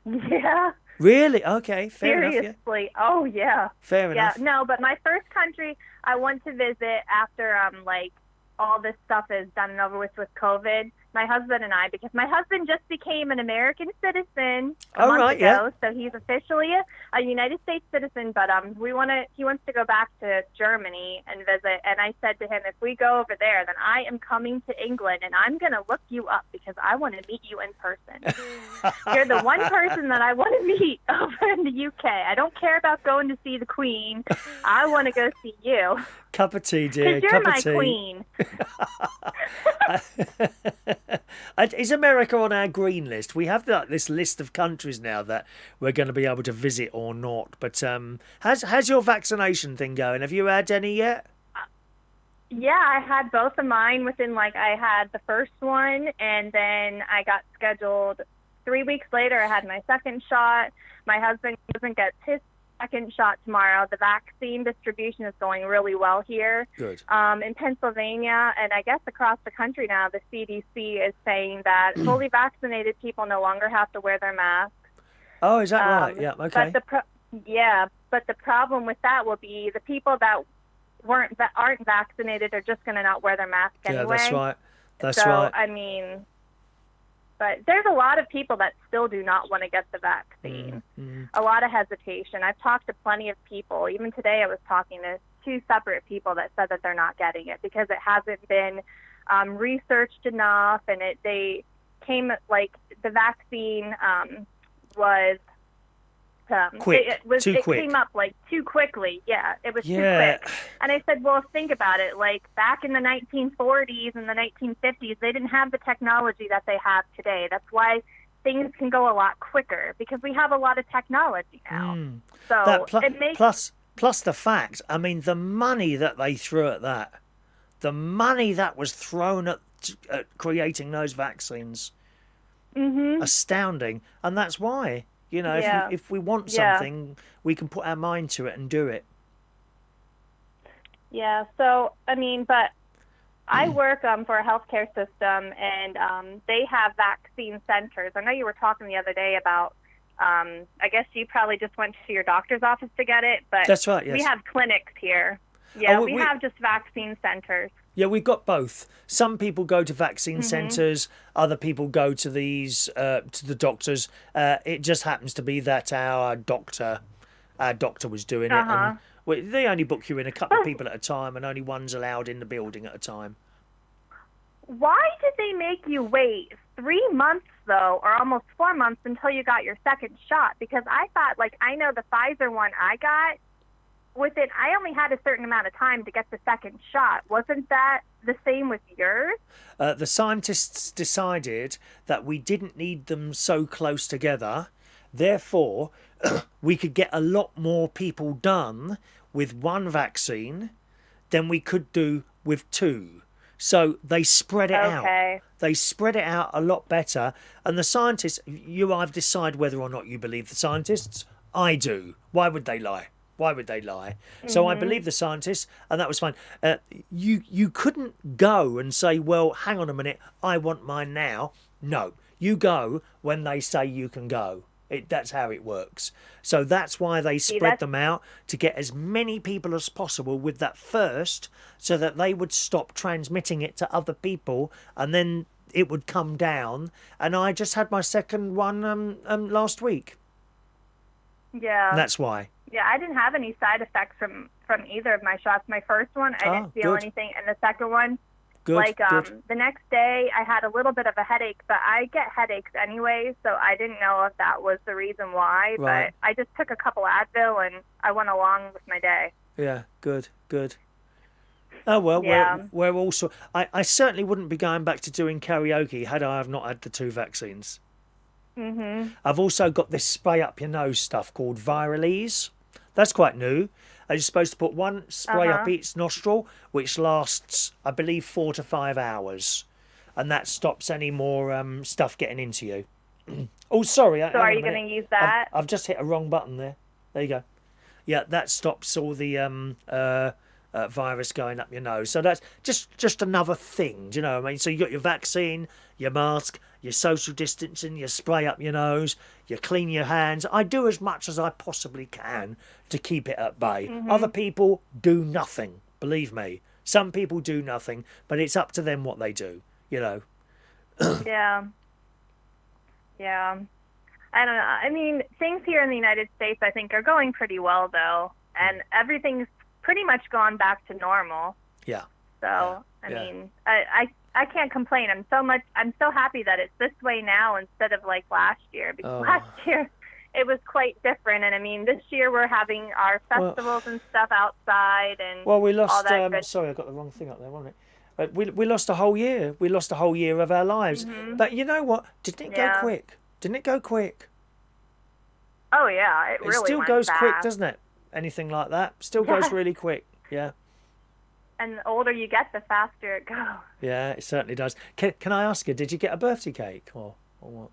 Yeah. Really? Okay, fair enough. Seriously. Oh yeah. Fair enough. Yeah. No, but my first country I want to visit after like all this stuff is done and over with COVID. My husband and I, because my husband just became an American citizen a month ago, so he's officially a United States citizen. But he wants to go back to Germany and visit. And I said to him, if we go over there, then I am coming to England, and I'm going to look you up because I want to meet you in person. You're the one person that I want to meet over in the UK. I don't care about going to see the Queen. I want to go see you. Cup of tea, dear. Because you're Cup my of tea. queen. Is America on our green list? We have this list of countries now that we're going to be able to visit or not. But how's your vaccination thing going? Have you had any yet? Yeah, I had both of mine I had the first one, and then I got scheduled 3 weeks later. I had my second shot. My husband doesn't get his second shot tomorrow. The vaccine distribution is going really well here. Good. In Pennsylvania, and I guess across the country now, the CDC is saying that fully vaccinated people no longer have to wear their masks. Oh, is that right? Yeah, okay. But the problem with that will be the people that aren't vaccinated are just going to not wear their mask anyway. Yeah, that's right. That's so, right. I mean, But there's a lot of people that still do not want to get the vaccine. A lot of hesitation. I've talked to plenty of people. Even today I was talking to 2 separate people that said that they're not getting it because it hasn't been researched enough, and they came, like, the vaccine was quick. It came up like too quickly. Yeah, it was too quick. And I said, well, think about it. Like, back in the 1940s and the 1950s, they didn't have the technology that they have today. That's why things can go a lot quicker, because we have a lot of technology now. So it makes... Plus the fact, I mean, the money that they threw at that, the money that was thrown at creating those vaccines, astounding. And that's why, you know, if we want something, we can put our mind to it and do it. Yeah, so, I mean, but I work for a healthcare system, and they have vaccine centers. I know you were talking the other day about, I guess you probably just went to your doctor's office to get it, but that's right, yes. We have clinics here. Yeah, we have just vaccine centers. Yeah, we've got both. Some people go to vaccine centres, other people go to these, to the doctors. It just happens to be that our doctor was doing it. And they only book you in a couple of people at a time, and only one's allowed in the building at a time. Why did they make you wait 3 months, though, or almost 4 months until you got your second shot? Because I thought, like, I know the Pfizer one I got, with it, I only had a certain amount of time to get the second shot. Wasn't that the same with yours? The scientists decided that we didn't need them so close together. Therefore, we could get a lot more people done with one vaccine than we could do with 2. So they spread it out. They spread it out a lot better. And the scientists, I've decided whether or not you believe the scientists. I do. Why would they lie? Why would they lie? So I believe the scientists, and that was fine. You couldn't go and say, well, hang on a minute, I want mine now. No, you go when they say you can go. That's how it works. So that's why they spread them out, to get as many people as possible with that first, so that they would stop transmitting it to other people, and then it would come down. And I just had my second one last week. Yeah. And that's why. Yeah, I didn't have any side effects from either of my shots. My first one, I didn't feel anything, and the second one, the next day, I had a little bit of a headache, but I get headaches anyway, so I didn't know if that was the reason why. Right. But I just took a couple Advil, and I went along with my day. Yeah, good. Oh, well, we're also... I certainly wouldn't be going back to doing karaoke had I have not had the 2 vaccines. I've also got this spray up your nose stuff called Viralese. That's quite new. You're supposed to put one spray up each nostril, which lasts, I believe, 4 to 5 hours. And that stops any more stuff getting into you. Oh, sorry. So are you going to use that? I've just hit a wrong button there. There you go. Yeah, that stops all the virus going up your nose. So that's just another thing, do you know what I mean? So you got your vaccine, your mask, your social distancing, you spray up your nose, you clean your hands. I do as much as I possibly can to keep it at bay. Other people do nothing, believe me. Some people do nothing, but it's up to them what they do, you know. Yeah. I don't know. I mean, things here in the United States, I think, are going pretty well, though. And everything's pretty much gone back to normal. Yeah. So, I mean, I can't complain. I'm so happy that it's this way now instead of like last year, because last year it was quite different. And I mean, this year we're having our festivals and stuff outside, and we lost. all that sorry, I got the wrong thing up there, wasn't it? We lost a whole year. We lost a whole year of our lives. But you know what? Didn't it go quick? Didn't it go quick? Oh yeah, it really still went goes fast. quick, doesn't it? Anything like that still goes really quick. Yeah. And the older you get, the faster it goes. Yeah, it certainly does. Can I ask you, did you get a birthday cake or what?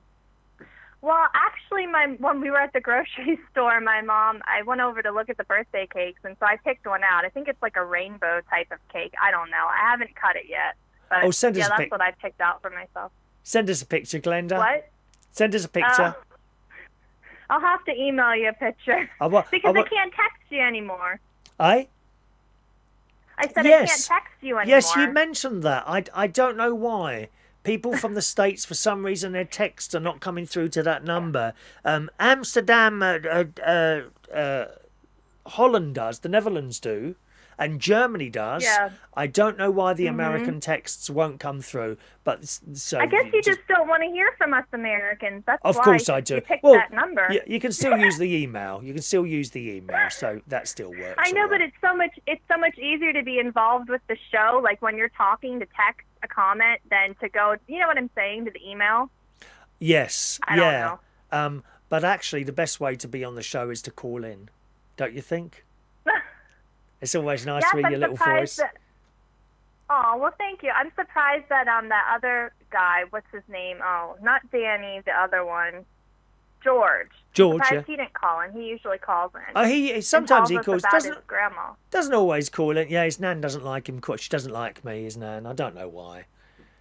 Well, actually, when we were at the grocery store, I went over to look at the birthday cakes, and so I picked one out. I think it's like a rainbow type of cake. I don't know. I haven't cut it yet. But send us a that's what I picked out for myself. Send us a picture, Glenda. What? Send us a picture. I'll have to email you a picture. Because I can't text you anymore. I said I can't text you anymore. Yes, you mentioned that. I don't know why. People from the States, for some reason, their texts are not coming through to that number. Amsterdam, Holland does, the Netherlands do, and Germany does. Yeah. I don't know why the American texts won't come through, but so I guess you just don't want to hear from us Americans. That's of why course I do. you picked Well, that number. you can still use the email. You can still use the email, so that still works. I know, all but right. it's so much easier to be involved with the show, like when you're talking to text a comment than to go, you know what I'm saying, to the email. Yes, I yeah. don't know. But actually, the best way to be on the show is to call in, don't you think? It's always nice to hear your little voice. Oh, well, thank you. I'm surprised that that other guy, what's his name? Oh, not Danny, the other one, George. George, Surprised yeah. he didn't call in. He usually calls in. Oh, he sometimes he and calls. tells us about his grandma. Doesn't always call in. Yeah, his nan doesn't like him. She doesn't like me, his nan. I don't know why.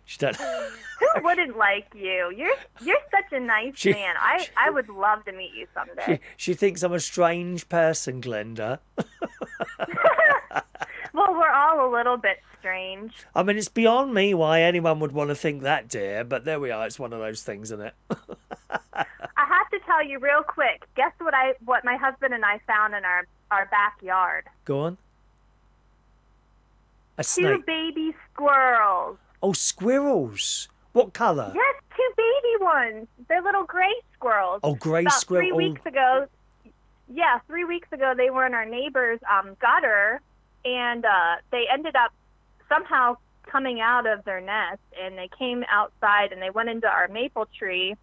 She don't. Who wouldn't like you? You're such a nice man. I would love to meet you someday. She thinks I'm a strange person, Glenda. Well, we're all a little bit strange. I mean, it's beyond me why anyone would want to think that, dear. But there we are. It's one of those things, isn't it? I have to tell you real quick. Guess what my husband and I found in our backyard? Go on. A Two snake. baby squirrels. Oh, squirrels. What colour? Yes, two baby ones. They're little gray squirrels. Oh, grey About squirrel. 3 weeks ago. Yeah, 3 weeks ago they were in our neighbor's gutter, and they ended up somehow coming out of their nest, and they came outside and they went into our maple tree.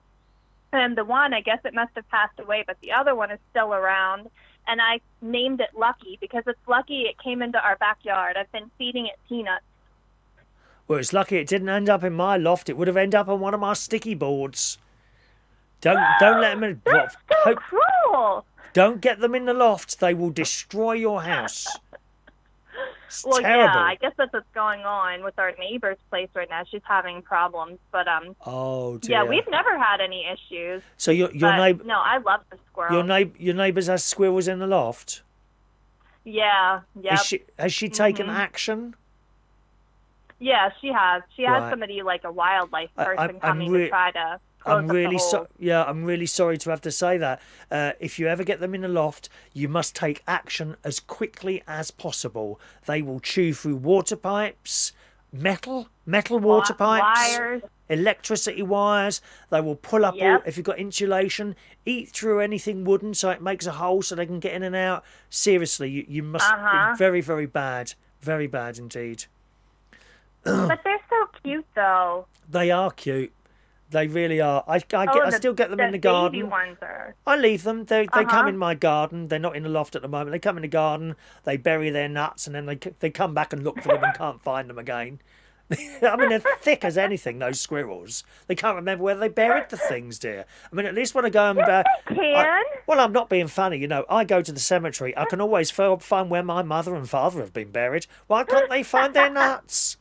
And the one, I guess it must have passed away, but the other one is still around. And I named it Lucky because it's lucky it came into our backyard. I've been feeding it peanuts. Well, it's lucky it didn't end up in my loft. It would have ended up on one of my sticky boards. Don't let them in. That's so cruel. Don't get them in the loft. They will destroy your house. It's Well, terrible. yeah, I guess that's what's going on with our neighbor's place right now. She's having problems, but Oh dear. yeah, we've never had any issues. So your But, neighbor, no, I love the squirrels. your neighbours has squirrels in the loft. Yeah, yeah, Has she taken action? yeah. She has. She has Right. somebody like a wildlife person I'm coming to try to. I'm close really up the hole. I'm really sorry to have to say that. If you ever get them in the loft, you must take action as quickly as possible. They will chew through water pipes, metal water pipes, Wires. electricity wires. They will pull up all, Yep. if you've got insulation, eat through anything wooden so it makes a hole so they can get in and out. Seriously, you must. Very, very bad. Very bad indeed. But they're so cute, though. They are cute. They really are. I The- still get them in the baby garden. ones are. I leave them. They come in my garden. They're not in the loft at the moment. They come in the garden. They bury their nuts, and then they come back and look for them and can't find them again. I mean, they're thick as anything. Those squirrels. They can't remember where they buried the things, dear. I mean, at least when I go and Can? well, I'm not being funny. You know, I go to the cemetery. I can always find where my mother and father have been buried. Why can't they find their nuts?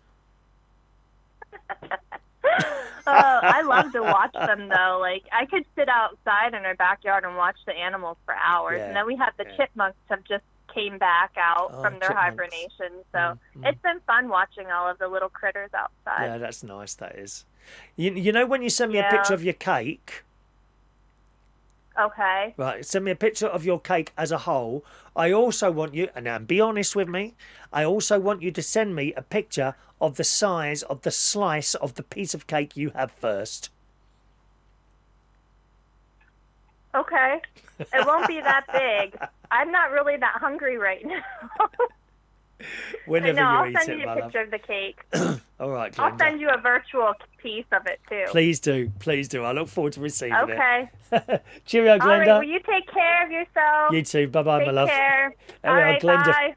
I love to watch them though. Like I could sit outside in our backyard and watch the animals for hours. Yeah, And then we have the yeah. chipmunks have just came back out Oh, from their chipmunks. hibernation. So it's been fun watching all of the little critters outside. Yeah, that's nice. That is. You know when you send me a Yeah. picture of your cake. Okay. Right, send me a picture of your cake as a whole. I also want you, and now be honest with me, I also want you to send me a picture of the size of the slice of the piece of cake you have first. Okay. It won't be that big. I'm not really that hungry right now. Whenever No, I'll you eat send it, you my a love. picture of the cake. All right, I'll Glenda. send you a virtual piece of it too. Please do. Please do. I look forward to receiving Okay. it. Cheerio, All right. Glenda. Well, you take care of yourself. You too. Bye-bye, Take my love. care. There All we are, right. Glenda. Bye.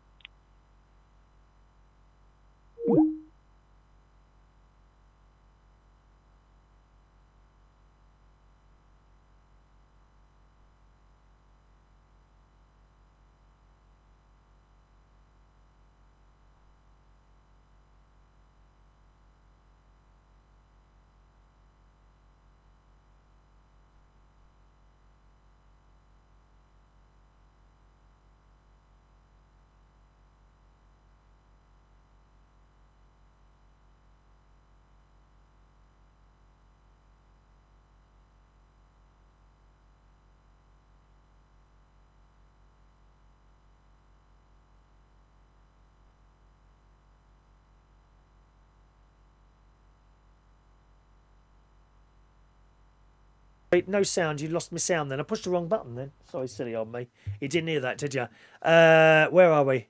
Wait, no sound. You lost my sound then. I pushed the wrong button then. Sorry, silly old me. You didn't hear that, did you? Where are we?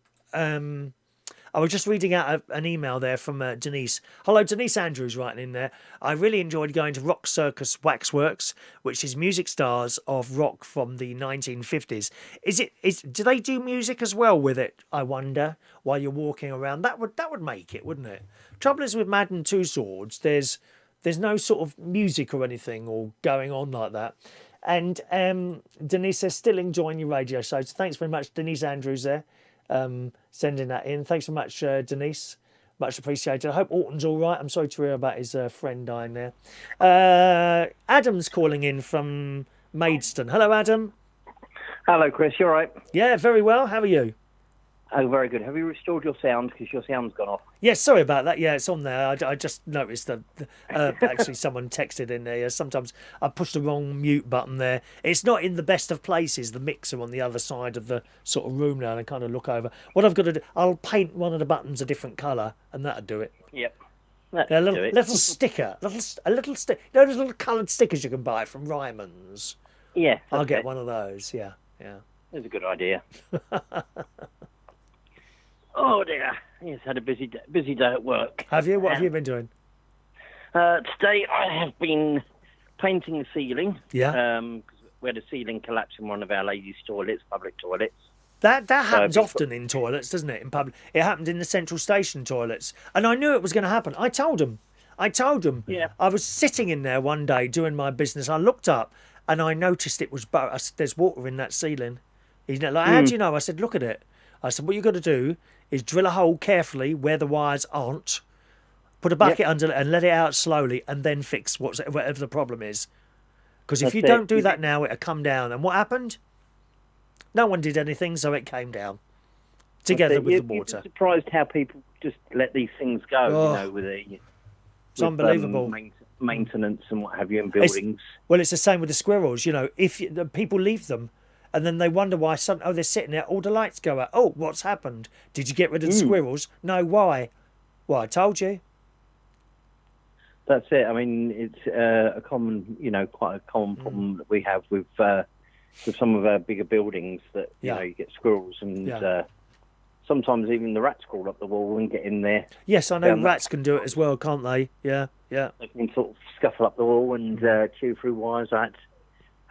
I was just reading out an email there from Denise. Hello, Denise Andrews writing in there. I really enjoyed going to Rock Circus Waxworks, which is music stars of rock from the 1950s. Do they do music as well with it, I wonder, while you're walking around? That would make it, wouldn't it? Trouble is with Madden Two Swords, there's no sort of music or anything or going on like that. And Denise says, still enjoying your radio show. So thanks very much, Denise Andrews there. Sending that in. Thanks so much, Denise. Much appreciated. I hope Alton's all right. I'm sorry to hear about his friend dying there. Adam's calling in from Maidstone. Hello, Adam. Hello, Chris. You all right? Yeah, very well. How are you? Oh, very good. Have you restored your sound? Because your sound's gone off. Yes, sorry about that. Yeah, it's on there. I just noticed that actually someone texted in there. Sometimes I pushed the wrong mute button there. It's not in the best of places, the mixer on the other side of the sort of room now, and I kind of look over. What I've got to do, I'll paint one of the buttons a different colour, and that'll do it. Yep. A little sticker. A little stick. You know those little coloured stickers you can buy from Ryman's? Yeah. I'll get one of those, yeah. That's a good idea. Oh dear, yes, had a busy day at work. Have you? What have you been doing? Today I have been painting the ceiling. Yeah. We had a ceiling collapse in one of our ladies' toilets, public toilets. That happens often in toilets, doesn't it? In public, it happened in the Central Station toilets, and I knew it was going to happen. I told him. Yeah. I was sitting in there one day doing my business. I looked up and I noticed it was there's water in that ceiling. He's like, how do you know? I said, look at it. I said, what you got to do is drill a hole carefully where the wires aren't, put a bucket under it and let it out slowly, and then fix whatever the problem is. Because if you don't do that now, it'll come down. And what happened? No one did anything, so it came down together with the water. You're surprised how people just let these things go, with it's unbelievable. Maintenance and what have you in buildings. It's the same with the squirrels. If the people leave them, and then they wonder why they're sitting there, all the lights go out. Oh, what's happened? Did you get rid of the squirrels? No, why? Well, I told you. That's it. I mean, it's a common, quite a common problem that we have with some of our bigger buildings that, you get squirrels and sometimes even the rats crawl up the wall and get in there. Yes, I know rats can do it as well, can't they? Yeah. They can sort of scuffle up the wall and chew through wires. I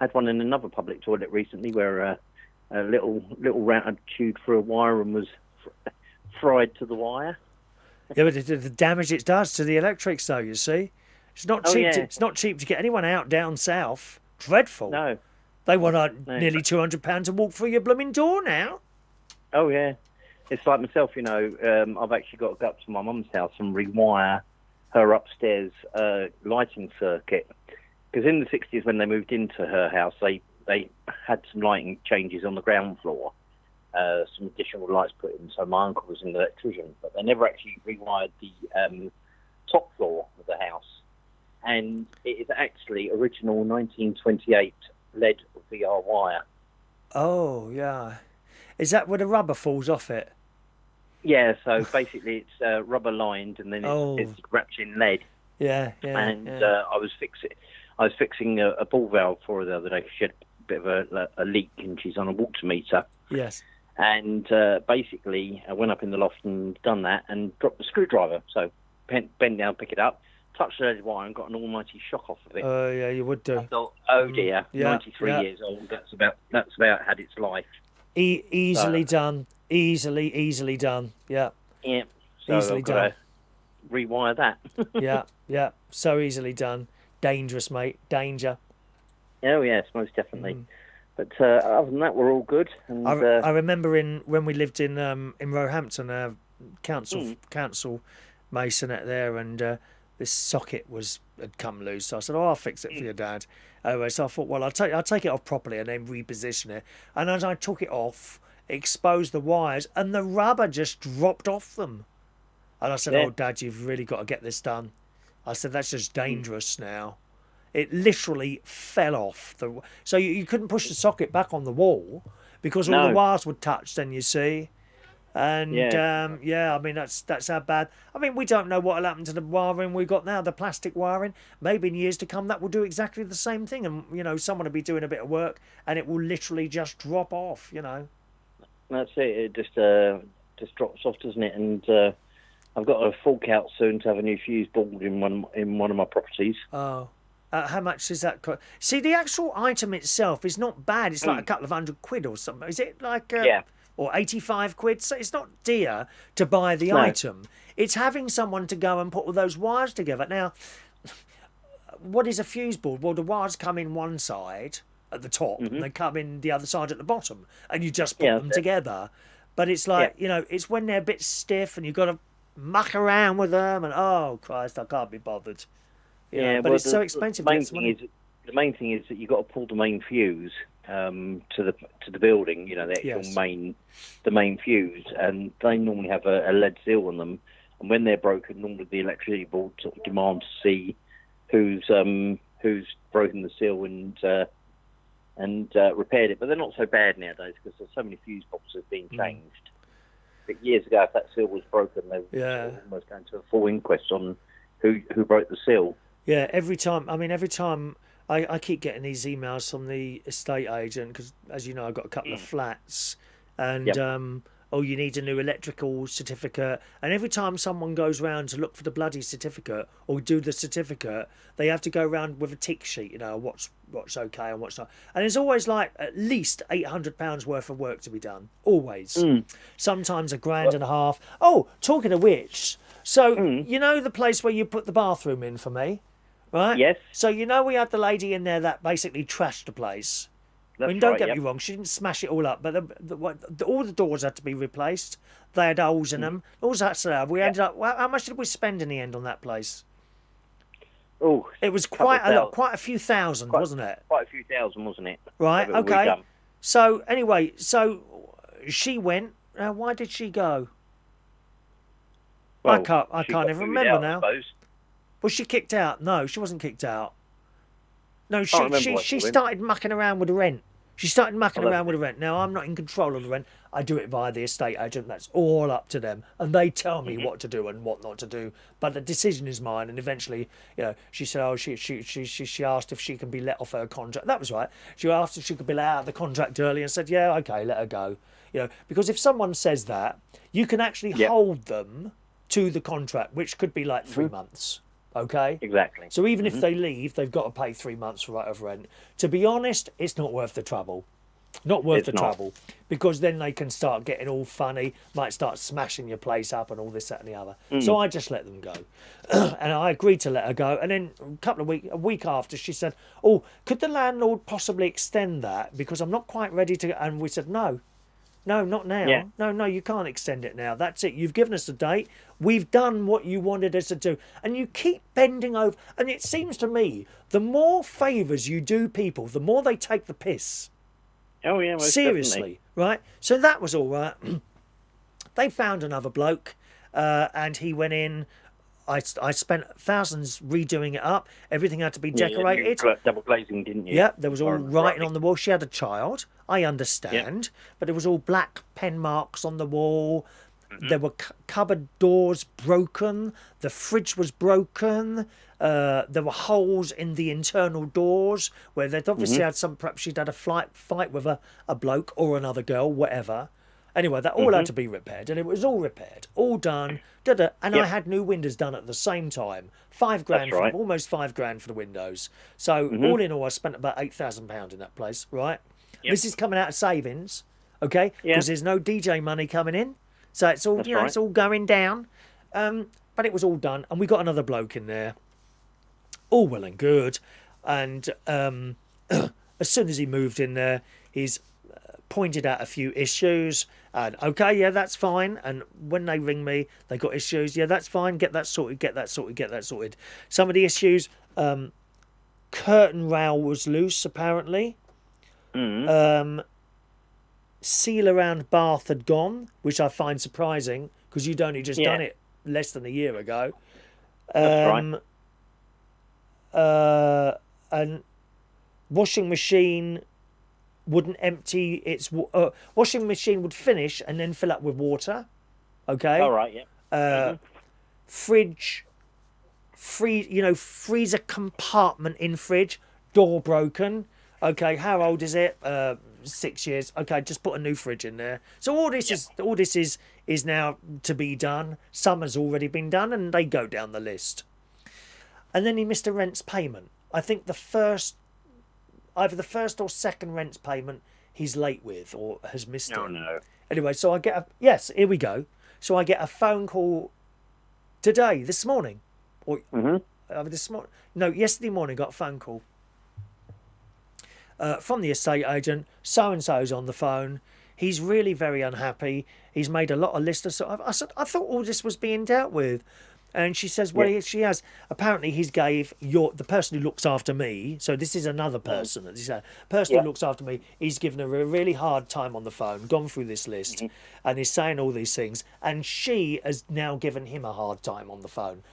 had one in another public toilet recently where a little rat had chewed through a wire and was fried to the wire. Yeah, but the damage it does to the electrics, though, you see, it's not cheap. It's not cheap to get anyone out down south. Dreadful. No, they want nearly £200 to walk through your blooming door now. Oh yeah, it's like myself. I've actually got to go up to my mum's house and rewire her upstairs lighting circuit. Because in the 60s, when they moved into her house, they had some lighting changes on the ground floor, some additional lights put in. So my uncle was an electrician, but they never actually rewired the top floor of the house. And it is actually original 1928 lead VR wire. Oh, yeah. Is that where the rubber falls off it? Yeah, so basically it's rubber lined and then it's wrapped in lead. Yeah. And I was fixing a ball valve for her the other day because she had a bit of a leak and she's on a water meter. Yes. And basically I went up in the loft and done that and dropped the screwdriver. So bend down, pick it up, touched the lead wire and got an almighty shock off of it. Oh, yeah, you would do. I thought, oh dear, 93 years old, that's about had its life. Easily done. Easily done. Yeah. Yeah. So easily done. Rewire that. Yeah. So easily done. Dangerous, mate. Danger. Oh yes, most definitely. But other than that, we're all good. And, I remember when we lived in Roehampton, council masonette there, and this socket had come loose. So I said, I'll fix it for your dad. Anyway, so I thought, well, I'll take it off properly and then reposition it. And as I took it off, exposed the wires, and the rubber just dropped off them. And I said, oh, Dad, you've really got to get this done. I said, that's just dangerous now. It literally fell off. So you couldn't push the socket back on the wall because all the wires would touch then, you see. And I mean that's how bad. I mean, we don't know what'll happen to the wiring we got now, the plastic wiring. Maybe in years to come that will do exactly the same thing, and someone will be doing a bit of work and it will literally just drop off. That's it. It just drops off, doesn't it? And I've got a fork out soon to have a new fuse board in one of my properties. Oh. How much is that? See, the actual item itself is not bad. It's like a couple of £100 or something. Is it like or 85 quid? So it's not dear to buy the item. It's having someone to go and put all those wires together. Now, what is a fuse board? Well, the wires come in one side at the top and they come in the other side at the bottom, and you just put them together. But it's like, it's when they're a bit stiff and you've got to muck around with them, and oh Christ, I can't be bothered. But it's so expensive. The main thing is that you've got to pull the main fuse to the building. The actual the main fuse, and they normally have a lead seal on them. And when they're broken, normally the electricity board sort of demands to see who's broken the seal and repaired it. But they're not so bad nowadays because there's so many fuse boxes being changed. But years ago, if that seal was broken, they were almost going to a full inquest on who broke the seal. Yeah, every time I keep getting these emails from the estate agent because, as you know, I've got a couple of flats, and you need a new electrical certificate. And every time someone goes round to look for the bloody certificate or do the certificate, they have to go round with a tick sheet, what's okay and what's not. And there's always like at least £800 worth of work to be done. Always. Sometimes £1,500. Oh, talking of which, so the place where you put the bathroom in for me? Right? Yes. So we had the lady in there that basically trashed the place. Don't get me wrong, she didn't smash it all up, but all the doors had to be replaced. They had holes in them. All that stuff. We ended up. How much did we spend in the end on that place? Oh, it was quite a lot, quite a few thousand, wasn't it? Quite a few thousand, wasn't it? Right. Okay. So anyway, she went. Why did she go? Well, I can't even remember now. Was she kicked out? No, she wasn't kicked out. No, she started mucking around with the rent. She started mucking around with the rent. Now, I'm not in control of the rent. I do it via the estate agent. That's all up to them. And they tell me what to do and what not to do. But the decision is mine. And eventually, she said, she asked if she can be let off her contract. That was right. She asked if she could be let out of the contract early and said, yeah, okay, let her go. Because if someone says that, you can actually hold them to the contract, which could be like 3 months. Okay? Exactly. So even if they leave, they've got to pay 3 months for right of rent. To be honest, it's not worth the trouble. Not worth the trouble. Because then they can start getting all funny, might start smashing your place up and all this, that and the other. So I just let them go. And I agreed to let her go. And then a week after, she said, oh, could the landlord possibly extend that? Because I'm not quite ready to... And we said, no. No, not now. Yeah. No, you can't extend it now. That's it. You've given us a date. We've done what you wanted us to do. And you keep bending over. And it seems to me, the more favours you do people, the more they take the piss. Oh, yeah. Seriously, definitely. Right? So that was all right. They found another bloke, and he went in. I spent thousands redoing it up. Everything had to be decorated. You double glazing, didn't you? Yeah, there was all writing on the wall. She had a child, I understand, but there was all black pen marks on the wall. There were cupboard doors broken. The fridge was broken. There were holes in the internal doors where they'd obviously had perhaps she'd had a fight with a bloke or another girl, whatever. Anyway, that all had to be repaired, and it was all repaired, all done. And I had new windows done at the same time. £5,000, almost £5,000 for the windows. So all in all, I spent about £8,000 in that place, right? Yep. This is coming out of savings, okay? Because there's no DJ money coming in, so it's all it's all going down. But it was all done, and we got another bloke in there, all well and good. And as soon as he moved in there, he's pointed out a few issues, and okay, that's fine. And when they ring me, they got issues. That's fine. Get that sorted. Get that sorted. Get that sorted. Some of the issues, curtain rail was loose apparently. Seal around bath had gone, which I find surprising because you'd only just done it less than a year ago. That's right. And washing machine wouldn't empty its washing machine would finish and then fill up with water. Okay. All right. Yeah. Fridge, freezer compartment in fridge, door broken. Okay, how old is it? 6 years. Okay, just put a new fridge in there. So all this is now to be done. Some has already been done, and they go down the list. And then he missed a rent's payment. I think either the first or second rent's payment he's late with or has missed it. Oh no. Anyway, so I get here we go. So I get a phone call this morning, or yesterday morning, got a phone call from the estate agent. So and so's on the phone. He's really very unhappy. He's made a lot of lists of stuff. I said, I thought all this was being dealt with. And she says, well, she has. Apparently, he's gave the person who looks after me. So this is another person. The person who looks after me. He's given her a really hard time on the phone. Gone through this list, and he's saying all these things. And she has now given him a hard time on the phone.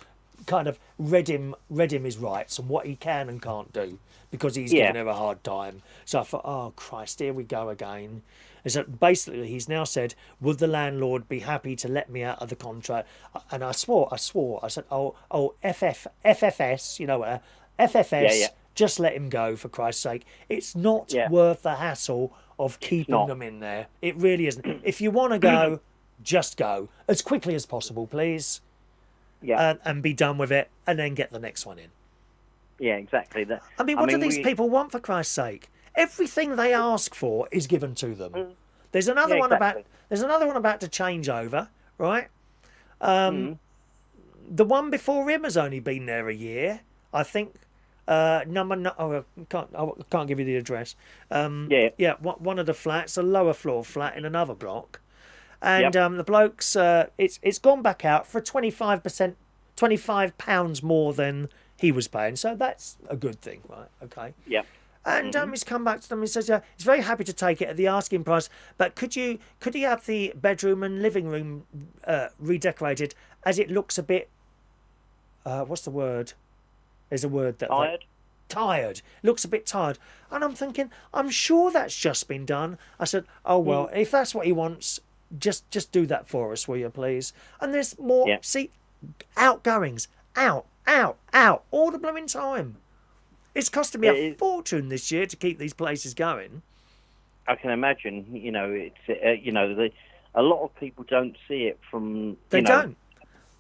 Kind of read him his rights and what he can and can't do because he's given her a hard time. So I thought, oh Christ, here we go again. And so basically, he's now said, would the landlord be happy to let me out of the contract? And I swore. I said, FFS, FFS, just let him go, for Christ's sake. It's not worth the hassle of keeping them in there. It really isn't. If you want to go, just go. As quickly as possible, please. Yeah. And be done with it, and then get the next one in. Yeah, exactly. What do these people want, for Christ's sake? Everything they ask for is given to them. There's another one about to change over, right? The one before him has only been there a year, I think. I can't give you the address. One of the flats, a lower floor flat in another block, and the bloke's it's gone back out for £25 more than he was paying, so that's a good thing, right? Okay. Yeah. And he's come back to them and says he's very happy to take it at the asking price, but could he have the bedroom and living room redecorated, as it looks a bit what's the word? There's a word that tired. Looks a bit tired. And I'm thinking, I'm sure that's just been done. I said, oh well, if that's what he wants, just do that for us, will you please? And there's more outgoings. Out all the blooming time. It's costing me a fortune this year to keep these places going. I can imagine. It's a lot of people don't see it from. They don't.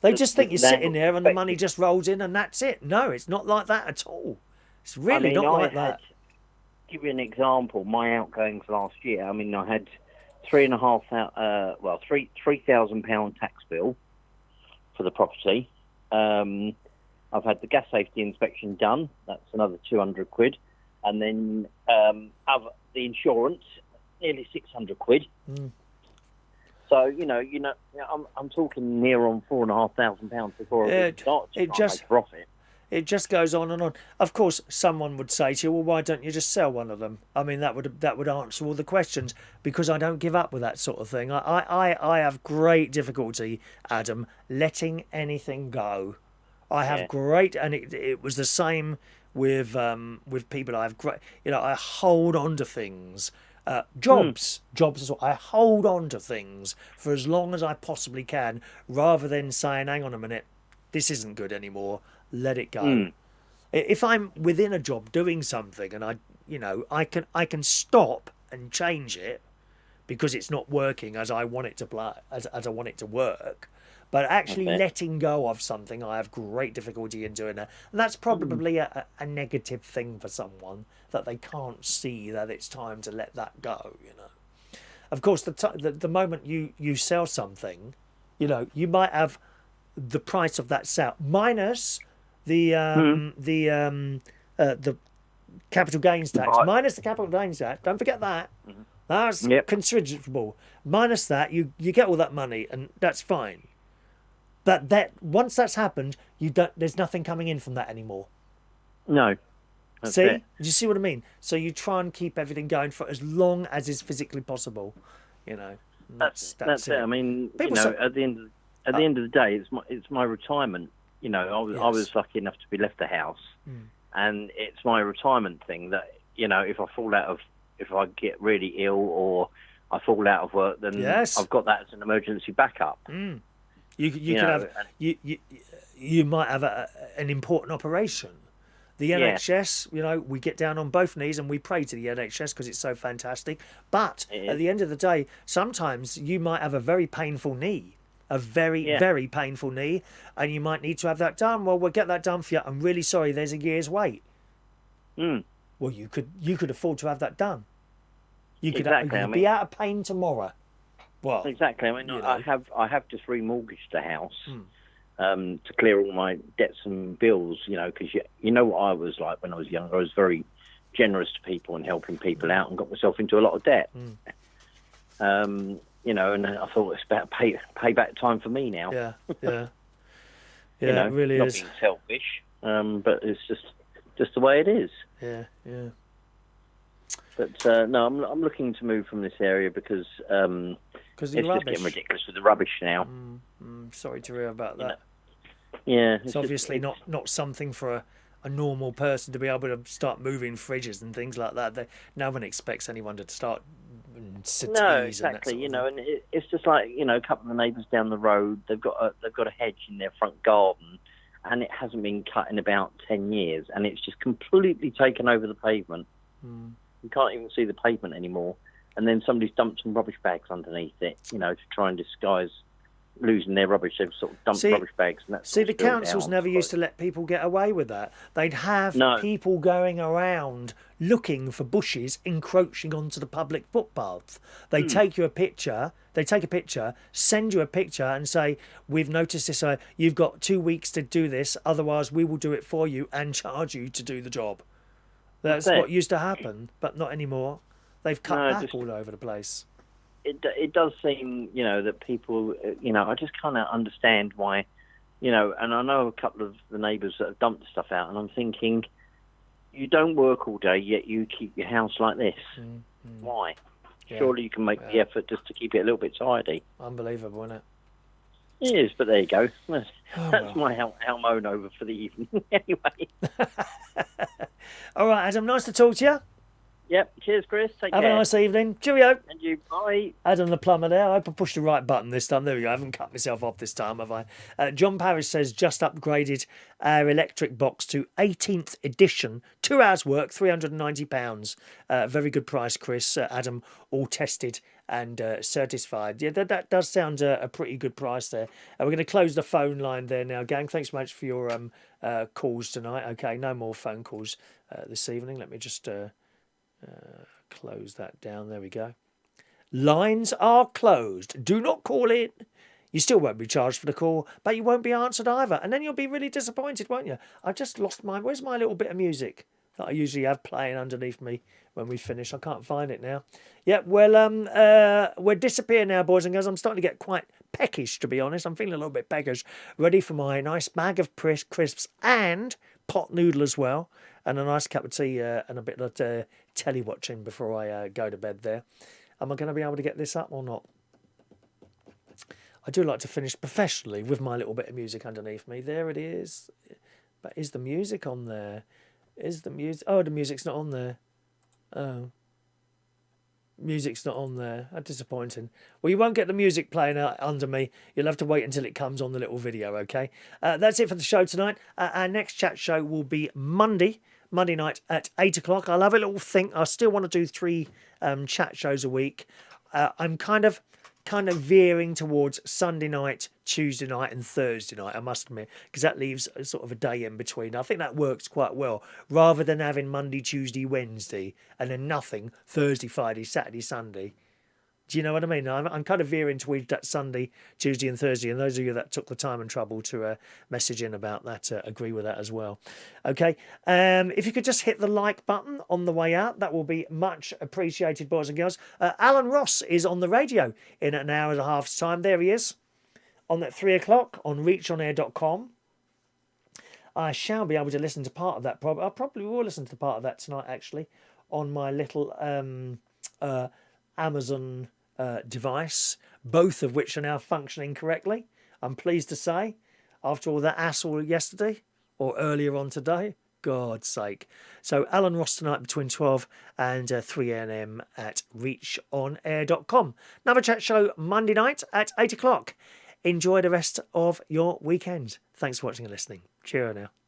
They just think you're sitting there and the money just rolls in and that's it. No, it's not like that at all. It's really not like that. To give you an example, my outgoings last year. I mean, I had £3,000 tax bill for the property. I've had the gas safety inspection done. That's another £200, and then the insurance, nearly £600. So I'm talking near on £4,500 before I start to make profit. It just goes on and on. Of course, someone would say to you, "Well, why don't you just sell one of them?" I mean, that would answer all the questions, because I don't give up with that sort of thing. I have great difficulty, Adam, letting anything go. I have great, and it was the same with people. I have great, I hold on to things. Jobs as well. I hold on to things for as long as I possibly can, rather than saying, "Hang on a minute, this isn't good anymore. Let it go." If I'm within a job doing something and I can stop and change it because it's not working as I want it to play, as I want it to work. But actually letting go of something, I have great difficulty in doing that. And that's probably a negative thing for someone, that they can't see that it's time to let that go, Of course, the moment you sell something, you might have the price of that sale minus the capital gains tax. Minus the capital gains tax. Don't forget that. That's considerable. Minus that, you get all that money, and that's fine. But once that's happened, there's nothing coming in from that anymore. No. See? Do you see what I mean? So you try and keep everything going for as long as is physically possible. That's it. I mean, at the end of the day, it's my retirement. I was lucky enough to be left the house, and it's my retirement thing that if I fall out of if I get really ill or I fall out of work, then Yes. I've got that as an emergency backup. You could have you might have an important operation. The NHS, we get down on both knees and we pray to the NHS because it's so fantastic. But at the end of the day, sometimes you might have a very painful knee, very painful knee, and you might need to have that done. Well, we'll get that done for you. I'm really sorry. There's a year's wait. Well, you could afford to have that done. You could be out of pain tomorrow. Well, exactly. I mean, I have just remortgaged the house to clear all my debts and bills. Because you know what I was like when I was younger. I was very generous to people and helping people out, and got myself into a lot of debt. And I thought it's about payback time for me now. Yeah. It really not is. Being selfish, but it's just the way it is. Yeah. But no, I'm looking to move from this area because it's just getting ridiculous with the rubbish now. Sorry to hear about that. Yeah, it's obviously not something for a normal person to be able to start moving fridges and things like that. No one expects anyone to start settees. No, exactly. And it's just like a couple of neighbours down the road. They've got a hedge in their front garden, and it hasn't been cut in about 10 years, and it's just completely taken over the pavement. You can't even see the pavement anymore. And then somebody's dumped some rubbish bags underneath it, to try and disguise losing their rubbish. They've sort of dumped rubbish bags. And that's the councils never used to let people get away with that. They'd have people going around looking for bushes encroaching onto the public footpath. They take you a picture. They take a picture, send you a picture and say, we've noticed this. You've got 2 weeks to do this. Otherwise, we will do it for you and charge you to do the job. That's what used to happen, but not anymore. They've cut back all over the place. It does seem, that people, I just kind of understand why, and I know a couple of the neighbours that have dumped stuff out, and I'm thinking, you don't work all day, yet you keep your house like this. Why? Yeah. Surely you can make the effort just to keep it a little bit tidy. Unbelievable, isn't it? It is, but there you go. That's my how moan over for the evening. Anyway. All right, Adam, nice to talk to you. Yep, cheers, Chris. Take care. Have a nice evening. Cheerio. And you, bye. Adam the plumber there. I hope I pushed the right button this time. There we go. I haven't cut myself off this time, have I? John Parrish says, just upgraded our electric box to 18th edition. 2 hours work, £390. Very good price, Chris. Adam, all tested and certified. Yeah, that does sound a pretty good price there. We're going to close the phone line there now, gang. Thanks so much for your calls tonight. Okay, no more phone calls this evening. Let me just... close that down. There we go. Lines are closed. Do not call in. You still won't be charged for the call, but you won't be answered either. And then you'll be really disappointed, won't you? I've just lost my... Where's my little bit of music that I usually have playing underneath me when we finish? I can't find it now. Yeah, well, we're disappearing now, boys and girls. I'm starting to get quite peckish, to be honest. I'm feeling a little bit peckish. Ready for my nice bag of crisps and pot noodle as well. And a nice cup of tea and a bit of telly watching before I go to bed there. Am I going to be able to get this up or not? I do like to finish professionally with my little bit of music underneath me. There it is. But is the music on there? Is the music... Oh, the music's not on there. Oh. Music's not on there. How disappointing. Well, you won't get the music playing under me. You'll have to wait until it comes on the little video, okay? That's it for the show tonight. Our next chat show will be Monday night at 8 o'clock. I'll have a little think. I still want to do 3 chat shows a week. I'm kind of veering towards Sunday night, Tuesday night and Thursday night, I must admit, because that leaves sort of a day in between. I think that works quite well, rather than having Monday, Tuesday, Wednesday, and then nothing Thursday, Friday, Saturday, Sunday. Do you know what I mean? I'm kind of veering towards that Sunday, Tuesday and Thursday, and those of you that took the time and trouble to message in about that agree with that as well. Okay, if you could just hit the like button on the way out, that will be much appreciated, boys and girls. Alan Ross is on the radio in an hour and a half's time. There he is, on at 3 o'clock on reachonair.com. I shall be able to listen to part of that. I probably will listen to part of that tonight, actually, on my little Amazon device, both of which are now functioning correctly. I'm pleased to say, after all that hassle yesterday or earlier on today, God's sake. So Alan Ross tonight between 12 and 3 a.m. at reachonair.com. Another chat show Monday night at 8 o'clock. Enjoy the rest of your weekend. Thanks for watching and listening. Cheerio now.